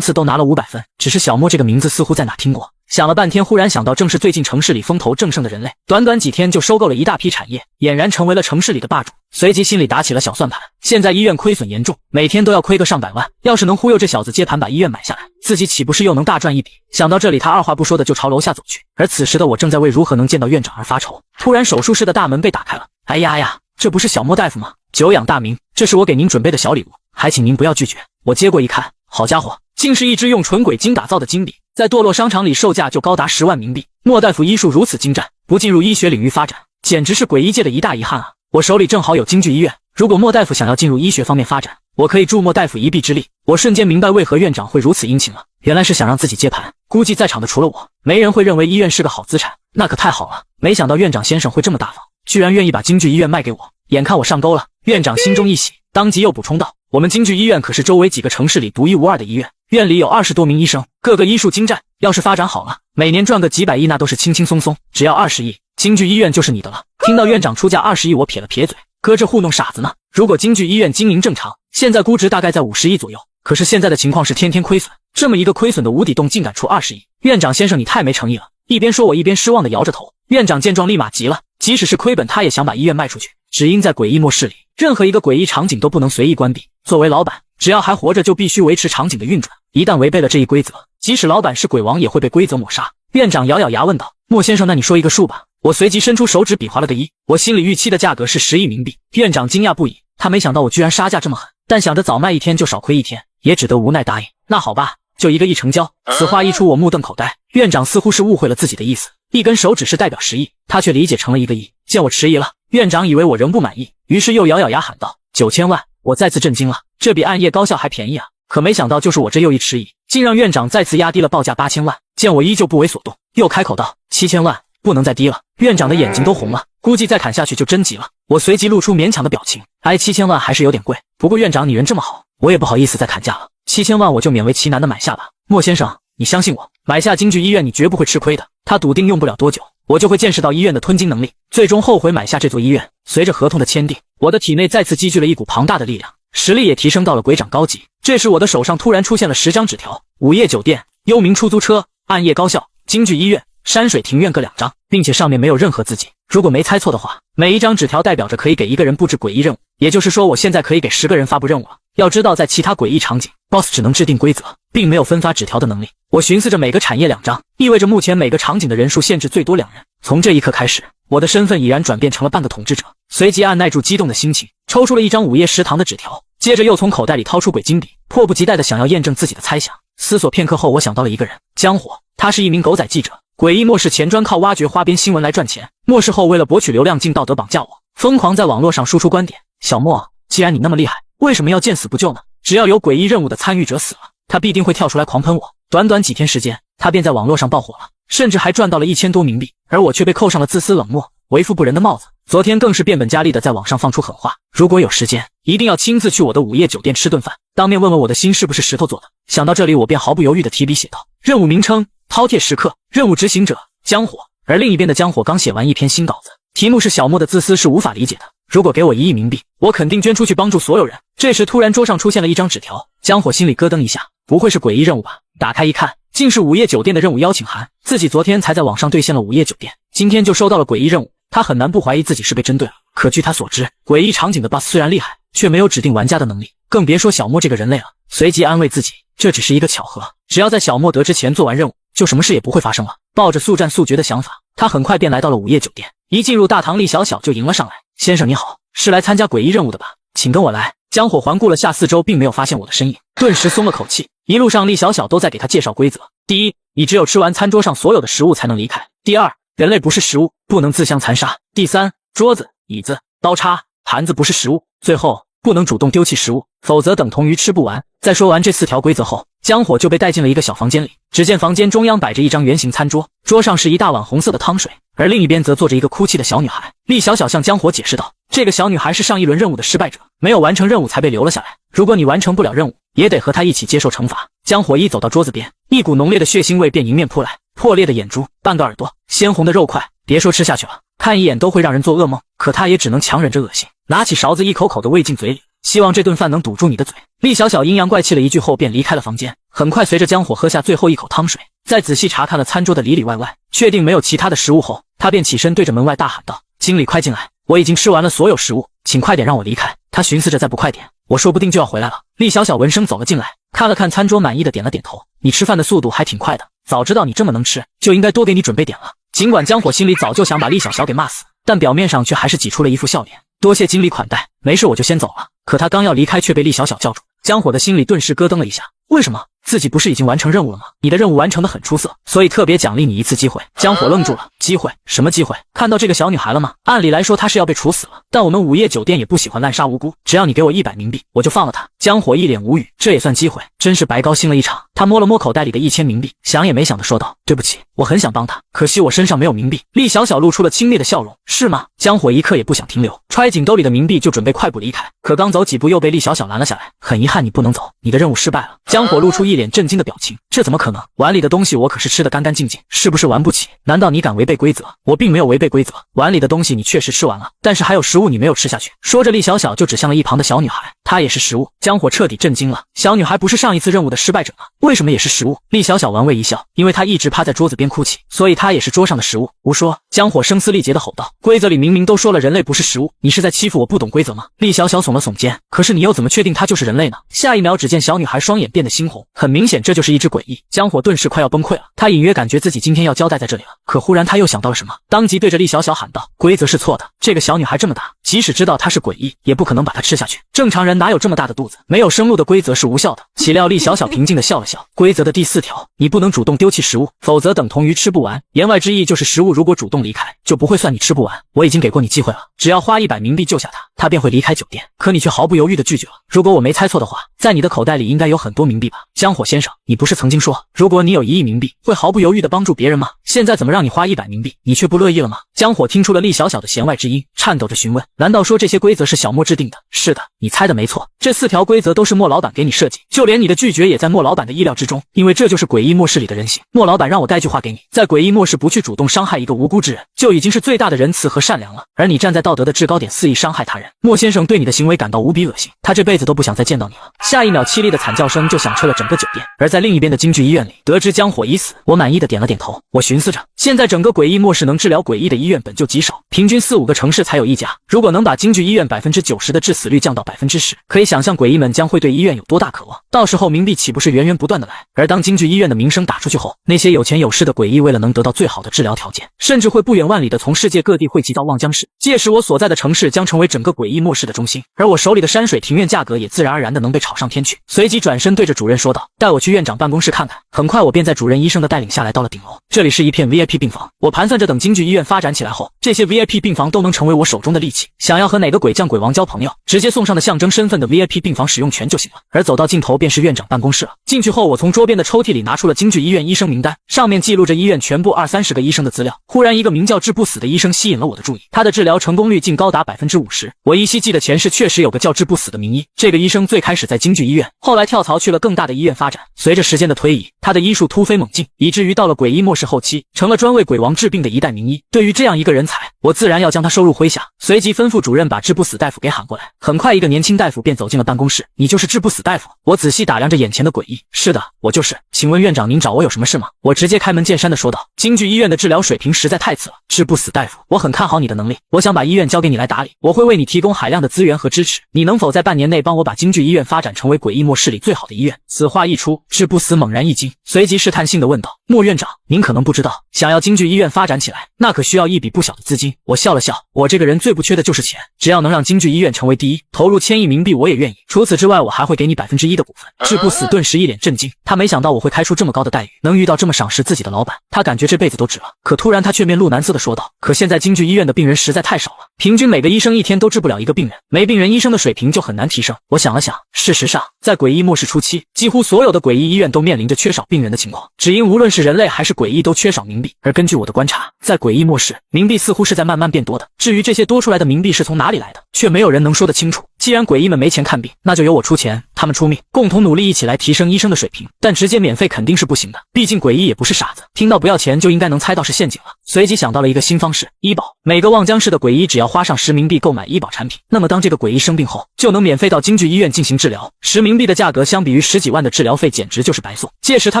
次都拿了500分。只是小莫这个名字似乎在哪听过，想了半天，忽然想到正是最近城市里风头正盛的人类，短短几天就收购了一大批产业，俨然成为了城市里的霸主。随即心里打起了小算盘，现在医院亏损严重，每天都要亏个上百万，要是能忽悠这小子接盘把医院买下来，自己岂不是又能大赚一笔？想到这里，他二话不说的就朝楼下走去。而此时的我正在为如何能见到院长而发愁。突然手术室的大门被打开了，哎呀，这不是小莫大夫吗？久仰大名，这是我给您准备的小礼物，还请您不要拒绝。我接过一看，好家伙，竟是一支用纯鬼晶打造的金笔，在堕落商场里售价就高达10万冥币。莫大夫医术如此精湛，不进入医学领域发展，简直是诡异界的一大遗憾啊！我手里正好有京剧医院，如果莫大夫想要进入医学方面发展，我可以助莫大夫一臂之力。我瞬间明白为何院长会如此殷勤了，原来是想让自己接盘。估计在场的除了我，没人会认为医院是个好资产，那可太好了。没想到院长先生会这么大方，居然愿意把京剧医院卖给我。眼看我上钩了，院长心中一喜，当即又补充道：我们京剧医院可是周围几个城市里独一无二的医院，院里有20多名医生，个个医术精湛，要是发展好了，每年赚个几百亿那都是轻轻松松，只要20亿，京剧医院就是你的了。听到院长出价20亿，我撇了撇嘴，搁这糊弄傻子呢。如果京剧医院经营正常，现在估值大概在50亿左右，可是现在的情况是天天亏损，这么一个亏损的无底洞竟敢出20亿，院长先生你太没诚意了。一边说我一边失望地摇着头。院长见状立马急了，即使是亏本他也想把医院卖出去，只因在诡异末世里，任何一个诡异场景都不能随意关闭，作为老板，只要还活着就必须维持场景的运转，一旦违背了这一规则，即使老板是鬼王也会被规则抹杀。院长咬咬牙问道：莫先生，那你说一个数吧。我随即伸出手指比划了个1，我心里预期的价格是10亿冥币。院长惊讶不已，他没想到我居然杀价这么狠，但想着早卖一天就少亏一天，也只得无奈答应。那好吧，就一个亿成交。此话一出，我目瞪口呆。院长似乎是误会了自己的意思，一根手指是代表10亿，他却理解成了1个亿。见我迟疑了，院长以为我仍不满意，于是又咬咬牙喊道：“9000万！”我再次震惊了，这比暗夜高校还便宜啊！可没想到，就是我这又一迟疑，竟让院长再次压低了报价8000万。见我依旧不为所动，又开口道：“7000万，不能再低了。”院长的眼睛都红了，估计再砍下去就真急了。我随即露出勉强的表情：“7000万还是有点贵，不过院长你人这么好，我也不好意思再砍价了。7000万我就勉为其难的买下吧。莫先生，你相信我，买下京剧医院你绝不会吃亏的。”他笃定用不了多久，我就会见识到医院的吞金能力，最终后悔买下这座医院。随着合同的签订，我的体内再次积聚了一股庞大的力量，实力也提升到了鬼长高级。这时我的手上突然出现了10张纸条：午夜酒店、幽冥出租车、暗夜高校、京剧医院、山水庭院各2张，并且上面没有任何字迹。如果没猜错的话，每一张纸条代表着可以给1个人布置诡异任务，也就是说我现在可以给10个人发布任务了。要知道在其他诡异场景 ，BOSS 只能制定规则，并没有分发纸条的能力。我寻思着每个产业2张，意味着目前每个场景的人数限制最多2人。从这一刻开始，我的身份已然转变成了半个统治者。随即按耐住激动的心情，抽出了一张午夜食堂的纸条，接着又从口袋里掏出鬼金笔，迫不及待地想要验证自己的猜想。思索片刻后，我想到了一个人，江火。他是一名狗仔记者，诡异末世前专靠挖掘花边新闻来赚钱，末世后为了博取流量竟道德绑架我，疯狂在网络上输出观点。小莫，既然你那么厉害，为什么要见死不救呢？只要有诡异任务的参与者死了，他必定会跳出来狂喷我。短短几天时间，他便在网络上爆火了，甚至还赚到了1000多冥币，而我却被扣上了自私冷漠、为富不仁的帽子。昨天更是变本加厉的在网上放出狠话，如果有时间，一定要亲自去我的午夜酒店吃顿饭，当面问问我的心是不是石头做的。想到这里，我便毫不犹豫地提笔写道：任务名称饕餮食客，任务执行者江火。而另一边的江火刚写完一篇新稿子，题目是小莫的自私是无法理解的，如果给我1亿冥币，我肯定捐出去帮助所有人。这时突然桌上出现了一张纸条，江火心里咯噔一下，不会是诡异任务吧？打开一看，竟是午夜酒店的任务邀请函。自己昨天才在网上兑现了午夜酒店，今天就收到了诡异任务，他很难不怀疑自己是被针对了。可据他所知，诡异场景的 BOSS 虽然厉害，却没有指定玩家的能力，更别说小莫这个人类了。随即安慰自己，这只是一个巧合，只要在小莫得之前做完任务，就什么事也不会发生了。抱着速战速决的想法，他很快便来到了午夜酒店。一进入大堂，厉小小就迎了上来：先生你好，是来参加诡异任务的吧？请跟我来。江火环顾了下四周，并没有发现我的身影，顿时松了口气。一路上厉小小都在给他介绍规则：第一，你只有吃完餐桌上所有的食物才能离开；第二，人类不是食物，不能自相残杀；第三，桌子、椅子、刀叉、盘子不是食物；最后，不能主动丢弃食物，否则等同于吃不完。在说完这4条规则后，江火就被带进了一个小房间里。只见房间中央摆着一张圆形餐桌，桌上是一大碗红色的汤水，而另一边则坐着一个哭泣的小女孩。厉小小向江火解释道：这个小女孩是上一轮任务的失败者，没有完成任务才被留了下来。如果你完成不了任务，也得和她一起接受惩罚。江火一走到桌子边，一股浓烈的血腥味便迎面扑来，破裂的眼珠，半个耳朵，鲜红的肉块，别说吃下去了，看一眼都会让人做噩梦。可他也只能强忍着恶心，拿起勺子一口口的喂进嘴里，希望这顿饭能堵住你的嘴。厉小小阴阳怪气了一句后便离开了房间。很快随着江火喝下最后一口汤水，在仔细查看了餐桌的里里外外，确定没有其他的食物后，他便起身对着门外大喊道：经理快进来，我已经吃完了所有食物，请快点让我离开。他寻思着再不快点，我说不定就要回来了。厉小小闻声走了进来，看了看餐桌，满意的点了点头：你吃饭的速度还挺快的，早知道你这么能吃，就应该多给你准备点了。尽管江火心里早就想把厉小小给骂死，但表面上却还是挤出了一副笑脸：多谢经理款待，没事我就先走了。可他刚要离开，却被厉小小叫住。江火的心里顿时咯噔了一下，为什么？自己不是已经完成任务了吗？你的任务完成的很出色，所以特别奖励你一次机会。江火愣住了，机会？什么机会？看到这个小女孩了吗？按理来说她是要被处死了，但我们午夜酒店也不喜欢滥杀无辜，只要你给我100冥币，我就放了她。江火一脸无语，这也算机会？真是白高兴了一场。他摸了摸口袋里的1000冥币，想也没想的说道：对不起，我很想帮她，可惜我身上没有冥币。厉小小露出了轻蔑的笑容：是吗？江火一刻也不想停留，揣紧兜里的冥币就准备快步离开，可刚走几步又被厉小小拦了下来。很遗憾你不能走，你的任务失败了。江火露出一脸震惊的表情，这怎么可能？碗里的东西我可是吃得干干净净，是不是玩不起？难道你敢违背规则？我并没有违背规则，碗里的东西你确实吃完了，但是还有食物你没有吃下去。说着厉小小就指向了一旁的小女孩，她也是食物。江火彻底震惊了，小女孩不是上一次任务的失败者吗？为什么也是食物？厉小小玩味一笑，因为她一直趴在桌子边哭泣，所以她也是桌上的食物。胡说！江火声嘶力竭地吼道，规则里明明都说了人类不是食物，你是在欺负我不懂规则吗？厉小小耸了耸肩，可是你又怎么确定她就是人类呢？下一秒只见小女孩双眼变得得猩红，很明显这就是一只诡异。江火顿时快要崩溃了，他隐约感觉自己今天要交代在这里了。可忽然他又想到了什么，当即对着厉小小喊道：“规则是错的，这个小女孩这么大，即使知道她是诡异，也不可能把她吃下去。正常人哪有这么大的肚子？没有生路的规则是无效的。”岂料厉小小平静地笑了笑，规则的第4条，你不能主动丢弃食物，否则等同于吃不完。言外之意就是食物如果主动离开，就不会算你吃不完。我已经给过你机会了，只要花100冥币救下她，她便会离开酒店。可你却毫不犹豫地拒绝了。如果我没猜错的话，在你的口袋里应该有很多冥币吧？江火先生，你不是曾经说，如果你有1亿冥币，会毫不犹豫地帮助别人吗？现在怎么让你花100冥币，你却不乐意了吗？江火听出了厉小小的弦外之音，颤抖着询问：难道说这些规则是小莫制定的？是的，你猜的没错，这4条规则都是莫老板给你设计，就连你的拒绝也在莫老板的意料之中，因为这就是诡异末世里的人性。莫老板让我带句话给你，在诡异末世不去主动伤害一个无辜之人，就已经是最大的仁慈和善良了，而你站在道德的制高点肆意伤害他人，莫先生对你的行为感到无比恶心，他这辈子都不想再见到你了。下一秒凄厉的惨叫声就响彻了整个酒店。而在另一边的京剧医院里，得知江火已死，我满意的点了点头。我寻思着，现在整个诡异末世能治疗诡异的医院本就极少，平均4-5个城市才有一家，如果能把京剧医院90%的致死率降到10%，可以想象诡异们将会对医院有多大渴望，到时候冥币岂不是源源不断的来？而当京剧医院的名声打出去后，那些有钱有势的诡异为了能得到最好的治疗条件，甚至会不远万里的从世界各地汇集到望江市，届时我所在的城市将成为整个诡异末世的中心，而我手里的山水庭院价格也自然而然的能被炒上天去。随即转身对着主任说道：带我去院长办公室看看。很快我便在主任医生的带领下来到了顶楼，这里是一片 VIP 病房，我盘算着等京剧医院发展起来后，这些 VIP 病房都能成为我手中的利器，想要和哪个鬼将鬼王交朋友，直接送上的象征身份的 VIP 病房使用权就行了。而走到尽头便是院长办公室了，进去后我从桌边的抽屉里拿出了京剧医院医生名单，上面记录着医院全部20-30个医生的资料。忽然一个名叫治不死的医生吸引了我的注意，他的治疗成功率竟高达50%。我依稀记得前世确实有个叫治不死的名医，这个医生最开始在京剧医院，后来跳槽去了更大的医院发展，随着时间的推移，他的医术突飞猛进，以至于到了诡异末世后期，成了专为鬼王治病的一代名医。对于这样一个人才，我自然要将他收入麾下，随即吩咐主任把治不死大夫给喊过来。很快一个年轻大夫便走进了办公室。你就是治不死大夫？我仔细打量着眼前的诡异。是的，我就是。请问院长您找我有什么事吗？我直接开门见山的说道。京剧医院的治疗水平实在太次了，治不死大夫，我很看好你的能力，我想把医院交给你来打理，我会为你提供海量的资源和支持，你能否在半年内帮我把京剧医院发展成为诡异末世里最好的医院？此话一出，治不死猛然一惊，随即试探性的问道：莫院长，您可能不知道，想要京剧医院发展起来，那可需要一笔不小的资金。我笑了笑，我这个人最不缺的就是钱，只要能让京剧医院成为第一，投入1000亿冥币我也愿意，除此之外我还会给你1%的股份。治不死顿时一脸震惊，他没想到我会开出这么高的待遇，能遇到这么赏识自己的老板，他感觉这辈子都值了。可突然他却面露难色的说道：可现在京剧医院的病人实在太少了，平均每个医生一天都治不了一个病人，没病人医生的水平就很难提升。我想了想，事实上在诡异末世初期，几乎所有的诡异医院都面临着缺少病人的情况，只因无论是人类还是诡异都缺少冥币。而根据我的观察，在诡异末世，冥币似乎是在慢慢变多的，至于这些多出来的冥币是从哪里来的，却没有人能说得清楚。既然诡异们没钱看病，那就由我出钱，他们出命，共同努力一起来提升医生的水平。但直接免费肯定是不行的，毕竟诡异也不是傻子，听到不要钱就应该能猜到是陷阱了。随即想到了一个新方式，医保。每个望江市的诡异只要花上10冥币购买医保产品，那么当这个诡异生病后，就能免费到京剧医院进行治疗。10冥币的价格相比于10几万的治疗费简直就是白送，届时他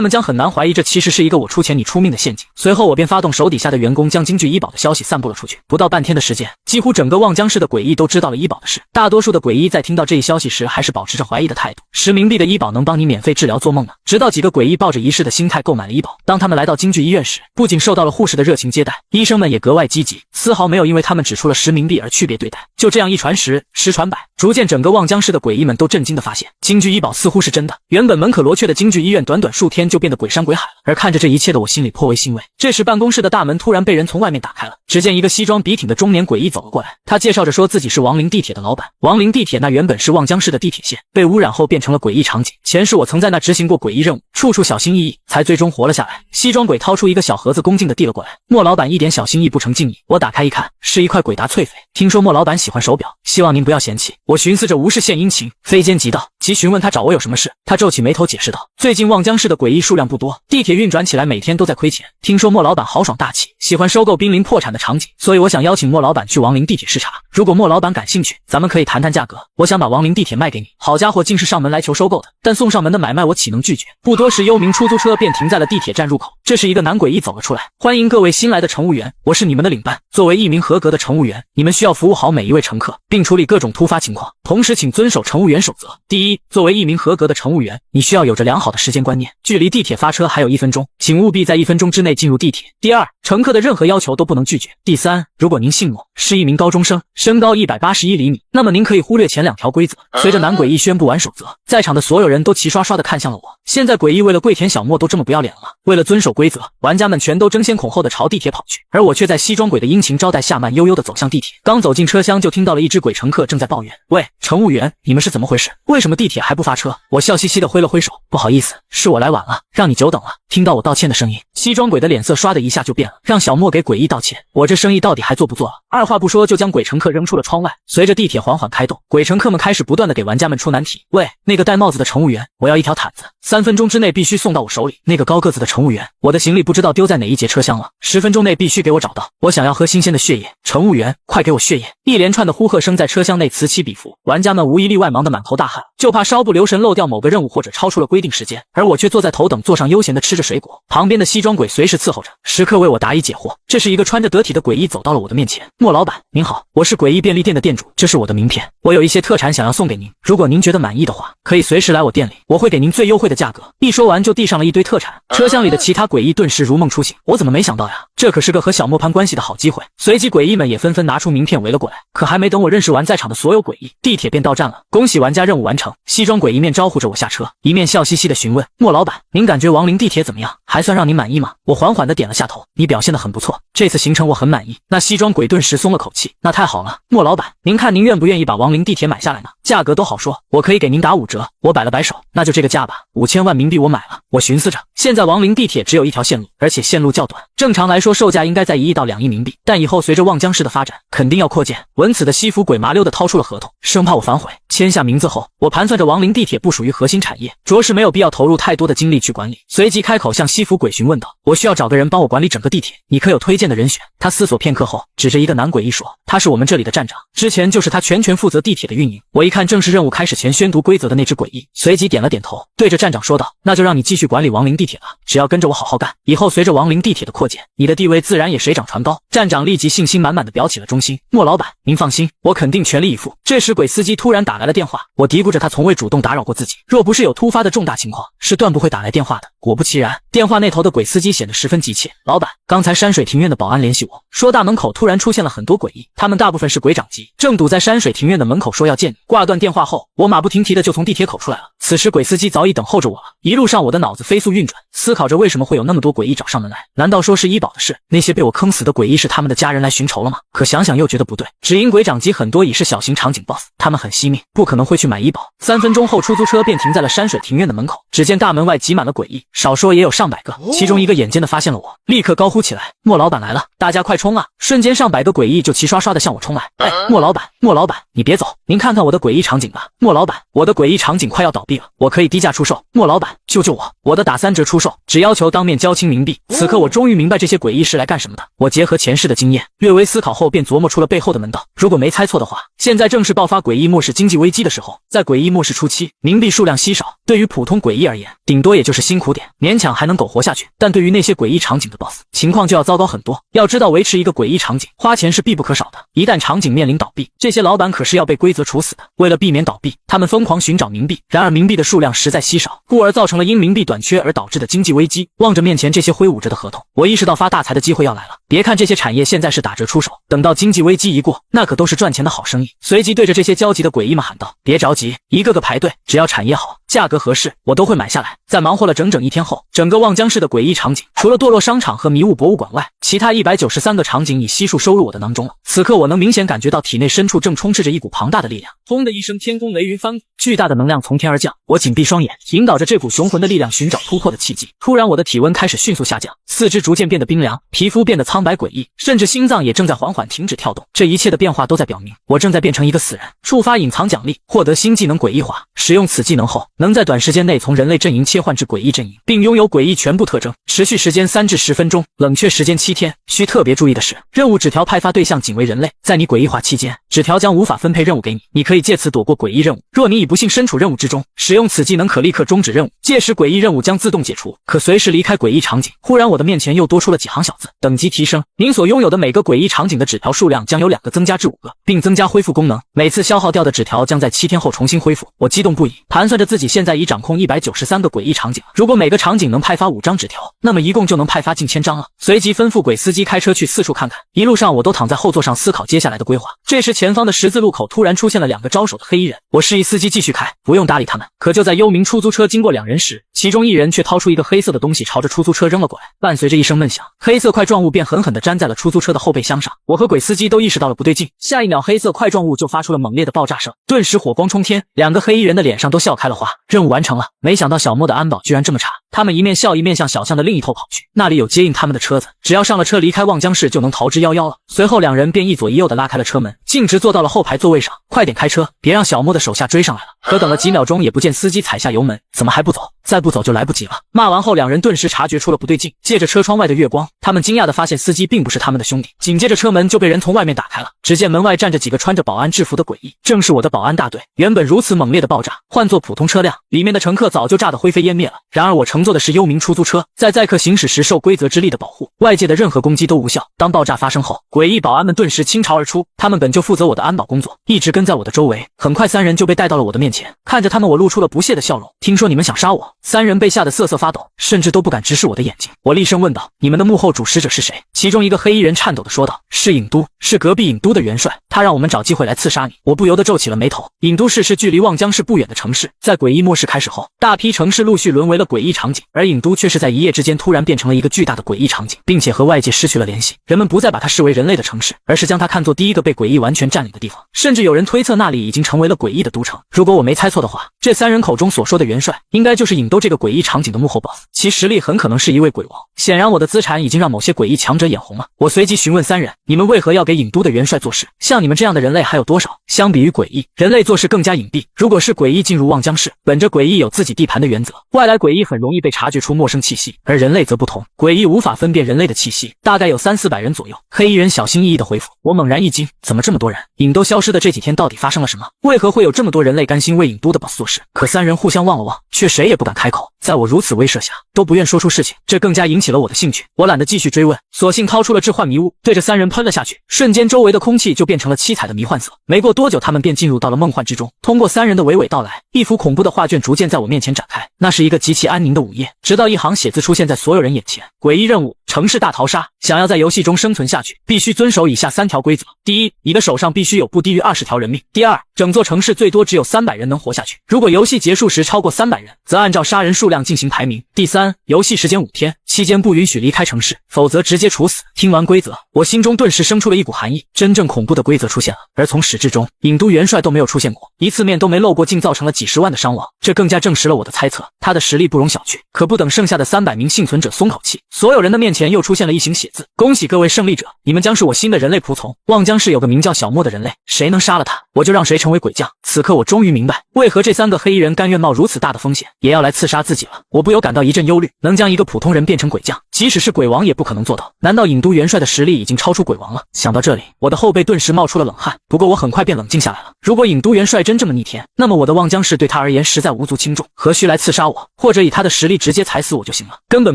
们将很难怀疑这其实是一个我出钱你出命的陷阱。随后我便发动手底下的员工将京剧医保的消息散布了出去，不到半天的时间，几乎整个望江市的诡异都知道了医保的事。大多数的诡异在听到这一消息时还是保持着怀疑的态度，10冥币的医保能帮你免费治疗做梦呢。直到几个诡异抱着仪式的心态购买了医保，当他们来到京剧医院时，不仅受到了护士的热情接待，医生们也格外积极，丝毫没有因为他们只出了10冥币而区别对待。就这样一传十，十传百，逐渐整个望江市的诡异们都震惊地发现，京剧医保似乎是真的。原本门可罗雀的京剧医院短短数天就变得鬼山鬼海了。而看着这一切的我心里颇为欣慰。这时办公室的大门突然被人从外面打开了，只见一个西装笔挺的中年诡异走了过来，他介绍着说自己是亡灵地铁的老板。亡灵地铁那原本是望江市的地铁线，被污染后变成了诡异场景。前世我曾在那执行过诡异任务，处处小心翼翼，才最终活了下来。西装鬼掏出一个小盒子，恭敬地递了过来。莫老板一点小心意不成敬意，我打开一看，是一块鬼达翠翡。听说莫老板喜欢手表，希望您不要嫌弃。我寻思着无事献殷勤，非奸即盗，即询问他找我有什么事。他皱起眉头解释道，最近望江市的诡异数量不多，地铁运转起来每天都在亏钱。听说莫老板豪爽大气，喜欢收购濒临破产的场景，所以我想邀请莫老板去亡灵地铁视察。如果莫老板感兴趣，咱们可以谈谈价格。我想把亡灵地铁卖给你。好家伙，竟是上门来求收购的，但送上门的买卖我岂能拒绝？不多时，幽冥出租车便停在了地铁站入口。这时一个男诡异走了出来，欢迎各位新来的乘务员，我是你们的领班。作为一名合格的乘务员，你们需要服务好每一位乘客，并处理各种突发情况，同时请遵守乘务员守则。第一，一，作为一名合格的乘务员，你需要有着良好的时间观念，距离地铁发车还有1分钟，请务必在1分钟之内进入地铁。第二，乘客的任何要求都不能拒绝。第三，如果您姓莫，是一名高中生，身高181厘米，那么您可以忽略前2条规则。随着男诡异宣布完守则，在场的所有人都齐刷刷地看向了我。现在诡异为了跪舔小莫都这么不要脸了，为了遵守规则，玩家们全都争先恐后地朝地铁跑去，而我却在西装鬼的殷勤招待下慢悠悠地走向地铁。刚走进车厢就听到了一只鬼乘客正在抱怨：喂，乘务员，你们是怎么回事？为什么地铁还不发车？我笑嘻嘻地挥了挥手，不好意思，是我来晚了，让你久等了。听到我道歉的声音，西装鬼的脸色唰的一下就变了，让小莫给诡异道歉，我这生意到底还做不做了？二话不说就将鬼乘客扔出了窗外。随着地铁缓缓开动，鬼乘客们开始不断地给玩家们出难题。喂，那个戴帽子的乘务员，我要一条毯子，3分钟之内必须送到我手里。那个高个子的乘务员，我的行李不知道丢在哪一节车厢了，10分钟内必须给我找到。我想要喝新鲜的血液，乘务员，快给我血液！一连串的呼喝声在车厢内此起彼伏，玩家们无一例外忙得满头大汗，就怕稍不留神漏掉某个任务或者超出了规定时间。而我却坐在头等座上悠闲地吃着水果，旁边的西装鬼随时伺候着，时刻为我答疑解惑。这时一个穿着得体的诡异走到了我的面前。莫老板您好，我是诡异便利店的店主，这是我的名片，我有一些特产想要送给您，如果您觉得满意的话，可以随时来我店里，我会给您最优惠的价格。一说完就递上了一堆特产，车厢里的其他诡异顿时如梦初醒，我怎么没想到呀，这可是个和小莫攀关系的好机会。随即诡异们也纷纷拿出名片围了过来，可还没等我认识完在场的所有诡异，地铁便到站了。恭喜玩家任务完成。西装鬼一面招呼着我下车，一面笑嘻嘻地询问：莫老板，您感觉亡灵地铁怎么样？还算让您满意吗？我缓缓地点了下头，你表现得很不错，这次行程我很满意。那西装鬼顿时松了口气，那太好了，莫老板，您看您愿不愿意把亡灵地铁买下来呢？价格都好说，我可以给您打5折。我摆了摆手，那就这个价吧，5000万冥币我买了。我寻思着，现在亡灵地铁只有一条线路，而且线路较短，正常来说售价应该在1亿到2亿冥币，但以后随着望江市的发展，肯定要扩建。闻此的西服鬼麻溜地掏出了合同，生怕我反悔。签下名字后，我盘算着亡灵地铁不属于核心产业，着实没有必要投入太多的精力去管理，随即开口向西服鬼询问道：我需要找个人帮我管理整个地铁，你可有推荐的人选？他思索片刻后，指着一个男诡异说：他是我们这里的站长，之前就是他全权负责地铁的运营。我一看正是任务开始前宣读规则的那只诡异，随即点了点头，对着站长说道：那就让你继续管理亡灵地铁吧，只要跟着我好好干，以后随着亡灵地铁的扩建，你的地位自然也水涨船高。站长立即信心满满的表起了忠心。莫老板您放心，我肯定全力以赴。这时鬼司机突然打来了电话，我嘀咕着他从未主动打扰过自己，若不是有突发的重大情况，是断不会打来电话的。果不其然，电话那头的鬼司机显得十分急切。老板，刚才山水庭院的保安联系我，说大门口突然出现了很多诡异，他们大部分是鬼长级，正堵在山水庭院的门口说要见你。挂断电话后，我马不停蹄的就从地铁口出来了。此时鬼司机早已等候着我了，一路上我的脑子飞速运转，思考着为什么会有那么多诡异找上门来。难道说是医保的事？那些被我坑死的诡异是他们的家人来寻仇了吗？可想想又觉得不对，只因鬼长级很多已是小型场景 BOSS， 他们很惜命，不可能会去买医保。3分钟后，出租车便停在了山水庭院的门口，只见大门外挤满了诡异，少说也有上百个，其中一个眼尖的发现了我，立刻高呼起来：莫老板来了，大家快冲啊！瞬间上百个诡异就齐刷刷的向我冲来。哎，莫老板，莫老板，你别走，您看看我的诡异场景吧。莫老板，我的诡异场景快要倒闭了，我可以低价出售。莫老板，救救我，我的打3折出售，只要求当面交清冥币。此刻我终于明白这些诡异是来干什么的。我结合前世的经验，略微思考后便琢磨出了背后的门道。如果没猜错的话，现在正是爆发诡异末世经济危机的时候，在诡异末世初期，冥币数量稀少，对于普通诡异而言，顶多也就是辛苦点，勉强还能苟活下去。但对于那些诡异场景的 BOSS， 情况就要糟糕很多。要知道维持一个诡异场景，花钱是必不可少的，一旦场景面临倒闭，这些老板可是要被规则处死的。为了避免倒闭，他们疯狂寻找冥币，然而冥币的数量实在稀少，故而造成了因冥币短缺而导致的经济危机。望着面前这些挥舞着的合同，我意识到发大财的机会要来了。别看这些产业现在是打折出手，等到经济危机一过，那可都是赚钱的好生意。随即对着这些焦急的诡异们喊道：别着急，一个个排队，只要产业好，价格合适，我都会买下来。在忙活了整整1天后，整个望江市的诡异场景，除了堕落商场和迷雾博物馆外，其他193个场景已悉数收入我的囊中了。此刻我能明显感觉到体内深处正充斥着一股庞大的力量。轰的一声，天空雷云翻滚，巨大的能量从天而降。我紧闭双眼，引导着这股雄浑的力量寻找突破的契机。突然我的体温开始迅速下降，四肢逐渐变得冰凉，皮肤变得苍白诡异，甚至心脏也正在缓缓停止跳动。这一切的变化都在表明，我正在变成一个死人。触发隐藏奖励，获得新技能诡异化。使用此技能后，能在短时间内从人类阵营切换至诡异阵营，并拥有诡异全部特征。持续时间3至10分钟，冷却时间7天。需特别注意的是，任务纸条派发对象仅为人类，在你诡异化期间，纸条将无法分配任务给你，你可以借此躲过诡异任务。若你已不幸身处任务之中，使用此技能可立刻终止任务。借届时诡异任务将自动解除，可随时离开诡异场景。忽然我的面前又多出了几行小字：等级提升，您所拥有的每个诡异场景的纸条数量将由2个增加至5个，并增加恢复功能，每次消耗掉的纸条将在7天后重新恢复。我激动不已，盘算着自己现在已掌控193个诡异场景，如果每个场景能派发5张纸条，那么一共就能派发近1000张了。随即吩咐鬼司机开车去四处看看，一路上我都躺在后座上思考接下来的规划。这时前方的十字路口突然出现了2个招手的黑衣人，我示意司机继续开，不用搭理他们。可就在幽冥出租车经过2人时，其中一人却掏出一个黑色的东西朝着出租车扔了过来，伴随着一声闷响，黑色块状物便狠狠地粘在了出租车的后备箱上。我和鬼司机都意识到了不对劲，下一秒黑色块状物就发出了猛烈的爆炸声，顿时火光冲天，2个黑衣人的脸上都笑开了花。任务完成了，没想到小莫的安保居然这么差。他们一面笑一面向小巷的另一头跑去，那里有接应他们的车子，只要上了车离开望江市就能逃之夭夭了。随后2人便一左一右地拉开了车门，径直坐到了后排座位上。快点开车，别让小莫的手下追上来了。可等了几秒钟也不见司机踩下油门，怎么还不走？再不走就来不及了。骂完后2人顿时察觉出了不对劲，借着车窗外的月光，他们惊讶地发现司机并不是他们的兄弟。紧接着车门就被人从外面打开了，只见门外站着几个穿着保安制服的诡异，正是我的保安大队。原本如此猛烈的爆炸，换作普通车辆，里面的乘客早就炸得灰飞烟灭了。然而我乘坐的是幽冥出租车，在载客行驶时受规则之力的保护，外界的任何攻击都无效。当爆炸发生后，诡异保安们顿时倾巢而出，他们本就负责我的安保工作，一直跟在我的周围。很快3人就被带到了我的面前，看着他们我露出了不屑的笑容。听说你们想杀我？3人被吓得瑟瑟发抖，甚至都不敢直视我的眼睛。我厉声问道：你们的幕后主使者是谁？其中一个黑衣人颤抖地说道：是尹都，是隔壁尹都的元帅，他让我们找机会来刺杀你。我不由得皱起了眉头。尹都市是距离望江市不远的城市，在诡异末世开始后，大批城市陆续沦为了诡异场景，而尹都却是在一夜之间突然变成了一个巨大的诡异场景，并且和外界失去了联系。人们不再把它视为人类的城市，而是将它看作第一个被诡异完全占领的地方，甚至有人推测那里已经成为了诡异的都城。如果我没猜错的话，这3人口中所说的元帅应该就是尹都这个诡异场景的幕后 boss， 其实力很可能是一位鬼王。显然我的资产已经让某些诡异强者眼红了。我随即询问3人，你们为何要给尹都的元帅做事？像你们这样的人类还有多少？相比于诡异，人类做事更加隐蔽。如果是诡异进入望江市，本着诡异有自己地盘的原则，外来诡异很容易被察觉出陌生气息，而人类则不同，诡异无法分辨人类的气息，大概有300-400人左右。黑衣人小心翼翼地回复。我猛然一惊，怎么这么多人？尹都消失的这几天到底发生了什么？为何会有这么多人类甘心为尹都的 boss 做事？可3人互相望了望，却谁也不敢开口。在我如此威慑下，都不愿说出事情，这更加引起了我的兴趣。我懒得继续追问，索性掏出了致幻迷雾，对着3人喷了下去。瞬间周围的空气就变成了七彩的迷幻色。没过多久，他们便进入到了梦幻之中。通过3人的娓娓道来，一幅恐怖的画卷逐渐在我面前展开。那是一个极其安宁的午夜，直到一行写字出现在所有人眼前：诡异任务，城市大逃杀。想要在游戏中生存下去，必须遵守以下3条规则：第一，你的手上必须有不低于20条人命；第二，整座城市最多只有300人能活下去，如果游戏结束时超过300人，则按照杀人数量进行排名；第三，游戏时间5天，期间不允许离开城市，否则直接处死。听完规则，我心中顿时生出了一股寒意，真正恐怖的规则出现了。而从始至终，尹都元帅都没有出现过，一次面都没露过，竟造成了几10万的伤亡，这更加证实了我的猜测，他的实力不容小觑。可不等剩下的300名幸存者松口气，所有人的面前又出现了一行写字：恭喜各位胜利者，你们将是我新的人类仆从。望江市有个名叫小莫的人类，谁能杀了他，我就让谁成为鬼将。此刻我终于明白，为何这3个黑衣人甘愿冒如此大的风险，也要来刺杀自己了。我不由感到一阵忧虑，能将一个普通人变成鬼将，即使是鬼王也不可能做到。难道尹都元帅的实力已经超出鬼王了？想到这里，我的后背顿时冒出了冷汗。不过我很快便冷静下来了。如果尹都元帅真这么逆天，那么我的望江市对他而言实在无足轻重，何须来刺杀我？或者以他的实力直接踩死我就行了，根本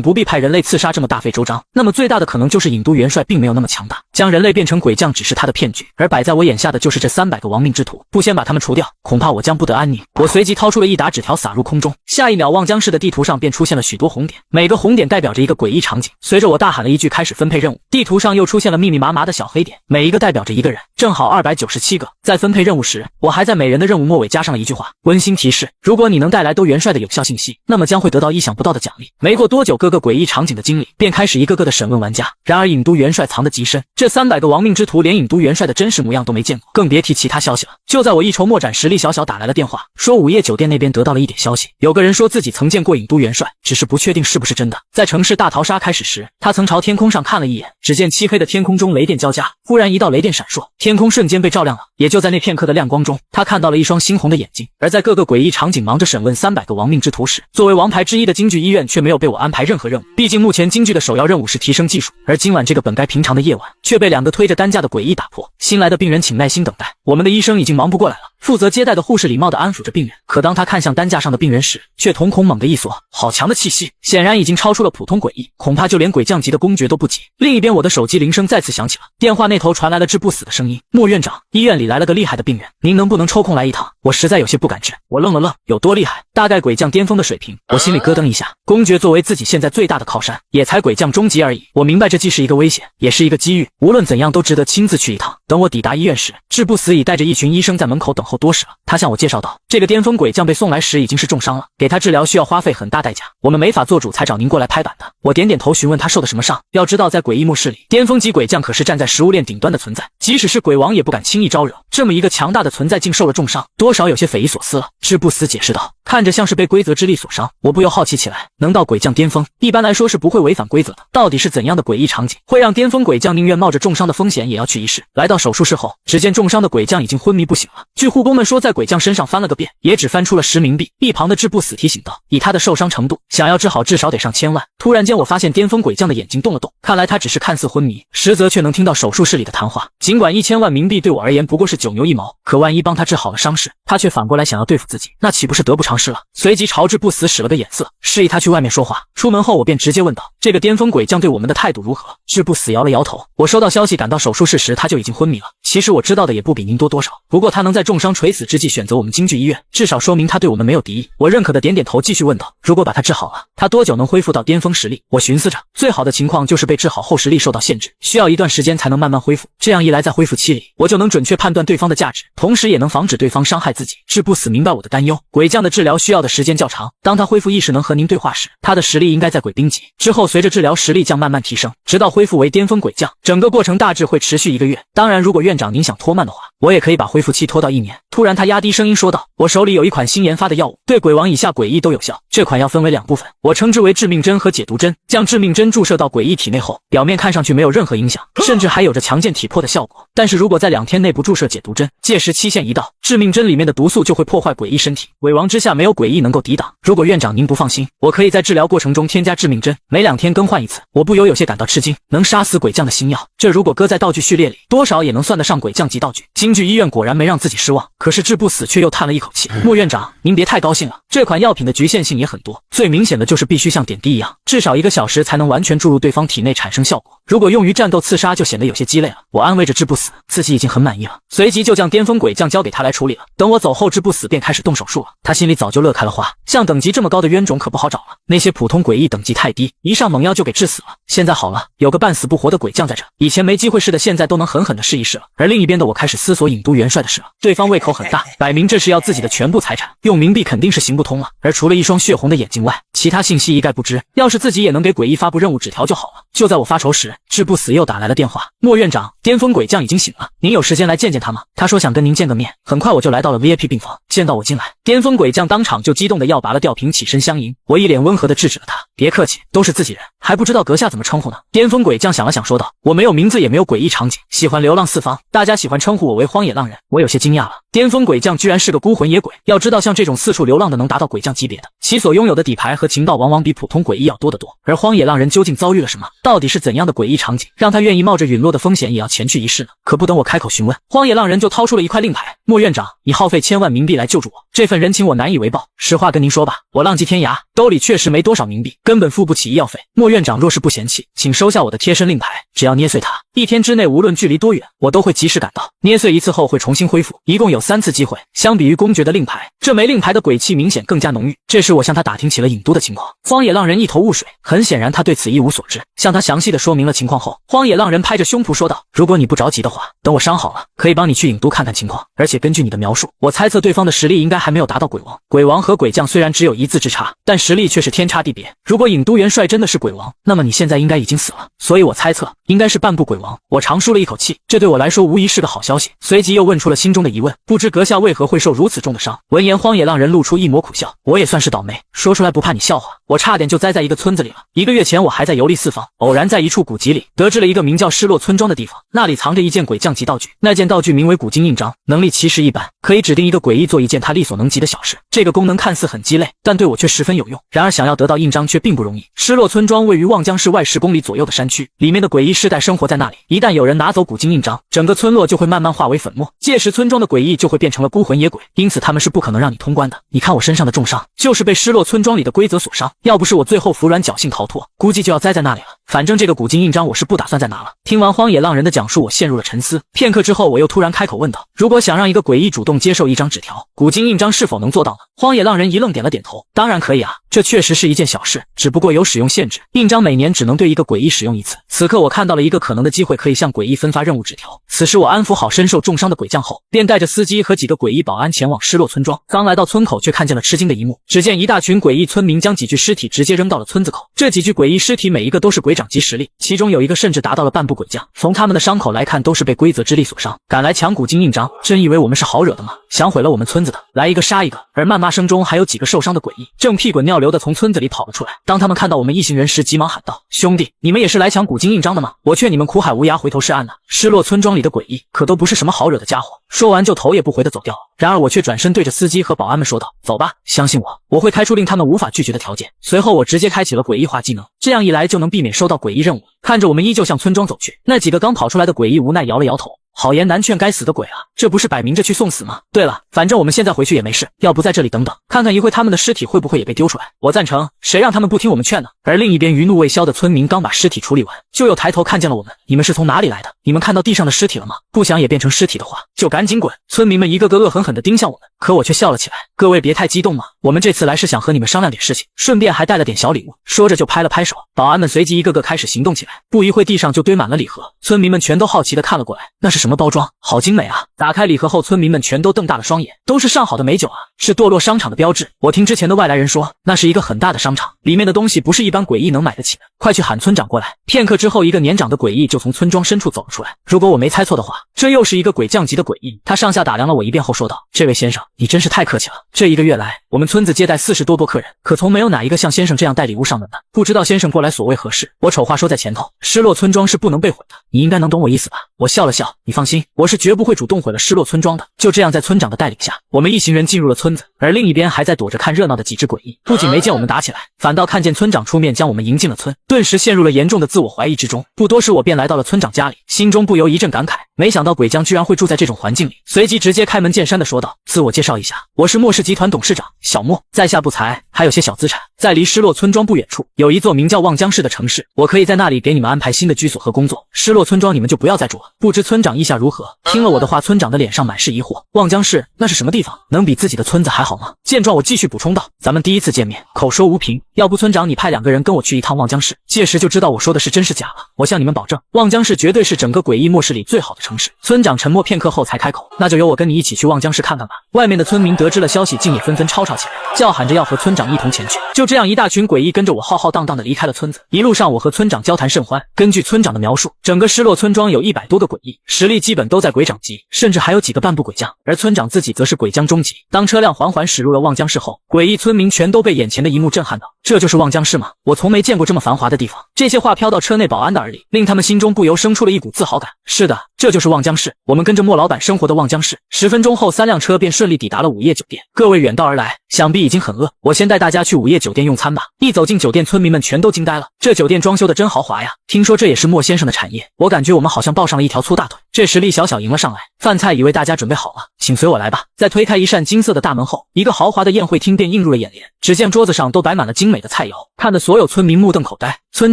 不必派人类刺杀这么大费周章。那么最大的可能就是尹都元帅并没有那么强大，将人类变成鬼将只是他的骗局，而摆在我眼下的就是这300个亡命之徒。不先把他们除掉，恐怕我将不得安宁。我随即掏出了一沓纸条撒入空中，下一秒望江市的地图上便出现了许多红点，每个红点代表着一个诡异场景。随着我大喊了一句开始分配任务，地图上又出现了密密麻麻的小黑点，每一个代表着一个人，正好297个。在分配任务时，我还在每人的任务末尾加上了一句话：温馨提示，如果你能带来都元帅的有效信息，那么将会得到意想不到的奖励。没过多久，各个诡异场景的经理便开始一个个的审问玩家。然而尹都元帅藏得极深，这300个亡命之徒连尹都元帅的真实模样都没见过，更别提其他消息了。就在我一筹莫展时，李小小打来了电话，说午夜酒店那边得到了一点消息，有个人说自己曾见过尹都元帅，只是不确定是不是真的。在城市大逃杀开始时，他曾朝天空上看了一眼，只见漆黑的天空中雷电交加，忽然一道雷电闪烁，天空瞬间被照亮了。也就在那片刻的亮光中，他看到了一双猩红的眼睛。而在各个诡异场景忙着审问300个亡命之徒时，作为王牌之一的京剧医院却没有被我安排任何任务。毕竟目前京剧的首要任务是提升技术，而今晚这个本该平常的夜晚却被2个推着担架的诡异打破。新来的病人请耐心等待。我们的医生已经忙不过来了。负责接待的护士礼貌地安抚着病人，可当他看向担架上的病人时，却瞳孔猛地一锁，好强的气息，显然已经超出了普通鬼医，恐怕就连鬼将级的公爵都不及。另一边，我的手机铃声再次响起了，电话那头传来了治不死的声音：“莫院长，医院里来了个厉害的病人，您能不能抽空来一趟？我实在有些不敢置。”我愣了愣，有多厉害？大概鬼将巅峰的水平。我心里咯噔一下，公爵作为自己现在最大的靠山，也才鬼将中级而已。我明白这既是一个危险，也是一个机遇，无论怎样都值得亲自去一趟。等我抵达医院时，治不死已带着一群医生在门口等候多时了。他向我介绍道，这个巅峰鬼将被送来时已经是重伤了，给他治疗需要花费很大代价，我们没法做主才找您过来拍板的。我点点头询问他受的什么伤。要知道在诡异末世里，巅峰级鬼将可是站在食物链顶端的存在，即使是鬼王也不敢轻易招惹，这么一个强大的存在竟受了重伤，多少有些匪夷所思了。治不死解释道，看着像是被规则之力所伤。我不由好奇起来，能到鬼将巅峰，一般来说是不会违反规则的，到底是怎样的诡异场景，会让巅峰鬼将宁愿冒着重伤的风险也要去一试？来到手术室后，只见重伤的鬼将已经昏迷不醒了。据护工们说，在鬼将身上翻了个遍，也只翻出了10冥币。一旁的治不死提醒道，以他的受伤程度，想要治好至少得上千万。突然间，我发现巅峰鬼将的眼睛动了动，看来他只是看似昏迷，实则却能听到手术室里的谈话。尽管1000万冥币对我而言不过是9牛1毛，可万一帮他治好了伤势，他却反过来想要对付自己，那岂不是得不偿失了？随即朝治不死使了个眼色，示意他去外面说话。出门后，我便直接问道，这个巅峰鬼将对我们的态度如何？治不死摇了摇头，我收到消息赶到手术室时他就已经昏迷了。其实我知道的也不比您多多少，不过他能在重伤垂死之际选择我们京剧医院，至少说明他对我们没有敌意。我认可的点点头，继续问道，如果把他治好了，他多久能恢复到巅峰实力？我寻思着，最好的情况就是被治好后实力受到限制，需要一段时间才能慢慢恢复，这样一来在恢复期里，我就能准确判断对方的价值，同时也能防止对方伤害自己。治不死明白我的担忧，鬼将的治疗需要的时间较长，当他恢复意识能和您对话时，他的实力应该在鬼兵级，之后随着治疗实力将慢慢提升，直到恢复为巅峰鬼将，整个过程大致会持续1个月。当然，如果院长您想拖慢的话，我也可以把恢复期拖到1年。突然他压低声音说道，我手里有一款新研发的药物，对鬼王以下鬼医都有效，这款药分为2部分，我称之为致命针和解毒针。将致命针注射到鬼医体内后，表面看上去没有任何影响，甚至还有着强健体魄的效果，但是如果在2天内不注射解毒针，届时期限一到，致命针里面的毒素就会破坏鬼医身体，鬼王之下没有鬼医能够抵挡。如果院长您不放心，我可以在治疗过程中添加致命针，每2天更换一次。我不由有些感到吃惊，能杀死鬼将的新药，这如果搁在道具序列里，多少也能算得上鬼将级道具。京剧医院果然没让自己失望，可是治不死却又叹了一口气，莫院长您别太高兴了，这款药品的局限性也很多，最明显的就是必须像点滴一样，至少1个小时才能完全注入对方体内产生效果，如果用于战斗刺杀就显得有些鸡肋了。我安慰着治不死，自己已经很满意了，随即就将巅峰鬼将交给他来处理了。等我走后，治不死便开始动手术了，他心里早就乐开了花，像等级这么高的冤种可不好找了，那些普通鬼医等级太低，一上猛药就给治死了。现在好了，有个半死不活的鬼将在这，以前没机会试的现在都能狠狠的试一试了。而另一边的我开始思索尹都元帅的事了，对方胃口很大，摆明这是要自己的全部财产，用冥币肯定是行不通了，而除了一双血红的眼睛外，其他信息一概不知，要是自己也能给鬼医发布任务纸条就好了。就在我发愁时，治不死又打来了电话，莫院长，巅峰鬼将已经醒了，您有时间来见见他吗？他说想跟您见个面。很快我就来到了 VIP 病房，见到我进来，巅峰鬼将当场就激动的要拔了吊瓶起身相迎，我一脸温和的制止了他，别客气，都是自己人，还不知道阁下怎么称呼呢？巅峰鬼将想了想说道，我没有名字也没有诡异场景，喜欢流浪四方，大家喜欢称呼我为荒野浪人。我有些惊讶了，巅峰鬼将居然是个孤魂野鬼，要知道像这种四处流浪的能达到鬼将级别的，其所拥有的底牌和情报往往比普通鬼医要多得多。而荒野浪人究竟遭遇了什么？到底是怎样的诡异场景，让他愿意冒着陨落的风险也要前去一试呢？可不等我开口询问，荒野浪人就掏出了一块令牌，莫院长，你耗费1000万冥币来救助我，这份人情我难以为报。实话跟您说吧，我浪迹天涯，兜里确实没多少冥币，根本付不起医药费。莫院长若是不嫌弃，请收下我的贴身令牌，只要捏碎它，1天之内无论距离多远，我都会及时赶到。捏碎1次后会重新恢复，一共有3次机会。相比于公爵的令牌，这枚令牌的鬼气明显更加浓郁。这时我向他打听起了尹都的情况，荒野浪人一头雾水，很显然他对此一无所知。向他详细的说明了情况后，荒野浪人拍着胸脯说道，如果你不着急的话，等我伤好了，可以帮你去尹都看看情况。而且根据你的描述，我猜测对方的实力应该还没有达到鬼王。鬼王和鬼将虽然只有1字之差，但实力却是天差地别。如果尹都元帅真的是鬼王，那么你现在应该已经死了，所以我猜测应该是半步鬼王。我长舒了一口气，这对我来说无疑是个好消息。随即又问出了心中的疑问，不知阁下为何会受如此重的伤？闻言，荒野浪人露出一抹苦笑，我也算是倒霉，说出来不怕你笑话，我差点就栽在一个村子里了。1个月前我还在游历四方，偶然在一处古籍里得知了一个名叫失落村庄的地方，那里藏着一件鬼将级道具，那件道具名为古今印章，能力其实一般，可以指定一个鬼医做一件他力所能及的小事。这个功能看似很鸡肋，但对我却十分有用。然而想要得到印章却并不容易。失落村庄位于望江市外10公里左右的山区，里面的鬼医世代生活在那里，一旦有人拿走古今印章，整个村落就会慢慢化为为粉末，届时村庄的鬼异就会变成了孤魂野鬼，因此他们是不可能让你通关的。你看我身上的重伤，就是被失落村庄里的规则所伤，要不是我最后服软侥幸逃脱，估计就要栽在那里了。反正这个古今印章我是不打算再拿了。听完荒野浪人的讲述，我陷入了沉思。片刻之后，我又突然开口问道：如果想让一个鬼异主动接受一张纸条，古今印章是否能做到呢？荒野浪人一愣，点了点头，当然可以啊，这确实是一件小事，只不过有使用限制，印章每年只能对一个鬼异使用一次。此刻我看到了一个可能的机会，可以向鬼异分发任务纸条。此时我安抚好身受重伤的鬼将后，便带着司机和几个鬼异保安前往失落村庄。刚来到村口，却看见了吃惊的一幕，只见一大群鬼异村民将几具尸体直接扔到了村子口。这几具鬼异尸体每一个都是鬼长级实力，其中有一个甚至达到了半步鬼将，从他们的伤口来看，都是被规则之力所伤。敢来抢古今印章，真以为我们是好惹的吗？想毁了我们村子的，来一个杀一个。而谩骂声中还有几个受伤的鬼异，正屁滚尿流的从村子里跑了出来。当他们看到我们一行人时，急忙喊道：兄弟，你们也是来抢古今印章的吗？我劝你们苦海无涯，回头是岸呢。失落村庄里的鬼异可都不是什么好惹的家伙。说完就头也不回的走掉了。然而我却转身对着司机和保安们说道：走吧，相信我，我会开出令他们无法拒绝的条件。随后我直接开启了诡异化技能，这样一来就能避免收到诡异任务。看着我们依旧向村庄走去，那几个刚跑出来的诡异无奈摇了摇头，好言难劝，该死的鬼啊，这不是摆明着去送死吗？对了，反正我们现在回去也没事，要不在这里等等，看看一会他们的尸体会不会也被丢出来。我赞成，谁让他们不听我们劝呢？而另一边余怒未消的村民刚把尸体处理完，就又抬头看见了我们。你们是从哪里来的？你们看到地上的尸体了吗？不想也变成尸体的话，就赶紧滚！村民们一个个恶狠狠地盯向我们，可我却笑了起来。各位别太激动嘛，我们这次来是想和你们商量点事情，顺便还带了点小礼物。说着就拍了拍手，保安们随即一个个开始行动起来。不一会地上就堆满了礼盒，村民们全都好奇地看了过来，那是什么包装？好精美啊！打开礼盒后，村民们全都瞪大了双眼，都是上好的美酒啊，是堕落商场的标志。我听之前的外来人说，那是一个很大的商场，里面的东西不是一般诡异能买得起的。快去喊村长过来！片刻之后，一个年长的诡异就从村庄深处走了出来。如果我没猜错的话，这又是一个鬼将级的诡异。他上下打量了我一遍后说道：这位先生，你真是太客气了。这一个月来，我们村子接待40多波客人，可从没有哪一个像先生这样带礼物上门的。不知道先生过来所谓何事？我丑话说在前头，失落村庄是不能被毁的，你应该能懂我意思吧？我笑了笑，你放心，我是绝不会主动毁了失落村庄的。就这样，在村长的带领下，我们一行人进入了村子，而另一边还在躲着看热闹的几只诡异，不仅没见我们打起来，反倒看见村长出面将我们迎进了村，顿时陷入了严重的自我怀疑之中。不多时，我便来到了村长家里，心中不由一阵感慨，没想到鬼将居然会住在这种环境里。随即直接开门见山的说道：自我介绍一下，我是莫氏集团董事长小莫，在下不才，还有些小资产，在离失落村庄不远处有一座名叫望江市的城市，我可以在那里给你们安排新的居所和工作。失落村庄你们就不要再住了。不知村长意下如何？听了我的话，村长的脸上满是疑惑。望江市那是什么地方？能比自己的村子还好吗？见状我继续补充道：咱们第一次见面，口说无凭，要不村长你派2个人跟我去一趟望江市，届时就知道我说的是真是假了。我向你们保证，望江市绝对是整个诡异末世里最好的城市。村长沉默片刻后才开口：那就由我跟你一起去望江市看看吧。外面的村民得知了消息，竟也纷纷吵吵起来，叫喊着要和村长一同前去。就这样，一大群诡异跟着我浩浩荡荡地离开了村子。一路上我和村长交谈甚欢，根据村长的描述，整个失落村庄有100多个诡异，实力基本都在鬼长级，甚至还有几个半步鬼将，而村长自己则是鬼将中级。当车辆缓缓驶入了望江市后，诡异村民全都被眼前的一幕震撼到。这就是望江市吗？我从没见过这么繁华的地方。这些话飘到车内保安的耳里，令他们心中不由生出了一股自豪感。是的，这就是望江市，我们跟着莫老板生活的望江市。10分钟后，3辆车便顺利抵达了午夜酒店。各位远道而来，想必已经很饿，我先带大家去午夜酒店用餐吧。一走进酒店，村民们全都惊呆了，这酒店装修的真豪华呀！听说这也是莫先生的产业，我感觉我们好像抱上了一条粗大腿。这时厉小小迎了上来，饭菜已为大家准备好了，请随我来吧。在推开一扇金色的大门后，一个豪华的宴会厅便映入了眼帘。只见桌子上都摆满了精美的菜肴，看得所有村民目瞪口呆。村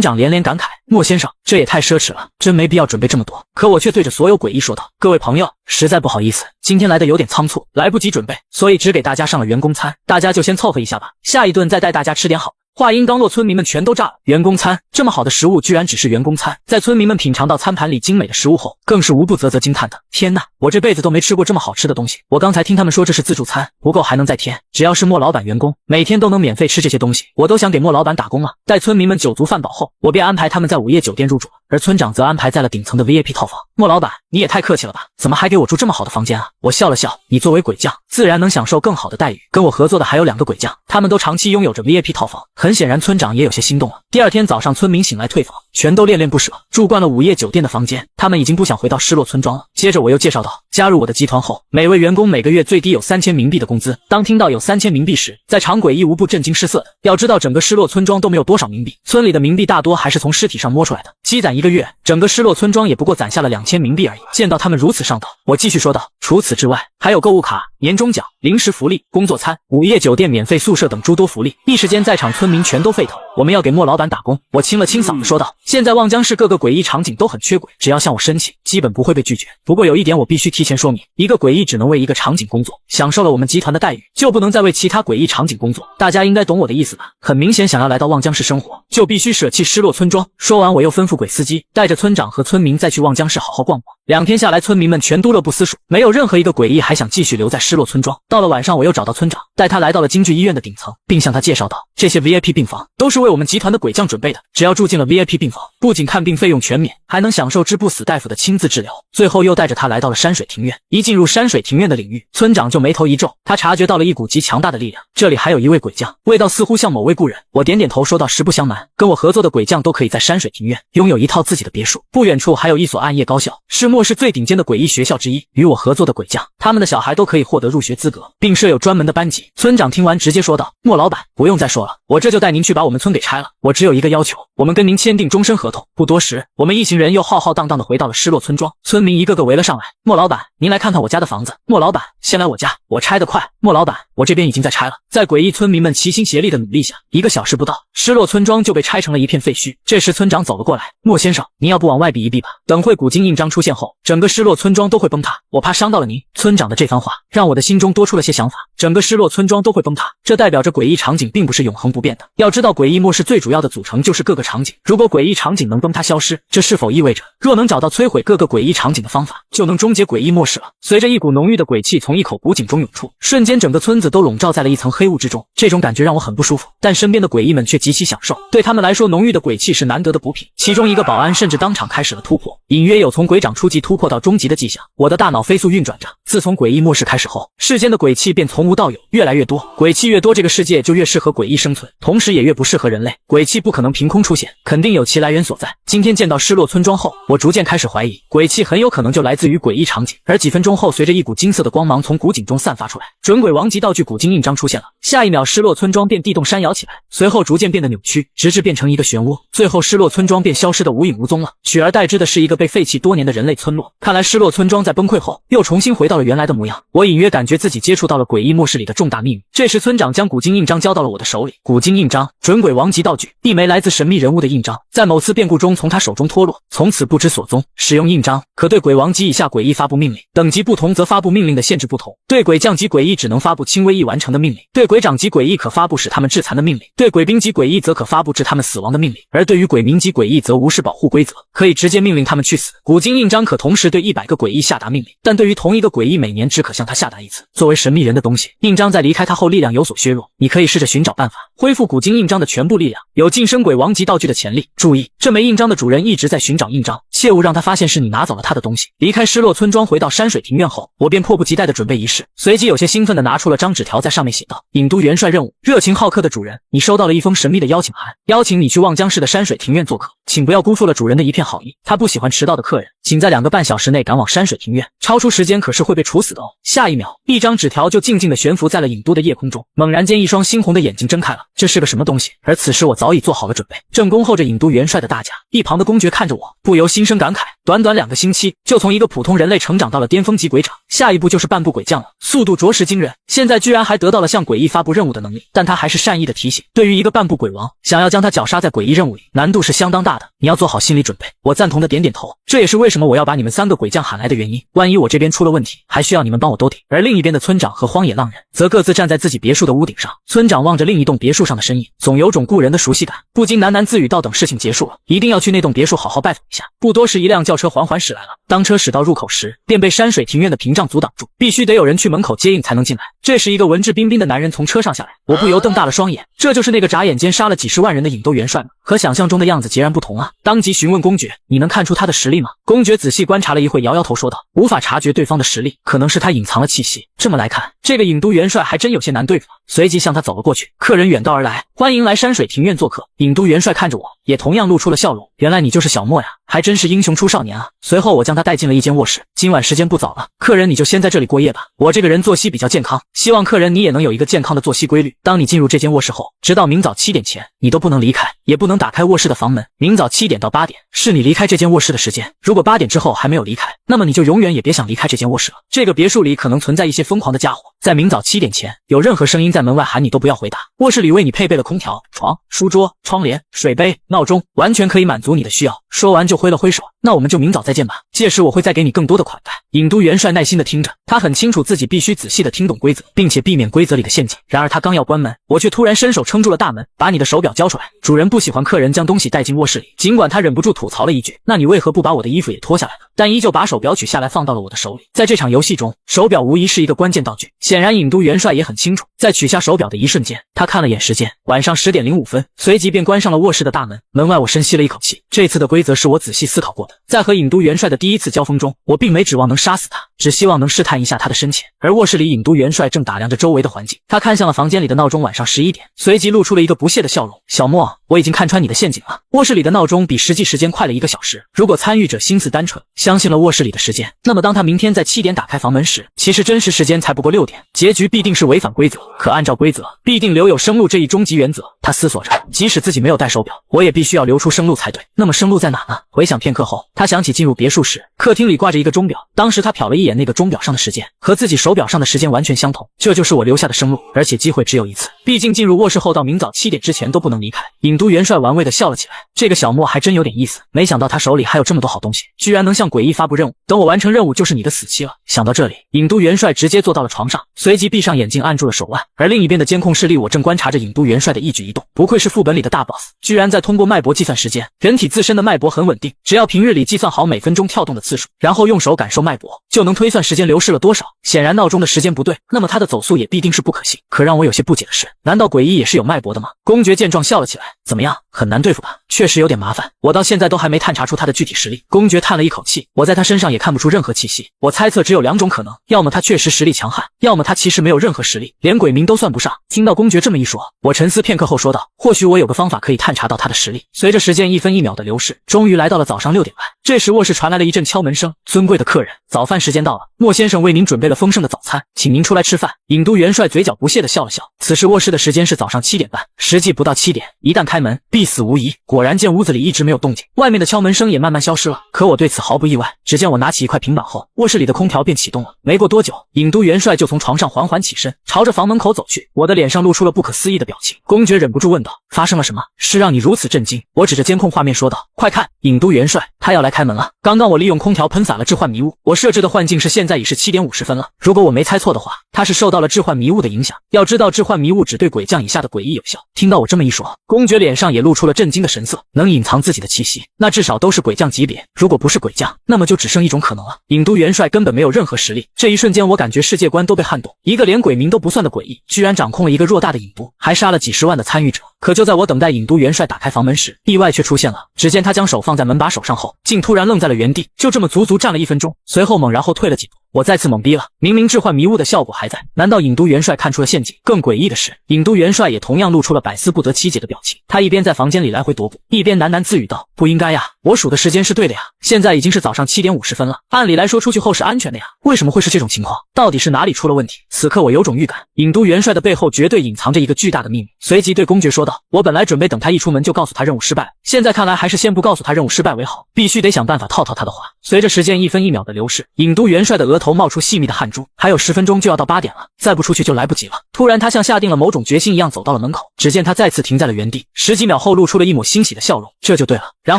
长连连感慨：莫先生，这也太奢侈了，真没必要准备这么多。可我却对着所有诡异说道：各位朋友，实在不好意思，今天来的有点仓促，来不及准备，所以只给大家上了员工餐，大家就先凑合一下吧，下一顿再带大家吃点好。话音刚落，村民们全都炸了。员工餐，这么好的食物居然只是员工餐。在村民们品尝到餐盘里精美的食物后，更是无不啧啧惊叹的：天哪，我这辈子都没吃过这么好吃的东西。我刚才听他们说这是自助餐，不够还能再添，只要是莫老板员工，每天都能免费吃这些东西，我都想给莫老板打工了。待村民们酒足饭饱后，我便安排他们在午夜酒店入住，而村长则安排在了顶层的 VIP 套房。莫老板，你也太客气了吧，怎么还给我住这么好的房间啊？我笑了笑，你作为鬼将，自然能享受更好的待遇。跟我合作的还有2个鬼将，他们都长期拥有着 VIP 套房，很显然村长也有些心动了。第二天早上，村民醒来退房，全都恋恋不舍。住惯了午夜酒店的房间，他们已经不想回到失落村庄了。接着我又介绍道，加入我的集团后，每位员工每个月最低有3000冥币的工资。当听到有3000冥币时，在场诡异无不震惊失色的。要知道整个失落村庄都没有多少冥币，村里的冥币大多还是从尸体上摸出来的，积攒1个月，整个失落村庄也不过攒下了2000冥币而已。见到他们如此上道，我继续说道，除此之外，还有购物卡、年终奖、零食福利、工作餐、午夜酒店免费宿舍等诸多福利。一时间在场村民全都沸腾，我们要给莫老板打工。我清了清嗓子说道，现在望江市各个诡异场景都很缺鬼，只要向我申请，基本不会被拒绝。不过有一点我必须提前说明，一个诡异只能为一个场景工作，享受了我们集团的待遇，就不能再为其他诡异场景工作。大家应该懂我的意思吧？很明显，想要来到望江市生活，就必须舍弃失落村庄。说完，我又吩咐鬼司机带着村长和村民再去望江市好好逛逛。2天下来，村民们全都乐不思蜀，没有任何一个诡异还想继续留在失落村庄。到了晚上，我又找到村长，带他来到了京剧医院的顶层，并向他介绍道，这些 VIP 病房都是为我们集团的鬼将准备的，只要住进了 VIP 病房，不仅看病费用全免，还能享受治不死大夫的亲自治疗。最后又带着他来到了山水庭院。一进入山水庭院的领域，村长就眉头一皱，他察觉到了一股极强大的力量，这里还有一位鬼将，味道似乎像某位故人。我点点头说道，实不相瞒，跟我合作的鬼将都可以在山水庭院拥有一套自己的别墅，不远处还有一所暗夜高校，是末世最顶尖的诡异学校之一。与我合作的鬼将，他们的小孩都可以获得入学资格，并设有专门的班级。村长听完直接说道，莫老板，不用再说了，我这就带您去把我们村给拆了。我只有一个要求，我们跟您签订终身合同。不多时，我们一行人又浩浩荡荡地回到了失落村庄，村民一个个围了上来。莫老板，您来看看我家的房子。莫老板，先来我家，我拆得快。莫老板，我这边已经在拆了。在诡异村民们齐心协力的努力下，1个小时不到，失落村庄就被拆成了一片废墟。这时村长走了过来，莫先生，您要不往外避一避吧？等会古今印章出现后，整个失落村庄都会崩塌，我怕伤到了您。村长的这番话让我的心中多出了些想法，整个失落村庄都会崩塌，这代表着诡异场景并不是永恒不变的。要知道诡异末世最主要的组成就是各个场景，如果诡异场景能崩塌消失，这是否意味着若能找到摧毁各个诡异场景的方法，就能终结诡异末世了？随着一股浓郁的鬼气从一口古井中涌出，瞬间整个村子都笼罩在了一层黑雾之中，这种感觉让我很不舒服，但身边的诡异们却极其享受，对他们来说浓郁的鬼气是难得的补品。其中一个保安甚至当场开始了突破，隐约有从鬼掌初级突破到中级的迹象。我的大脑飞速运转着，自从诡异末世开始后，世间的鬼气便从无到有，越来越多，鬼气越多，这个世界就越适合诡异生存，同时也越不适合人类。鬼气不可能凭空出现，肯定有其来源所在。今天见到失落村庄后，我逐渐开始怀疑，鬼气很有可能就来自于诡异场景。而几分钟后，随着一股金色的光芒从古井中散发出来，准鬼王级道具古今印章出现了。下一秒，失落村庄便地动山摇起来，随后逐渐变得扭曲，直至变成一个漩涡，最后失落村庄便消失得无影无踪了，取而代之的是一个被废弃多年的人类村落。看来失落村庄在崩溃后又重新回到了原来的模样。我隐约感觉自己接触到了诡异末世里的重大秘密。这时村长将古今印章交到了我的手里，古今印章，准鬼王级道具，一枚来自神秘人物的印章，在某次变故中从他手中脱落，从此不知所踪。使用印章可对鬼王级以下诡异发布命令，等级不同则发布命令的限制不同。对鬼将级诡异只能发布轻微易完成的命令，对鬼长级诡异可发布使他们致残的命令，对鬼兵级诡异则可发布致他们死亡的命令，而对于鬼民级诡异则无视保护规则，可以直接命令他们去死。古今印章可同时对100个诡异下达命令，但对于同一个诡异每年只可向他下达一次。作为神秘人的东西，印章在离开他后力量有所削弱，你可以试着寻找办法恢复古今印章的全部力量，有晋升鬼王级道具的潜力。注意，这枚印章的主人一直在寻找印章，切勿让他发现是你拿走了他的东西。离开失落村庄回到山水庭院后，我便迫不及待地准备仪式，随即有些兴奋地拿出了张纸条，在上面写道，郢都元帅任务，热情好客的主人，你收到了一封神秘的邀请函，邀请你去望江市的山水庭院做客，请不要辜负了主人的一片好意，他不喜欢迟到的客人，请在2个半小时内赶往山水庭院，超出时间可是会被处死的哦。下一秒，一张纸条就静静地悬浮在了郢都的夜空中，猛然间一双猩红的眼睛睁开了，这是个什么东西？而此时我早已做好了准备，正恭候着郢都元帅的大驾。一旁的公爵看着我，不由心生感慨，短短2个星期就从一个普通人类成长到了巅峰级鬼长，下一步就是半步鬼将了，速度着实惊人。现在居然还得到了向诡异发布任务的能力，但他还是善意的提醒，对于一个半步鬼王，想要将他绞杀在诡异任务里，难度是相当大的，你要做好心理准备。我赞同的点点头，这也是为什么我要把你们3个鬼将喊来的原因，万一我这边出了问题，还需要你们帮我兜底。而另一边的村长和荒野浪人则各自站在自己别墅的屋顶上，村长望着另一栋别墅上的身影，总有种故人的熟悉感，不禁喃喃自语道，等事情结束了，一定要去那栋别墅好好拜访一下。不多时，一辆轿车缓缓驶来了，当车驶到入口时，便被山水庭院的屏障阻挡住，必须得有人去门口接应才能进来。这时一个文质彬彬的男人从车上下来，我不由瞪大了双眼，这就是那个眨眼间杀了几十万人的郢都元帅吗？和想象中的样子截然不同啊！当即询问公爵，你能看出他的实力吗？公爵仔细观察了一会，摇摇头说道，无法察觉对方的实力，可能是他隐藏了气息。这么来看，这个郢都元帅还真有些难对付。随即向他走了过去，客人远道而来，欢迎来山水庭院做客。郢都元帅看着我，也同样露出了笑容。原来你就是小莫呀，还真是英雄出少年啊。随后我将他带进了一间卧室，今晚时间不早了，客人你就先在这里过夜吧。我这个人作息比较健康，希望客人你也能有一个健康的作息规律。当你进入这间卧室后，直到明早7点前，你都不能离开，也不能打开卧室的房门。明早7点到8点是你离开这间卧室的时间，如果8点之后还没有离开，那么你就永远也别想离开这间卧室了。这个别墅里可能存在一些疯狂的家伙，在明早7点前有任何声音在门外喊你都不要回答。卧室里为你配备了空调、床、书桌、窗帘、水杯、闹钟，完全可以满足你的需要。说完就挥了挥手，那我们就明早再见吧，届时我会再给你更多的款待。尹都元帅耐心地听着，他很清楚自己必须仔细地听懂规则，并且避免规则里的陷阱。然而他刚要关门，我却突然伸手撑住了大门，把你的手表交出来。主人不喜欢客人将东西带进卧室里，尽管他忍不住吐槽了一句，那你为何不把我的衣服也脱下来呢？但依旧把手表取下来放到了我的手里。在这场游戏中，手表无疑是一个关键道具，显然尹都元帅也很清楚。在取下手表的一瞬间，他看了眼时间，晚上10点05分，随即便关上了卧室的大门。门外我深吸了一口气，这次的规则是我仔细思考过的。在和尹都元帅的第一次交锋中，我并没指望能杀死他，只希望能试探一下他的深浅。而卧室里，尹都元帅正打量着周围的环境，他看向了房间里的闹钟，晚上11点，随即露出了一个不屑的笑容。小莫，我已经看穿你的陷阱了。卧室里的闹钟比实际时间快了1个小时。如果参与者心思单纯，相信了卧室里的时间，那么当他明天在7点打开房门时，其实真实时间才不过6点，结局必定是违反规则。可按照规则，必定留有生路这一终极原则。他思索着，即使自己没有带手表，我也必须要留出生路才对。那么生路在哪呢？回想片刻后，他想起进入别墅时，客厅里挂着一个钟表，当时他瞟了一眼那个钟表上的时间，和自己手表上的时间完全相同。这就是我留下的生路，而且机会只有一次，毕竟进入卧室后到明早7点之前都不能离开。尹都元帅玩味地笑了起来，这个小莫还真有点意思，没想到他手里还有这么多好东西，居然能向诡异发布任务，等我完成任务就是你的死期了。想到这里，尹都元帅直接坐到了床上，随即闭上眼睛按住了手腕。而另一边的监控室里，我正观察着尹都元帅的一举一动，不愧是副本里的大 boss， 居然在通过脉搏计算时间。人体自身的脉搏很稳定，只要平日里计算好每分钟跳动的次数，然后用手感受脉搏，就能推算时间流逝了多少。显然闹钟的时间不对，那么他的走速也必定是不可信。可让我有些不解的是，难道诡异也是有脉搏的吗？公爵见状笑了起来，怎么样，很难对付吧？确实有点麻烦，我到现在都还没探查出他的具体实力。公爵叹了一口气，我在他身上也看不出任何气息。我猜测只有2种可能，要么他确实实力强悍，要么他其实没有任何实力，连鬼民都算不上。听到公爵这么一说，我沉思片刻后说道，或许我有个方法可以探查到他的实力。随着时间1分1秒的流逝，终于来到了早上6点半。这时卧室传来了一阵敲门声，尊贵的客人，早饭时间到了，莫先生为您准备了丰盛的早餐，请您出来吃饭。尹都元帅嘴角不屑地笑了笑，此时卧室的时间是早上7点半，实际不到7点，一旦开门必死无疑。果然见屋子里一直没有动静，外面的敲门声也慢慢消失了。可我对此毫不意外，只见我拿起一块平板后，卧室里的空调便启动了。没过多久，尹都元帅就从床上缓缓起身，朝着房门口走去。我的脸上露出了不可思议的表情。公爵忍不住问道，发生了什么？是让你如此震惊？我指着监控画面说道，快看，尹都元帅他要来开门了。刚刚我利用空调喷洒了致幻迷雾，我设置的幻境是现在已是7点50分了。如果我没猜错的话，他是受到了致幻迷雾的影响。要知道致幻迷雾只对鬼将以下的诡异有效。听到我这么一说，公爵脸上也露出了震惊的神色。能隐藏自己的气息，那至少都是鬼将级别，如果不是鬼将，那么就只剩一种可能了，尹都元帅根本没有任何实力。这一瞬间我感觉世界观都被撼动，一个连鬼民都不算的诡异，居然掌控了一个偌大的尹都，还杀了几10万的参与者。可就在我等待尹都元帅打开房门时，意外却出现了。只见他将手放在门把手上后，竟突然愣在了原地，就这么足足站了1分钟，随后猛然后退了几步。我再次懵逼了，明明致幻迷雾的效果还在，难道尹都元帅看出了陷阱？更诡异的是，尹都元帅也同样露出了百思不得其解的表情。他一边在房间里来回踱步，一边喃喃自语道，不应该呀，我数的时间是对的呀，现在已经是早上7点50分了，按理来说出去后是安全的呀，为什么会是这种情况？到底是哪里出了问题？此刻我有种预感，尹都元帅的背后绝对隐藏着一个巨大的秘密。随即对公爵说道，我本来准备等他一出门就告诉他任务失败了，现在看来还是先不告诉他任务失败为好，必须得想办法套他的话。随着时间1分1秒的流逝，尹都元帅的额头冒出细密的汗珠，还有10分钟就要到8点了，再不出去就来不及了。突然他像下定了某种决心一样走到了门口，只见他再次停在了原地，10几秒后露出了一抹欣喜的笑容，这就对了。然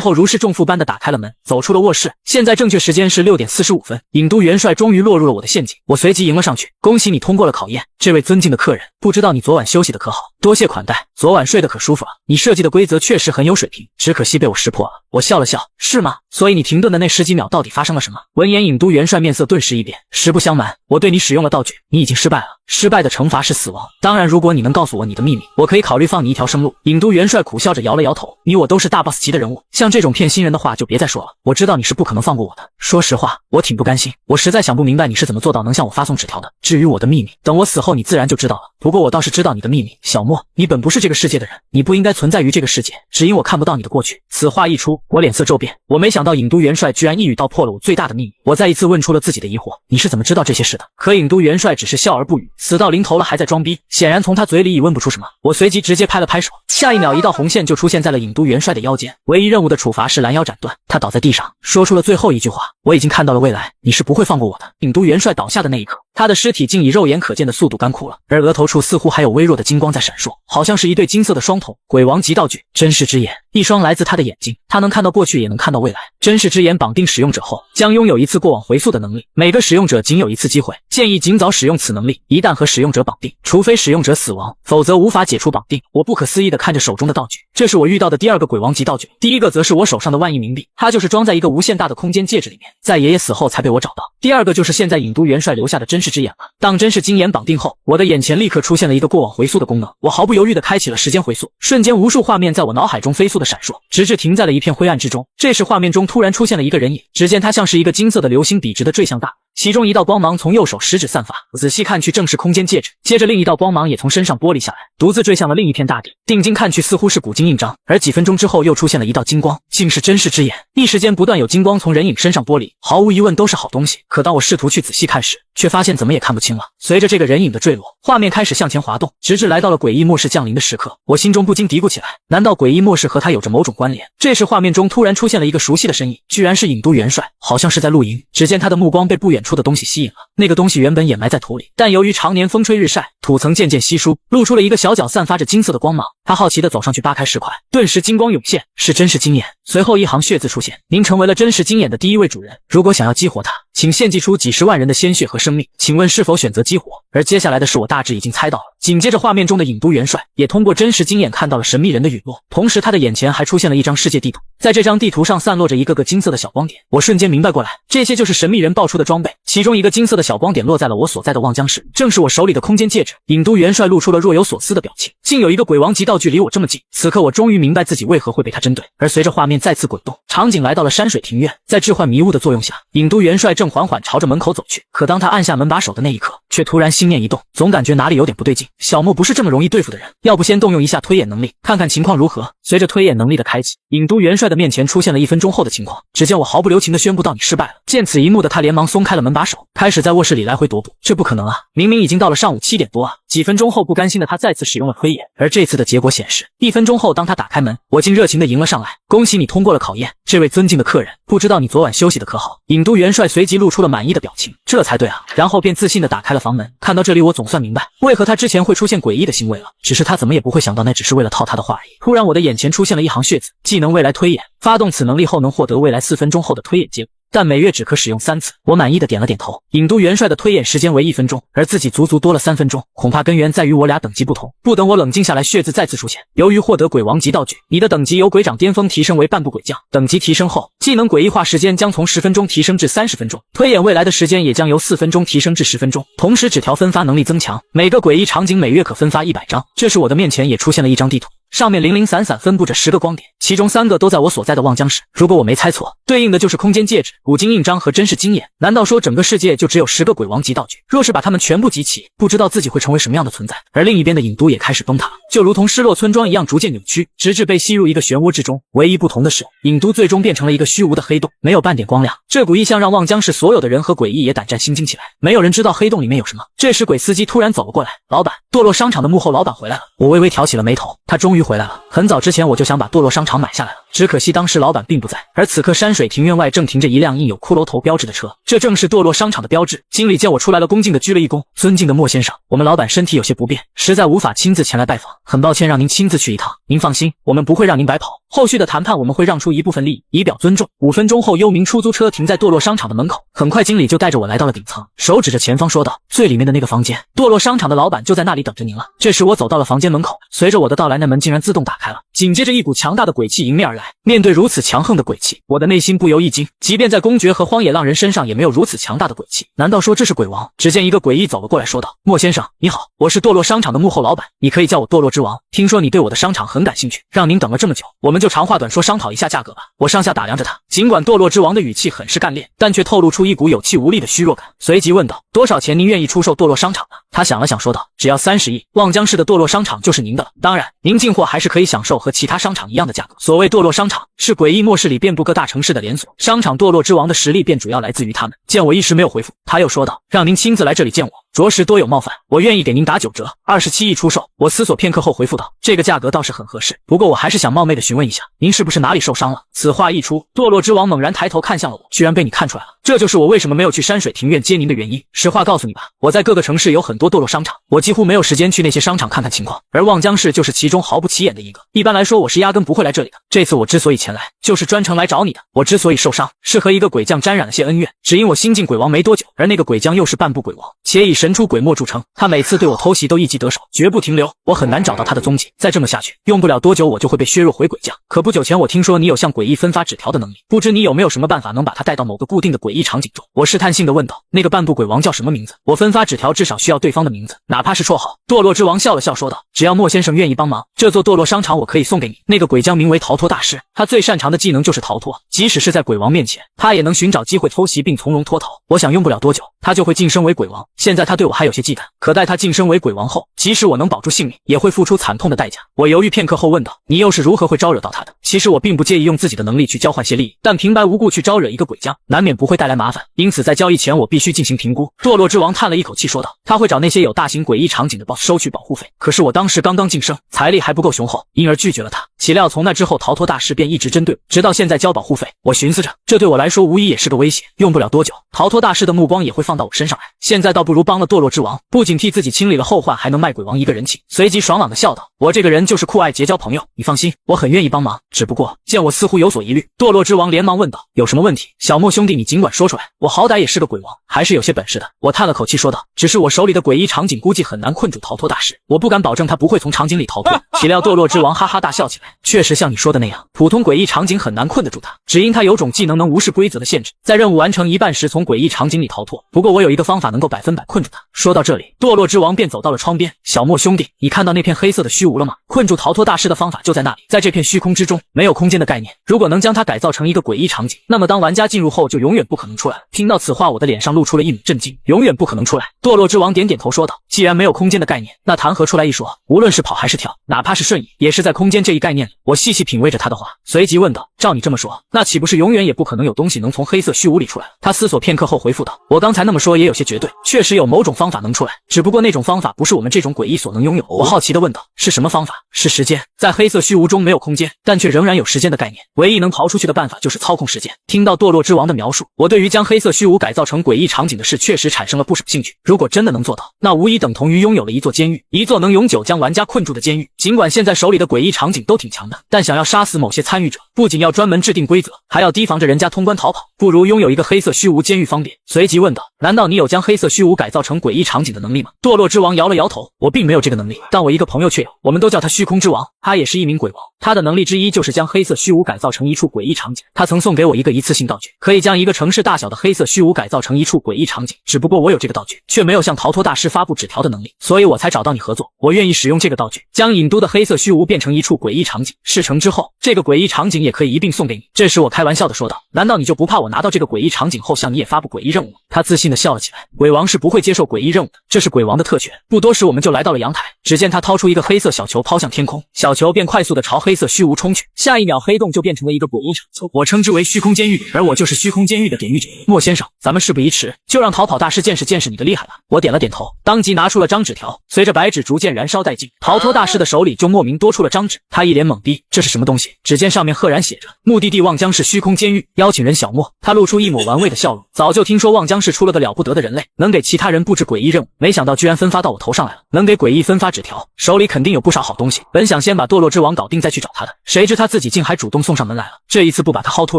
后如释重负般的打开了门，走出了卧室。现在正确时间是6点45分，尹都元帅终于落入了我的陷阱。我随即迎了上去，恭喜你通过了考验，这位尊敬的客人，不知道你昨晚休息的可好？多谢款待，昨晚睡得可舒服了。你设计的规则确实很有水平，只可惜被我识破了。我笑了笑，是吗？所以你停顿的那10几秒到底发生了什么？闻言，尹都元帅面色顿时一变。实不相瞒，我对你使用了道具，你已经失败了。失败的惩罚是死亡。当然，如果你能告诉我你的秘密，我可以考虑放你一条生路。郢都元帅苦笑着摇了摇头，你我都是大 boss 级的人物，像这种骗新人的话就别再说了。我知道你是不可能放过我的。说实话，我挺不甘心，我实在想不明白你是怎么做到能向我发送纸条的。至于我的秘密，等我死后你自然就知道了。不过我倒是知道你的秘密，小莫，你本不是这个世界的人，你不应该存在于这个世界，只因我看不到你的过去。此话一出，我脸色骤变，我没想到郢都元帅居然一语道破了我最大的秘密。我再一次问出了自己的疑惑，你是怎么知道这些事的？可郢都元帅只是笑而不语，死到临头了还在装逼，显然从他嘴里已问不出什么。我随即直接拍了拍手，下一秒一道红线就出现在了郢都元帅的腰间。唯一任务的处罚是拦腰斩断，他倒在地上，说出了最后一句话：我已经看到了未来，你是不会放过我的。郢都元帅倒下的那一刻，他的尸体竟以肉眼可见的速度干枯了，而额头处似乎还有微弱的金光在闪烁，好像是一对金色的双瞳。鬼王级道具真视之眼，一双来自他的眼睛，他能看到过去也能看到未来。真视之眼绑定使用者后，将拥有一次过往回溯的能力，每个使用者仅有一次机会，建议尽早使用此能力。一旦和使用者绑定，除非使用者死亡，否则无法解除绑定。我不可思议地看着手中的道具，这是我遇到的第二个鬼王级道具，第一个则是我手上的万亿冥币，它就是装在一个无限大的空间戒指里面，在爷爷死后才被我找到。第二个就是现在郢都元帅留下的真视之眼了。当真视金眼绑定后，我的眼前立刻出现了一个过往回溯的功能，我毫不犹豫地开启了时间回溯，瞬间无数画面在我脑海中飞速地闪烁，直至停在了一片灰暗之中。这时画面中突然出现了一个人影，只见他像是一个金色的流星笔直地坠向大海，其中一道光芒从右手食指散发，仔细看去正是空间戒指，接着另一道光芒也从身上剥离下来，独自坠向了另一片大地。定睛看去似乎是古金印章，而几分钟之后又出现了一道金光，竟是真视之眼。一时间不断有金光从人影身上剥离，毫无疑问都是好东西。可当我试图去仔细看时，却发现怎么也看不清了。随着这个人影的坠落，画面开始向前滑动，直至来到了诡异末世降临的时刻。我心中不禁嘀咕起来，难道诡异末世和他有着某种关联？这时画面中突然出现了一个熟悉的身影，居然是郢都元帅，好像是在露营。只见他的目光被不远处的东西吸引了，那个东西原本掩埋在土里，但由于常年风吹日晒，土层渐渐稀疏，露出了一个小角散发着金色的光芒。他好奇地走上去扒开石块，顿时金光涌现，是真视金眼。随后一行血字出现，您成为了真视金眼的第一位主人，如果想要激活它，请献祭出几十万人的鲜血和生命，请问是否选择激活？而接下来的事我大致已经猜到了。紧接着画面中的郢都元帅也通过真视金眼看到了神秘人的陨落，同时他的眼前还出现了一张世界地图，在这张地图上散落着一个个金色的小光点。我瞬间明白过来，这些就是神秘人爆出的装备。其中一个金色的小光点落在了我所在的望江市，正是我手里的空间戒指。郢都元帅露出了若有所思的表情，竟有一个鬼王级道具离我这么近。此刻我终于明白自己为何会被他针对。而随着画面再次滚动，场景来到了山水庭院，在置换迷雾的作用下，郢都元帅正缓缓朝着门口走去。可当他按下门把手的那一刻，却突然心念一动，总感觉哪里有点不对劲。小莫不是这么容易对付的人，要不先动用一下推演能力，看看情况如何。随着推演能力的开启，郢都元帅的面前出现了1分钟后的情况。只见我毫不留情地宣布到你失败了。见此一幕的他连忙松开了门把手，开始在卧室里来回踱步。这不可能啊，明明已经到了上午7点多啊。几分钟后，不甘心的他再次使用了推演，而这次的结果显示，1分钟后当他打开门，我竟热情地迎了上来，恭喜你通过了考验，这位尊敬的客人，不知道你昨晚休息的可好？郢都元帅随即露出了满意的表情，这才对啊，然后便自信地打开了房门。看到这里，我总算明白为何他之前会出现诡异的行为了，只是他怎么也不会想到那只是为了套他的话而已。突然我的眼前出现了一行血字，技能未来推演，发动此能力后能获得未来4分钟后的推演结果，但每月只可使用3次。我满意的点了点头。郢都元帅的推演时间为1分钟，而自己足足多了3分钟，恐怕根源在于我俩等级不同。不等我冷静下来，血字再次出现，由于获得鬼王级道具，你的等级由鬼长巅峰提升为半步鬼将，等级提升后，技能诡异化时间将从10分钟提升至30分钟，推演未来的时间也将由4分钟提升至10分钟。同时纸条分发能力增强，每个诡异场景每月可分发100张。这时我的面前也出现了一张地图，上面零零散散分布着10个光点，其中3个都在我所在的望江市。如果我没猜错，对应的就是空间戒指、古金印章和真视金眼。难道说整个世界就只有10个鬼王级道具？若是把它们全部集齐，不知道自己会成为什么样的存在。而另一边的郢都也开始崩塌了，就如同失落村庄一样逐渐扭曲，直至被吸入一个漩涡之中。唯一不同的是，郢都最终变成了一个虚无的黑洞，没有半点光亮。这股异象让望江市所有的人和诡异也胆战心惊起来，没有人知道黑洞里面有什么。这时鬼司机突然走了过来，老板，堕落商场的幕后老板回来了。我微微挑起了眉头，他终于回来了。很早之前我就想把堕落商场买下来了，只可惜当时老板并不在。而此刻山水庭院外正停着一辆印有骷髅头标志的车，这正是堕落商场的标志。经理见我出来了，恭敬地鞠了一躬，尊敬的莫先生，我们老板身体有些不便，实在无法亲自前来拜访，很抱歉让您亲自去一趟。您放心，我们不会让您白跑，后续的谈判我们会让出一部分利益，以表尊重。5分钟后，幽冥出租车停在堕落商场的门口，很快经理就带着我来到了顶层，手指着前方说道，最里面的那个房间，堕落商场的老板就在那里等着您了。这时我走到了房间门口，随着我的到来，那门竟然自动打开了，紧接着一股强大的鬼气迎面而来，来。面对如此强横的鬼气，我的内心不由一惊。即便在公爵和荒野浪人身上也没有如此强大的鬼气，难道说这是鬼王？只见一个诡异走了过来，说道：“莫先生，你好，我是堕落商场的幕后老板，你可以叫我堕落之王。听说你对我的商场很感兴趣，让您等了这么久，我们就长话短说，商讨一下价格吧。”我上下打量着他，尽管堕落之王的语气很是干练，但却透露出一股有气无力的虚弱感，随即问道：“多少钱您愿意出售堕落商场呢？”他想了想，说道：“只要30亿，望江市的堕落商场就是您的了。当然，您进货还是可以享受和其他商场一样的价格。所谓堕落商场，是诡异末世里遍布各大城市的连锁商场，堕落之王的实力便主要来自于他们。”见我一时没有回复，他又说道：“让您亲自来这里见我，着实多有冒犯，我愿意给您打9折，27亿出售。”我思索片刻后回复道：“这个价格倒是很合适，不过我还是想冒昧的询问一下，您是不是哪里受伤了？”此话一出，堕落之王猛然抬头看向了我，居然被你看出来了，这就是我为什么没有去山水庭院接您的原因。实话告诉你吧，我在各个城市有很多堕落商场，我几乎没有时间去那些商场看看情况，而望江市就是其中毫不起眼的一个。一般来说，我是压根不会来这里的。这次我之所以前来，就是专程来找你的。我之所以受伤，是和一个鬼将沾染了些恩怨，只因我新晋鬼王没多久，而那个鬼将又是半步鬼王，且以神出鬼没著称。他每次对我偷袭都一击得手，绝不停留，我很难找到他的踪迹。再这么下去，用不了多久我就会被削弱回鬼将。可不久前我听说你有向诡异分发纸条的能力，不知你有没有什么办法能把他带到某个固定的诡异场景中？我试探性地问道：“那个半步鬼王叫什么名字？我分发纸条至少需要对方的名字，哪怕是绰号。”堕落之王笑了笑说道：“只要莫先生愿意帮忙，这座堕落商场我可以送给你。”那个鬼将名为逃脱大师，他最擅长的技能就是逃脱，即使是在鬼王面前，他也能寻找机会偷袭并从容脱逃。我想用不了多久，他就会晋升为鬼王。现在他对我还有些忌惮，可待他晋升为鬼王后，即使我能保住性命，也会付出惨痛的代价。我犹豫片刻后问道：“你又是如何会招惹到他的？”其实我并不介意用自己的能力去交换些利益，但平白无故去招惹一个鬼将，难免不会带来麻烦，因此在交易前我必须进行评估。堕落之王叹了一口气说道：“他会找那些有大型诡异场景的 BOSS 收取保护费，可是我当时刚刚晋升，财力还不够雄厚，因而拒绝了他。岂料从那之后，逃脱大师便一直针对我，直到现在交保护费。我寻思着，这对我来说无疑也是个威胁，用不了多久，逃脱大师的目光也会放到我身上来。现在倒不如帮了堕落之王，不仅替自己清理了后患，还能卖鬼王一个人情。”随即爽朗的笑道：“我这个人就是酷爱结交朋友，你放心，我很愿意帮忙。只不过见我似乎有所疑虑。”堕落之王连忙问道：“有什么问题？小莫兄弟，你尽管说出来，我好歹也是个鬼王，还是有些本事的。”我叹了口气说道：“只是我手里的诡异场景估计很难困住逃脱大师，我不敢保证他不会从场景里逃脱。”岂料堕落之王哈哈大笑起来，确实像你说的那样，普通诡异场景很难困得住他，只因他有种技能能无视规则的限制，在任务完成一半时从诡异场景里逃脱。不过我有一个方法能够100%困住他。说到这里，堕落之王便走到了窗边：“小莫兄弟，你看到那片黑色的虚无了吗？困住逃脱大师的方法就在那里，在这片虚空之中，没有空间的概念。如果能将它改造成一个诡异场景，那么当玩家进入后就永远不可能出来了。”听到此话，我的脸上露出了一抹震惊。永远不可能出来？堕落之王点点头说道：“既然没有空间的概念，那谈何出来一说？无论是跑还是跳，哪怕是瞬移，也是在空间这一概念里。”我细细品味着他的话，随即问道：“照你这么说，那岂不是永远也不可能有东西能从黑色虚无里出来？”他思索片刻后回复道：“我刚才那么说也有些绝对，确实有某种方法能出来，只不过那种方法不是我们这种诡异所能拥有。”我好奇地问道：“是什么方法？”“是时间，在黑色虚无中没有空间，但却仍然有时间的概念，唯一能逃出去的办法就是操控时间。”听到堕落之王的描述，我对于将黑色虚无改造成诡异场景的事确实产生了不少兴趣。如果真的能做到，那无疑等同于拥有了一座监狱，一座能永久将玩家困住的监狱。尽管现在手里的诡异场景都挺强的，但想要杀死某些参与者，不仅要专门制定规则，还要提防着人家通关逃跑，不如拥有一个黑色虚无监狱方便。随即问道：“难道你有将黑色虚无改造成诡异场景的能力吗？”堕落之王摇了摇头：“我并没有这个能力，但我一个朋友却有，我们都叫他虚空之王，他也是一名鬼王。他的能力之一就是将黑色虚无改造成一处诡异场景。他曾送给我一个一次性道具，可以将一个城市大小的黑色虚无改造成一处诡异场景。只不过我有这个道具，却没有向逃脱大师发布纸条的能力，所以我才找到你合作。我愿意使用这个道具，将引都的黑色虚无变成一处诡异场景。事成之后，这个诡异场景也可以一并送给你。”这时我开玩笑地说道：“难道你就不怕我拿到这个诡异场景后向你也发布诡异任务吗？”他自信地笑了起来：“鬼王是不会接受诡异任务的，这是鬼王的特权。”不多时，我们就来到了阳台，只见他掏出一个黑色小球抛向天空，小球便快速地朝黑色虚无冲去，下一秒黑洞就变成了一个诡异场。我称之为虚空监狱，而我就是虚空监狱的典狱者。莫先生，咱们事不宜迟，就让逃跑大师见识见识你的厉害吧。我点了点头，当即拿出了张纸条，随着白纸逐渐燃烧殆尽，逃脱大师的手里就莫名多出了张纸。他一脸懵逼，这是什么东西？只见上面赫然写着：“目的地望江市虚空监狱，邀请人小莫。”他露出一抹玩味的笑容。早就听说望江市出了个了不得的人类，能给其他人布置诡异任务，没想到居然分发到我头上来了。能给诡异分发纸条，手里肯定有不少好东西。本想先把堕落之王搞定再去找他的，谁知他自己竟还主动送上门来了。这一次不把他薅秃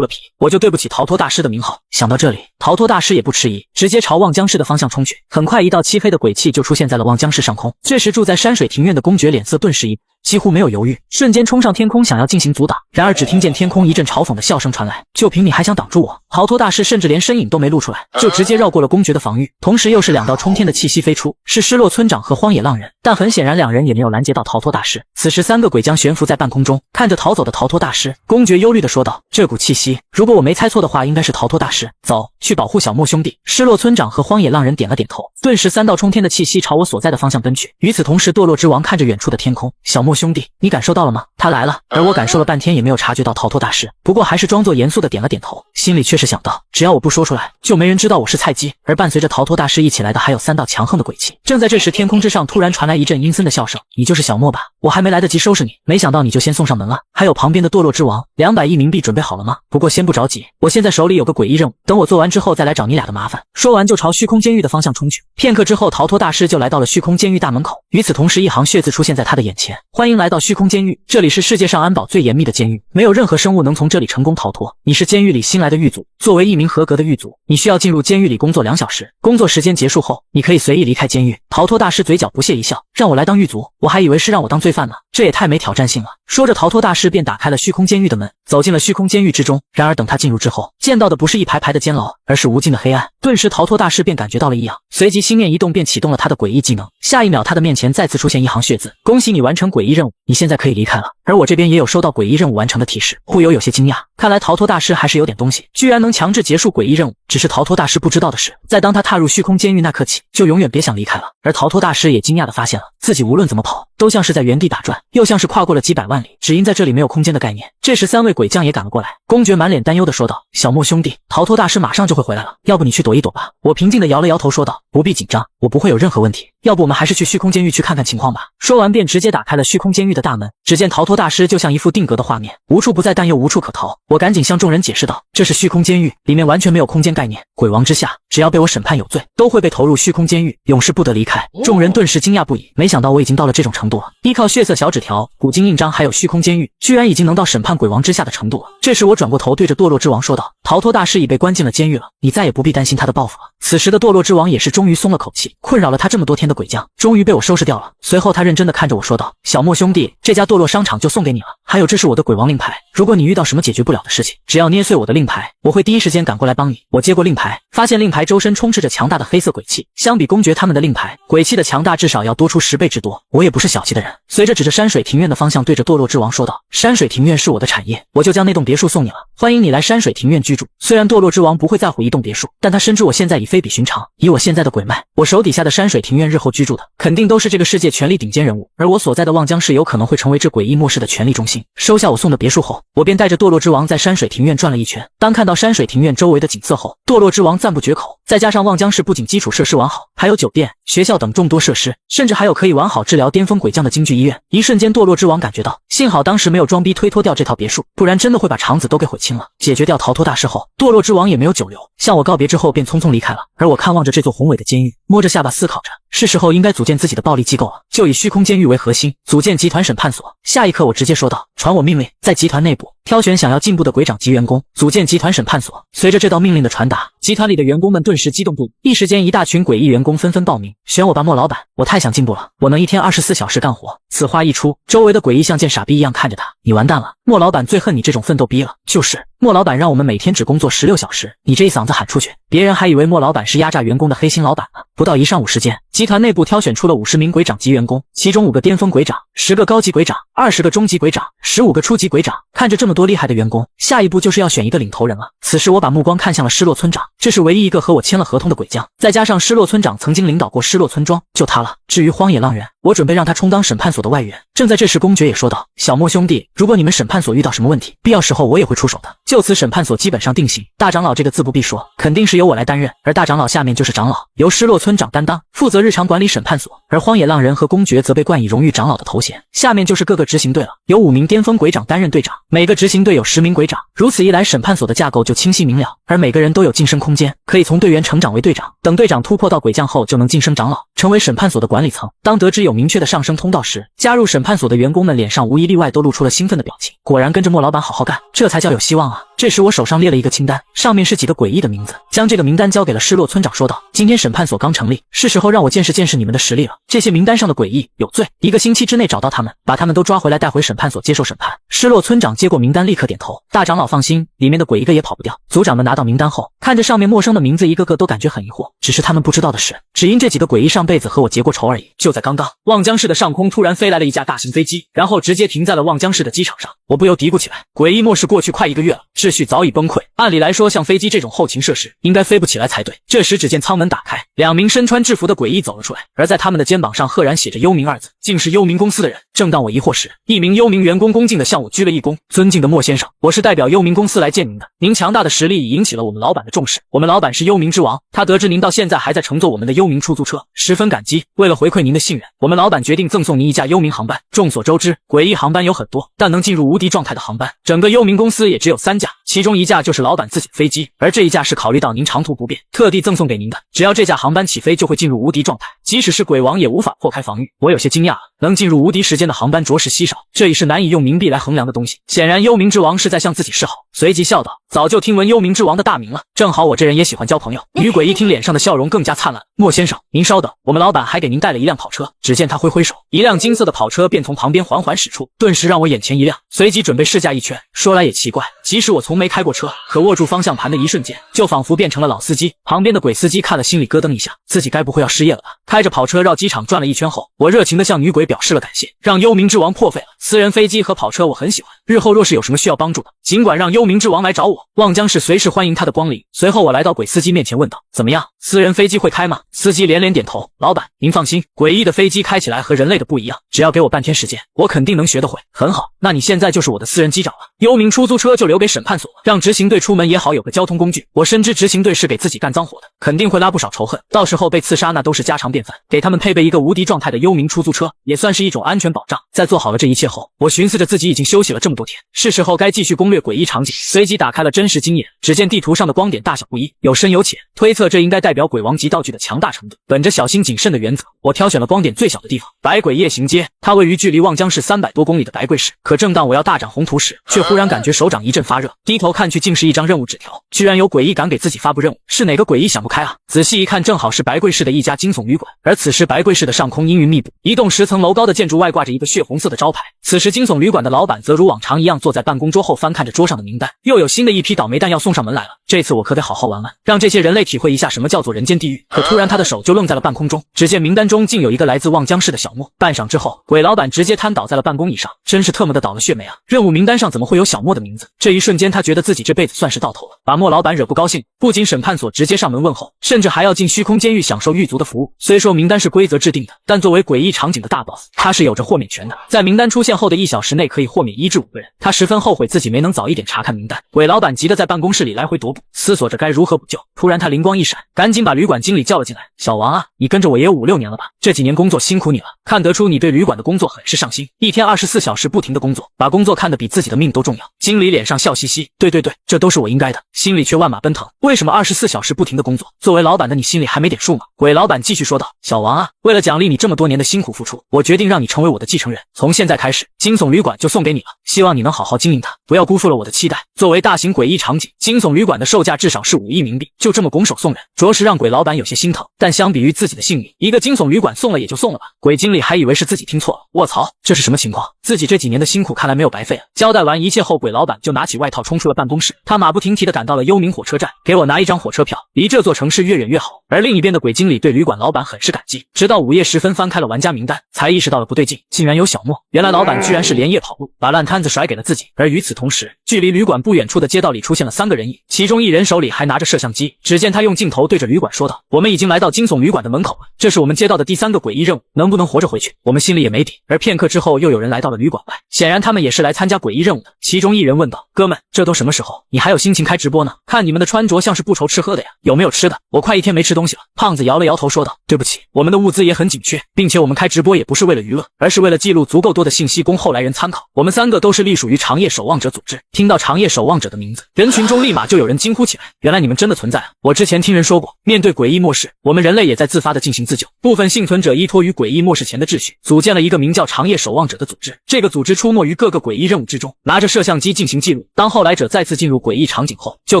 了皮，我就对不起逃脱大师的名号。想到这里，逃脱大师也不迟疑，直接朝望江市的方向冲去。很快，一道漆黑的鬼气就出现在了望江市上空。这时，住在山水庭院的公爵脸色顿时一几乎没有犹豫，瞬间冲上天空想要进行阻挡。然而只听见天空一阵嘲讽的笑声传来，就凭你还想挡住我？逃脱大师甚至连身影都没露出来，就直接绕过了公爵的防御，同时又是2道冲天的气息飞出，是失落村长和荒野浪人。但很显然两人也没有拦截到逃脱大师。此时3个鬼将悬浮在半空中，看着逃走的逃脱大师，公爵忧虑地说道：这股气息，如果我没猜错的话，应该是逃脱大师。走，去保护小莫兄弟。失落村长和荒野浪人点了点头，顿时3道冲天的气息朝我所在的方向奔去。与此同时，堕落之王看着远处的天空，小莫兄弟，你感受到了吗？他来了。而我感受了半天也没有察觉到逃脱大师，不过还是装作严肃的点了点头，心里却是想到，只要我不说出来，就没人知道我是菜鸡。而伴随着逃脱大师一起来的还有3道强横的鬼气。正在这时，天空之上突然传来一阵阴森的笑声，你就是小莫吧？我还没来得及收拾你，没想到你就先送上门了。还有旁边的堕落之王，200亿冥币准备好了吗？不过先不着急，我现在手里有个诡异任务，等我做完之后再来找你俩的麻烦。说完就朝虚空监狱的方向冲去。片刻之后，逃脱大师就来到了虚空监狱大门口。与此同时，一行血字出现在他的眼前：欢迎来到虚空监狱，这里是世界上安保最严密的监狱，没有任何生物能从这里成功逃脱。你是监狱里新来的狱卒，作为一名合格的狱卒，你需要进入监狱里工作2小时，工作时间结束后，你可以随意离开监狱。逃脱大师嘴角不屑一笑，让我来当狱卒，我还以为是让我当罪犯呢，这也太没挑战性了。说着，逃脱大师便打开了虚空监狱的门，走进了虚空监狱之中。然而等他进入之后，见到的不是一排排的监牢，而是无尽的黑暗。顿时逃脱大师便感觉到了异样，随即心念一动，便启动了他的诡异技能。下一秒，他的面前再次出现一行血字：恭喜你完成诡异任务，你现在可以离开了。而我这边也有收到诡异任务完成的提示，不由有些惊讶，看来逃脱大师还是有点东西，居然能强制结束诡异任务。只是逃脱大师不知道的是，在当他踏入虚空监狱那刻起，就永远别想离开了。而逃脱大师也惊讶地发现了，自己无论怎么跑，都像是在原地打转，又像是跨过了几百万里，只因在这里没有空间的概念。这时3位鬼将也赶了过来，公爵满脸担忧地说道：小莫兄弟，逃脱大师马上就会回来了，要不你去躲一躲吧。我平静地摇了摇头说道：不必紧张，我不会有任何问题，要不我们还是去虚空监狱去看看情况吧。说完便直接打开了虚空监狱的大门，只见逃脱大师就像一副定格的画面，无处不在但又无处可逃。我赶紧向众人解释道：这是虚空监狱，里面完全没有空间概念，鬼王之下，只要被我审判有罪，都会被投入虚空监狱，永世不得离开。众人顿时惊讶不已，没想到我已经到了这种程度了，依靠血色小纸条、古今印章还有虚空监狱，居然已经能到审判鬼王之下的程度了。这时我转过头对着堕落之王说道：逃脱大师已被关进了监狱了，你再也不必担心他的报复了。此时的堕落之王也是终于松了口气，困扰了他这么多天的鬼将终于被我收拾掉了。随后他认真地看着我说道：小莫兄弟，这家堕落商场就送给你了，还有这是我的鬼王令牌，如果你遇到什么解决不了的事情，只要捏碎我的令牌，我会第一时间赶过来帮你。我接过令牌，发现令牌周身充斥着强大的黑色鬼气，相比公爵他们的令牌，鬼气的强大至少要多出10倍之多。我也不是小气的人，随着指着山水庭院的方向对着堕落之王说道：山水庭院是我的产业，我就将那栋别墅送你了，欢迎你来山水庭院居住。虽然堕落之王不会在乎一栋别墅，但他深知我现在已非比寻常，以我现在的鬼脉，我手底下的山水庭院日后居住的肯定都是这个世界权力顶尖人物，而我所在的望江市有可能会成为这诡异末世的权力中心。收下我送的别墅后，我便带着堕落之王在山水庭院转了一圈。当看到山水庭院周围的景色后，堕落之王赞不绝口。再加上望江市不仅基础设施完好，还有酒店、学校等众多设施，甚至还有可以完好治疗巅峰鬼将的京剧医院。一瞬间，堕落之王感觉到，幸好当时没有装逼推脱掉这套别墅，不然真的会把肠子都给毁清了。解决掉逃脱大师后，堕落之王也没有久留，向我告别之后便匆匆离开了。而我看望着这座宏伟的监狱，摸着下巴思考着，是时候应该组建自己的暴力机构了，就以虚空监狱为核心，组建集团审判所。下一刻我直接说道：传我命令，在集团内部挑选想要进步的鬼长级员工，组建集团审判所。随着这道命令的传达，集团里的员工们顿时激动不已，一时间一大群诡异员工纷纷报名，选我吧莫老板，我太想进步了，我能一天24小时干活。此话一出，周围的诡异像见傻逼一样看着他，你完蛋了，莫老板最恨你这种奋斗逼了。就是莫老板让我们每天只工作16小时，你这一嗓子喊出去，别人还以为莫老板是压榨员工的黑心老板呢。不到1上午时间，集团内部挑选出了50名鬼长级员工，其中5个巅峰鬼长，10个高级鬼长，20个中级鬼长，15个初级鬼长。看着这么多厉害的员工，下一步就是要选一个领头人了。此时我把目光看向了失落村长，这是唯一一个和我签了合同的鬼将，再加上失落村长曾经领导过失落村庄，就他了。至于荒野浪人，我准备让他充当审判所的外援。正在这时，公爵也说道：小莫兄弟，如果你们审判所遇到什么问题，必要时候我也会出手的。就此审判所基本上定型，大长老这个字不必说，肯定是由我来担任，而大长老下面就是长老，由失落村长担当，负责日常管理审判所，而荒野浪人和公爵则被冠以荣誉长老的头衔，下面就是各个执行队了，由5名巅峰鬼长担任队长，每个执行队有10名鬼长。如此一来，审判所的架构就清晰明了，而每个人都有晋升空间，可以从队员成长为队长，等队长突破到鬼将后就能晋升长老，成为审判所的管理层。当得知有明确的上升通道时，加入审判所的员工们脸上无一例外都露出了兴奋的表情。果然跟着莫老板好好干，这才叫有希望啊。这时我手上列了一个清单，上面是几个诡异的名字，将这个名单交给了失落村长，说道：今天审判所刚成立，是时候让我见识见识你们的实力了。这些名单上的诡异有罪，1个星期之内找到他们，把他们都抓回来带回审判所接受审判。失落村长接过名单立刻点头，大长老放心，里面的鬼一个也跑不掉。族长们拿到名单后，看着上面陌生的名字，一个个都感觉很疑惑，只是他们不知道的是，只因这几个诡异上辈子和我结过仇而已。就在刚刚，望江市的上空突然飞来了一架大型飞机，然后直接停在了望江市的机场上。我不由嘀咕起来，诡异末世过去快1个月了，秩序早已崩溃，按理来说像飞机这种后勤设施应该飞不起来才对。这时只见舱门打开，2名身穿制服的诡异走了出来，而在他们的肩膀上赫然写着幽冥2字，竟是幽冥公司的人。正当我疑惑时，一名幽冥员工恭敬地向我鞠了一躬，尊敬的莫先生，我是代表幽冥公司来见您的，您强大的实力已引起了我们老板的重视，我们老板是幽冥之王，他得知您到现在还在乘坐我们的幽冥出租车，十分感激，为了回馈您的信任，我们老板决定赠送您一架幽冥航班。众所周知，诡异航班有很多，但能进入无敌状态的航班，整个幽冥公司也只有3架，其中1架就是老板自己的飞机，而这一架是考虑到您长途不便，特地赠送给您的，只要这架航班起飞就会进入无敌状态，即使是鬼王也无法破开防御。我有些惊讶了，能进入无敌时间的航班着实稀少，这已是难以用冥币来衡量的东西。显然幽冥之王是在向自己示好，随即笑道：早就听闻幽冥之王的大名了，正好我这人也喜欢交朋友。女鬼一听，脸上的笑容更加灿烂。莫先生，您稍等，我们老板还给您带了一辆跑车。只见他挥挥手，一辆金色的跑车便从旁边缓缓驶出，顿时让我眼前一亮，随即准备试驾一圈。说来也奇怪，即使我从没开过车，可握住方向盘的一瞬间，就仿佛变成了老司机。旁边的鬼司机看了心里咯噔一下，自己该不会要失业了吧？开着跑车绕机场转了一圈后，我热情地向女鬼表示了感谢，让幽冥之王破费了。私人飞机和跑车我很喜欢，日后若是有什么需要帮助的，尽管让幽冥之王来找我，望江市随时欢迎他的光临。随后我来到鬼司机面前问道：怎么样，私人飞机会开吗？司机连连点头，老板您放心，诡异的飞机开起来和人类的不一样，只要给我半天时间，我肯定能学得会。很好，那你现在就是我的私人机长了。幽冥出租车就留给审判所，让执行队出门也好有个交通工具。我深知执行队是给自己干脏活的，肯定会拉不少仇恨，到时候被刺杀那都是家常便饭。给他们配备一个无敌状态的幽冥出租车，也算是一种安全保障。在做好了这一切后，我寻思着自己已经休息了这么多天，是时候该继续攻略诡异场景，随即打开了真实经验。只见地图上的光点大小不一，有深有浅，推测这应该代表鬼王级道具的强大程度。本着小心谨慎的原则，我挑选了光点最小的地方——百鬼夜行街，它位于距离望江市300多公里的白桂市。可正当我要大展宏图时，却忽然感觉手掌一阵发热，低头看去竟是一张任务纸条，居然有诡异敢给自己发布任务，是哪个诡异想不开啊？仔细一看，正好是白桂市的一家惊悚旅馆，而此时白桂市的上空阴云密布，一栋10层楼高的建筑外挂着一个血红色的招牌。此时惊悚旅馆的老板则如往常一样坐在办公桌后翻看着桌上的名单，又有新的一批倒霉蛋要送上门来了。这次我可得好好玩玩，让这些人类体会一下什么叫做人间地狱。可突然他的手就愣在了半空中，只见名单中竟有一个来自望江市的小莫。半晌之后，鬼老板直接瘫倒在了办公椅上，真是特么的倒了血霉啊！任务名单上怎么会有小莫的名字？这一瞬间他觉得自己这辈子算是到头了，把莫老板惹不高兴，不仅审判所直接上门问候，甚至还要进虚空监狱享受狱卒的服务。虽说名单是规则制定的，但作为诡异场景的大 boss， 他是有着豁免权的，在名单出现后的1小时内可以豁免1至5个人。他十分后悔自己没能早一点查看名单。鬼老板急得在办公室里来回踱步，思索着该如何补救。突然他灵光一闪，赶紧把旅馆经理叫了进来。小王啊，你跟着我也有5、6年了吧？这几年工作辛苦你了，看得出你对旅馆的工作很是上心，一天24小时不停的工作，把工作看得比自己的命都重要。经理脸上笑嘻嘻，对，这都是我应该的，心里却万马奔腾。为什么24小时不停的工作？作为老板的你心里还没点数吗？鬼老板继续说道，小王啊，为了奖励你这么多年的辛苦付出，我决定让你成为我的继承人，从现在开始，惊悚旅馆就送给你了，希望你能好好经营它，不要辜负了我的期待。作为大型诡异场景，惊悚旅馆的售价至少是5亿冥币，就这么拱手送人，着实让鬼老板有些心疼。但相比于自己的性命，一个惊悚旅馆送了也就送了吧。鬼经理还以为是自己听错了，卧槽，这是什么情况？自己这几年的辛苦看来没有白费啊。交代完一切后，鬼老板就拿起外套冲出了办公室，他马不停蹄地赶到了幽冥火车站，给我拿一张火车票，离这座城市越远越好。而另一边的鬼经理对旅馆老板很是感激，直到午夜时分翻开了玩家名单，才意识到了不对劲，竟然有小莫。原来老板居然是连夜跑路，把烂摊子甩给了自己。而与此同时，距离旅馆不远处的街道里出现了3个人影，其中一人手里还拿着摄像机。只见他用镜头对着旅馆说道，我们已经来到惊悚旅馆的门口了，这是我们接到的第3个诡异任务，能不能活着回去我们心里也没底。而片刻之后，又有人来到了旅馆外，显然他们也是来参加诡异任务的。其中一人问道，哥们，这都什么时候，你还有心情开直播呢？看你们的穿着像是不愁吃喝的呀，有没有吃的？我快1天没吃东西了。胖子摇了摇头说道，对不起，起，我们的物资也很紧缺，并且我们开直播也不是为了娱乐，而是为了记录足够多的信息供后来人参考。我们3个都是隶属于长夜守望者组织。听到长夜守望者的名字，人群中立马就有人惊呼起来，原来你们真的存在啊！我之前听人说过，面对诡异末世，我们人类也在自发的进行自救。部分幸存者依托于诡异末世前的秩序，组建了一个名叫长夜守望者的组织。这个组织出没于各个诡异任务之中，拿着摄像机进行记录。当后来者再次进入诡异场景后，就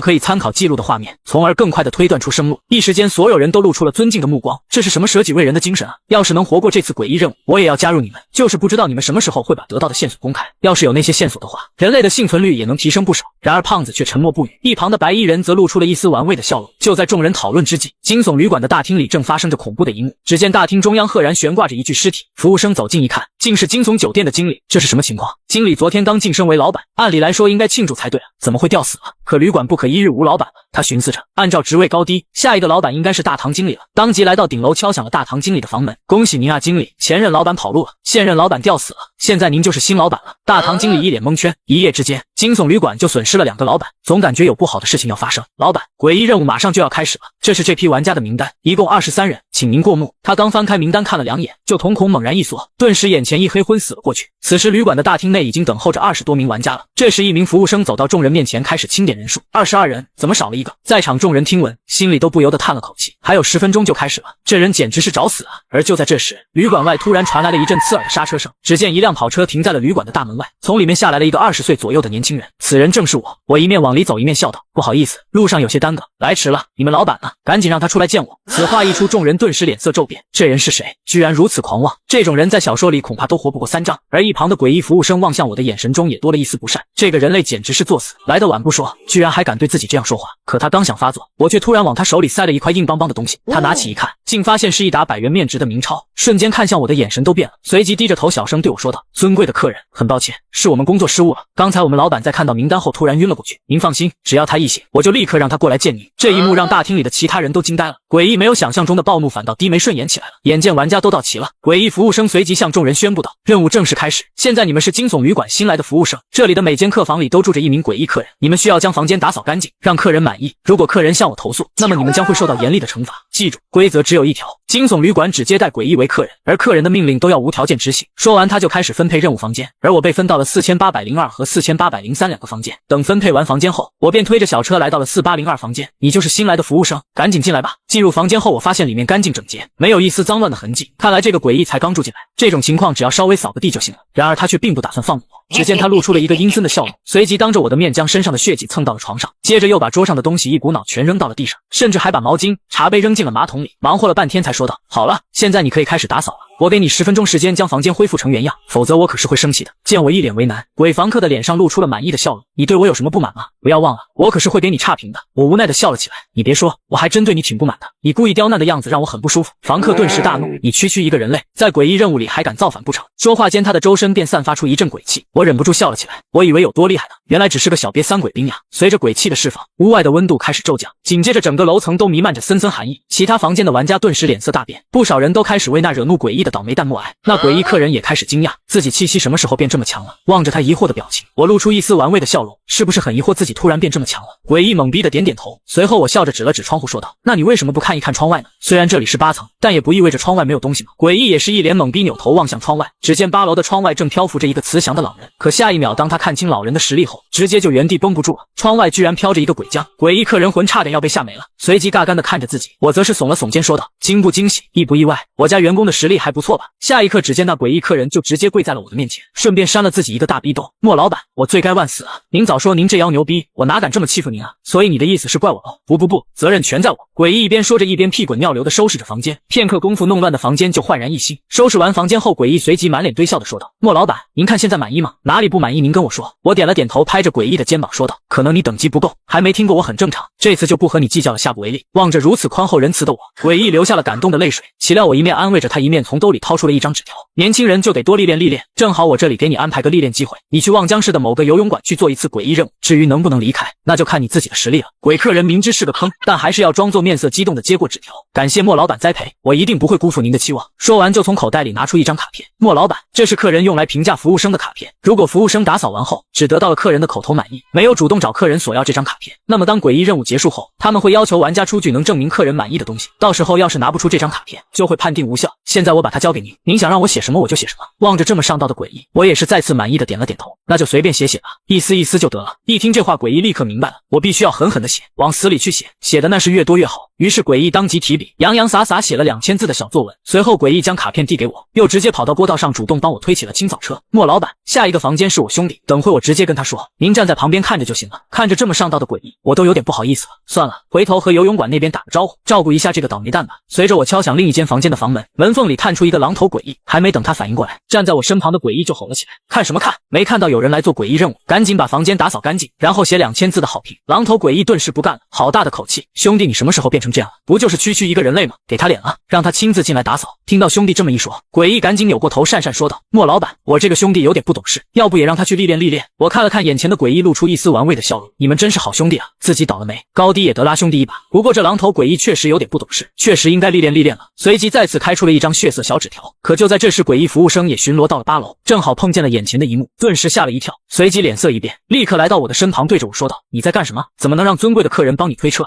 可以参考记录的画面，从而更快的推断出生路。一时间，所有人都露出了尊敬的目光。这是什么舍己为人的精神啊！要是能活过这次诡异任务，我也要加入你们。就是不知道你们什么时候会把得到的线索公开。要是有那些线索的话，人类的幸存率也能提升不少。然而胖子却沉默不语，一旁的白衣人则露出了一丝玩味的笑容。就在众人讨论之际，惊悚旅馆的大厅里正发生着恐怖的一幕。只见大厅中央赫然悬挂着一具尸体，服务生走近一看，竟是惊悚酒店的经理。这是什么情况？经理昨天刚晋升为老板，按理来说应该庆祝才对啊，怎么会吊死了？可旅馆不可一日无老板了。他寻思着，按照职位高低，下一个老板应该是大堂经理了。当即来到顶楼敲响了大堂经理的房门。恭喜您啊，经理，前任老板跑路了，现任老板吊死了，现在您就是新老板了。大堂经理一脸蒙圈，一夜之间，惊悚旅馆就损失了2个老板，总感觉有不好的事情要发生。老板，诡异任务马上就要开始了，这是这批玩家的名单，一共23人，请您过目。他刚翻开名单看了2眼，就瞳孔猛然一缩，顿时眼前一黑，昏死了过去。此时旅馆的大厅内已经等候着20多名玩家了。这时一名服务生走到众人面前，开始清点人数，22人，怎么少了一个？在场众人听闻，心里都不由得叹了口气。还有10分钟就开始了，这人简直是找死啊！而就在这时，旅馆外突然传来了一阵刺耳的刹车声，只见一辆跑车停在了旅馆的大门外，从里面下来了一个20岁左右的年轻人。此人正是我。我一面往里走一面笑道，不好意思，路上有些耽搁，来迟了。你们老板呢？赶紧让他出来见我。此话一出，众人顿时脸色骤变，这人是谁？居然如此狂妄，这种人在小说里恐怕都活不过3章。而一旁的诡异服务生望向我的眼神中也多了一丝不善，这个人类简直是作死，来得晚不说，居然还敢对自己这样说话。可他刚想发作，我却突然往他手里塞了一块硬邦邦的东西，他拿起一看，竟发现是一沓100元面值的冥钞，瞬间看向我的眼神都变了，随即低着头小声对我说道，尊贵的客人，很抱歉，是我们工作失误了，刚才我们老板在看到名单后突然晕了过去，您放心，只要他一醒，我就立刻让他过来见您。这一幕让大厅里的其他人都惊呆了，诡异没有想象中的暴怒，反倒低眉顺眼起来了。眼见玩家都到齐了，诡异服务生随即向众人宣布道，任务正式开始，现在你们是惊悚旅馆新来的服务生，这里的每间客房里都住着一名诡异客人，你们需要将房间打扫干净，让客人满意，如果客人向我投诉，那么你们将会受到严厉的惩罚。记住，规则只有一条，惊悚旅馆只接待诡异为客人，而客人的命令都要无条件执行。说完他就开始分配任务房间，而我被分到了4802和4803两个房间。等分配完房间后，我便推着小车来到了4802房间。你就是新来的服务生，赶紧进来吧。进入房间后，我发现里面干净整洁，没有一丝脏乱的痕迹，看来这个诡异才刚住进来，这种情况只要稍微扫个地就行了。然而他却并不打算放过我，只见他露出了一个阴森的笑容，随即当着我的面将身上的血迹蹭到了床上，接着又把桌上的东西一股脑全扔到了地上，甚至还把毛巾、茶杯扔进了马桶里。忙活了半天才说道，好了，现在你可以开始打扫了，我给你10分钟时间将房间恢复成原样，否则我可是会生气的。见我一脸为难，鬼房客的脸上露出了满意的笑容，你对我有什么不满吗？不要忘了，我可是会给你差评的。我无奈的笑了起来，你别说，我还真对你挺不满的，你故意刁难的样子让我很不舒服。房客顿时大怒，你区区一个人类，在诡异任务里还敢造反不成？说话间他的周身便散发出一阵鬼气，我忍不住笑了起来，我以为有多厉害呢，原来只是个小瘪三鬼兵呀。随着鬼气的释放，屋外的温度开始骤降，紧接着整个楼层都弥漫着森森寒意，其他房间的玩家顿时脸色大变，不少人都开始为那惹怒诡异的倒霉蛋默哀。那诡异客人也开始惊讶，自己气息什么时候变这么强了？望着他疑惑的表情，我露出一丝玩味的笑容，是不是很疑惑自己突然变这么强了？诡异懵逼的点点头，随后我笑着指了指窗户说道，那你为什么不看一看窗外呢？虽然这里是8层，但也不意味着窗外没有东西嘛。诡异也是一脸懵逼，扭头望向窗外，只见8楼的窗外正漂浮着一个慈祥的老人，可下一秒当他看清老人的实力后，直接就原地绷不住了，窗外居然飘着一个鬼将。诡异客人魂差点要被吓没了，随即尬干的看着自己，我则是耸了耸肩说道，惊不惊喜，意不意外？我家员工的实力还不错吧？下一刻只见那诡异客人就直接跪在了我的面前，顺便扇了自己一个大逼斗。莫老板，我罪该万死啊！您早说您这妖牛逼，我哪敢这么欺负您啊？所以你的意思是怪我喽？不，责任全在我。诡异一边说着一边屁滚尿流的收拾着房间，片刻功夫弄乱的房间就焕然一新。收拾完房间后，诡异随即满脸堆笑的说道，莫老板，您看现在满意吗？哪里不满意您跟我说。我点了点头，拍着诡异的肩膀说道，可能你等级不够，还没听过我很正常，这次就不和你计较了，下不为例。望着如此宽厚仁慈的我，诡异流下了感动的泪水，岂料我一面安慰着他，一面从兜里掏出了一张纸条，年轻人就得多历练历练，正好我这里给你安排个历练机会，你去望江市的某个游泳馆去做一次诡异任务，至于能不能离开，那就看你自己的实力了。鬼客人明知是个坑，但还是要装作面色激动的接过纸条，感谢莫老板栽培，我一定不会辜负您的期望。说完就从口袋里拿出一张卡片，莫老板，这是客人用来评价服务生的卡片，如果服务生打扫完后只得到了客人的口头满意，没有主动找客人索要这张卡片，那么当诡异任务结束后，他们会要求玩家出具能证明客人满意的东西，到时候要是拿不出这张卡片，就会判定无效。现在我把它交给您，您想让我写什么我就写什么。望着这么上道的诡异，我也是再次满意的点了点头，那就随便写写吧，意思意思就得了。一听这话，诡异立刻明白了，我必须要狠狠的写，往死里去写，写的那是越多越好。于是诡异当即提笔，洋洋洒洒写了2000字的小作文。随后诡异将卡片递给我，又直接跑到过道上主动帮我推起了清扫车。莫老板，下一个房间是我兄弟，等会我直接跟他说，您站在旁边看着就行了。看着这么上道的诡异，我都有点不好意思了。算了，回头和游泳馆那边打个招呼，照顾一下这个倒霉蛋吧。随着我敲响另一间房间的房门，门缝里探出一个狼头诡异，还没等他反应过来，站在我身旁的诡异就吼了起来：看什么看？没看到有人来做诡异任务，赶紧把房间打扫干净，然后写2000字的好评。狼头诡异顿时不干了，好大的口气，兄弟你什么时候变成这样了？不就是区区一个人类吗？给他脸了，让他亲自进来打扫。听到兄弟这么一说，诡异赶紧扭过头讪讪说道：莫老板，我这个兄弟有点不懂事，要不也让他去历练历练。我看了看眼前的诡异，露出一丝玩味的笑容，你们真是好兄弟啊，自己倒了霉，高低也得拉兄弟一把。不过这狼头诡异确实有点不懂事，确实应该历练历练了。随即再次开出了一张血色小纸条，可就在这时，诡异服务生也巡逻到了8楼，正好碰见了眼前的一幕，顿时吓了一跳，随即脸色一变，立刻来到我的身旁，对着我说道：你在干什么？怎么能让尊贵的客人帮你推车？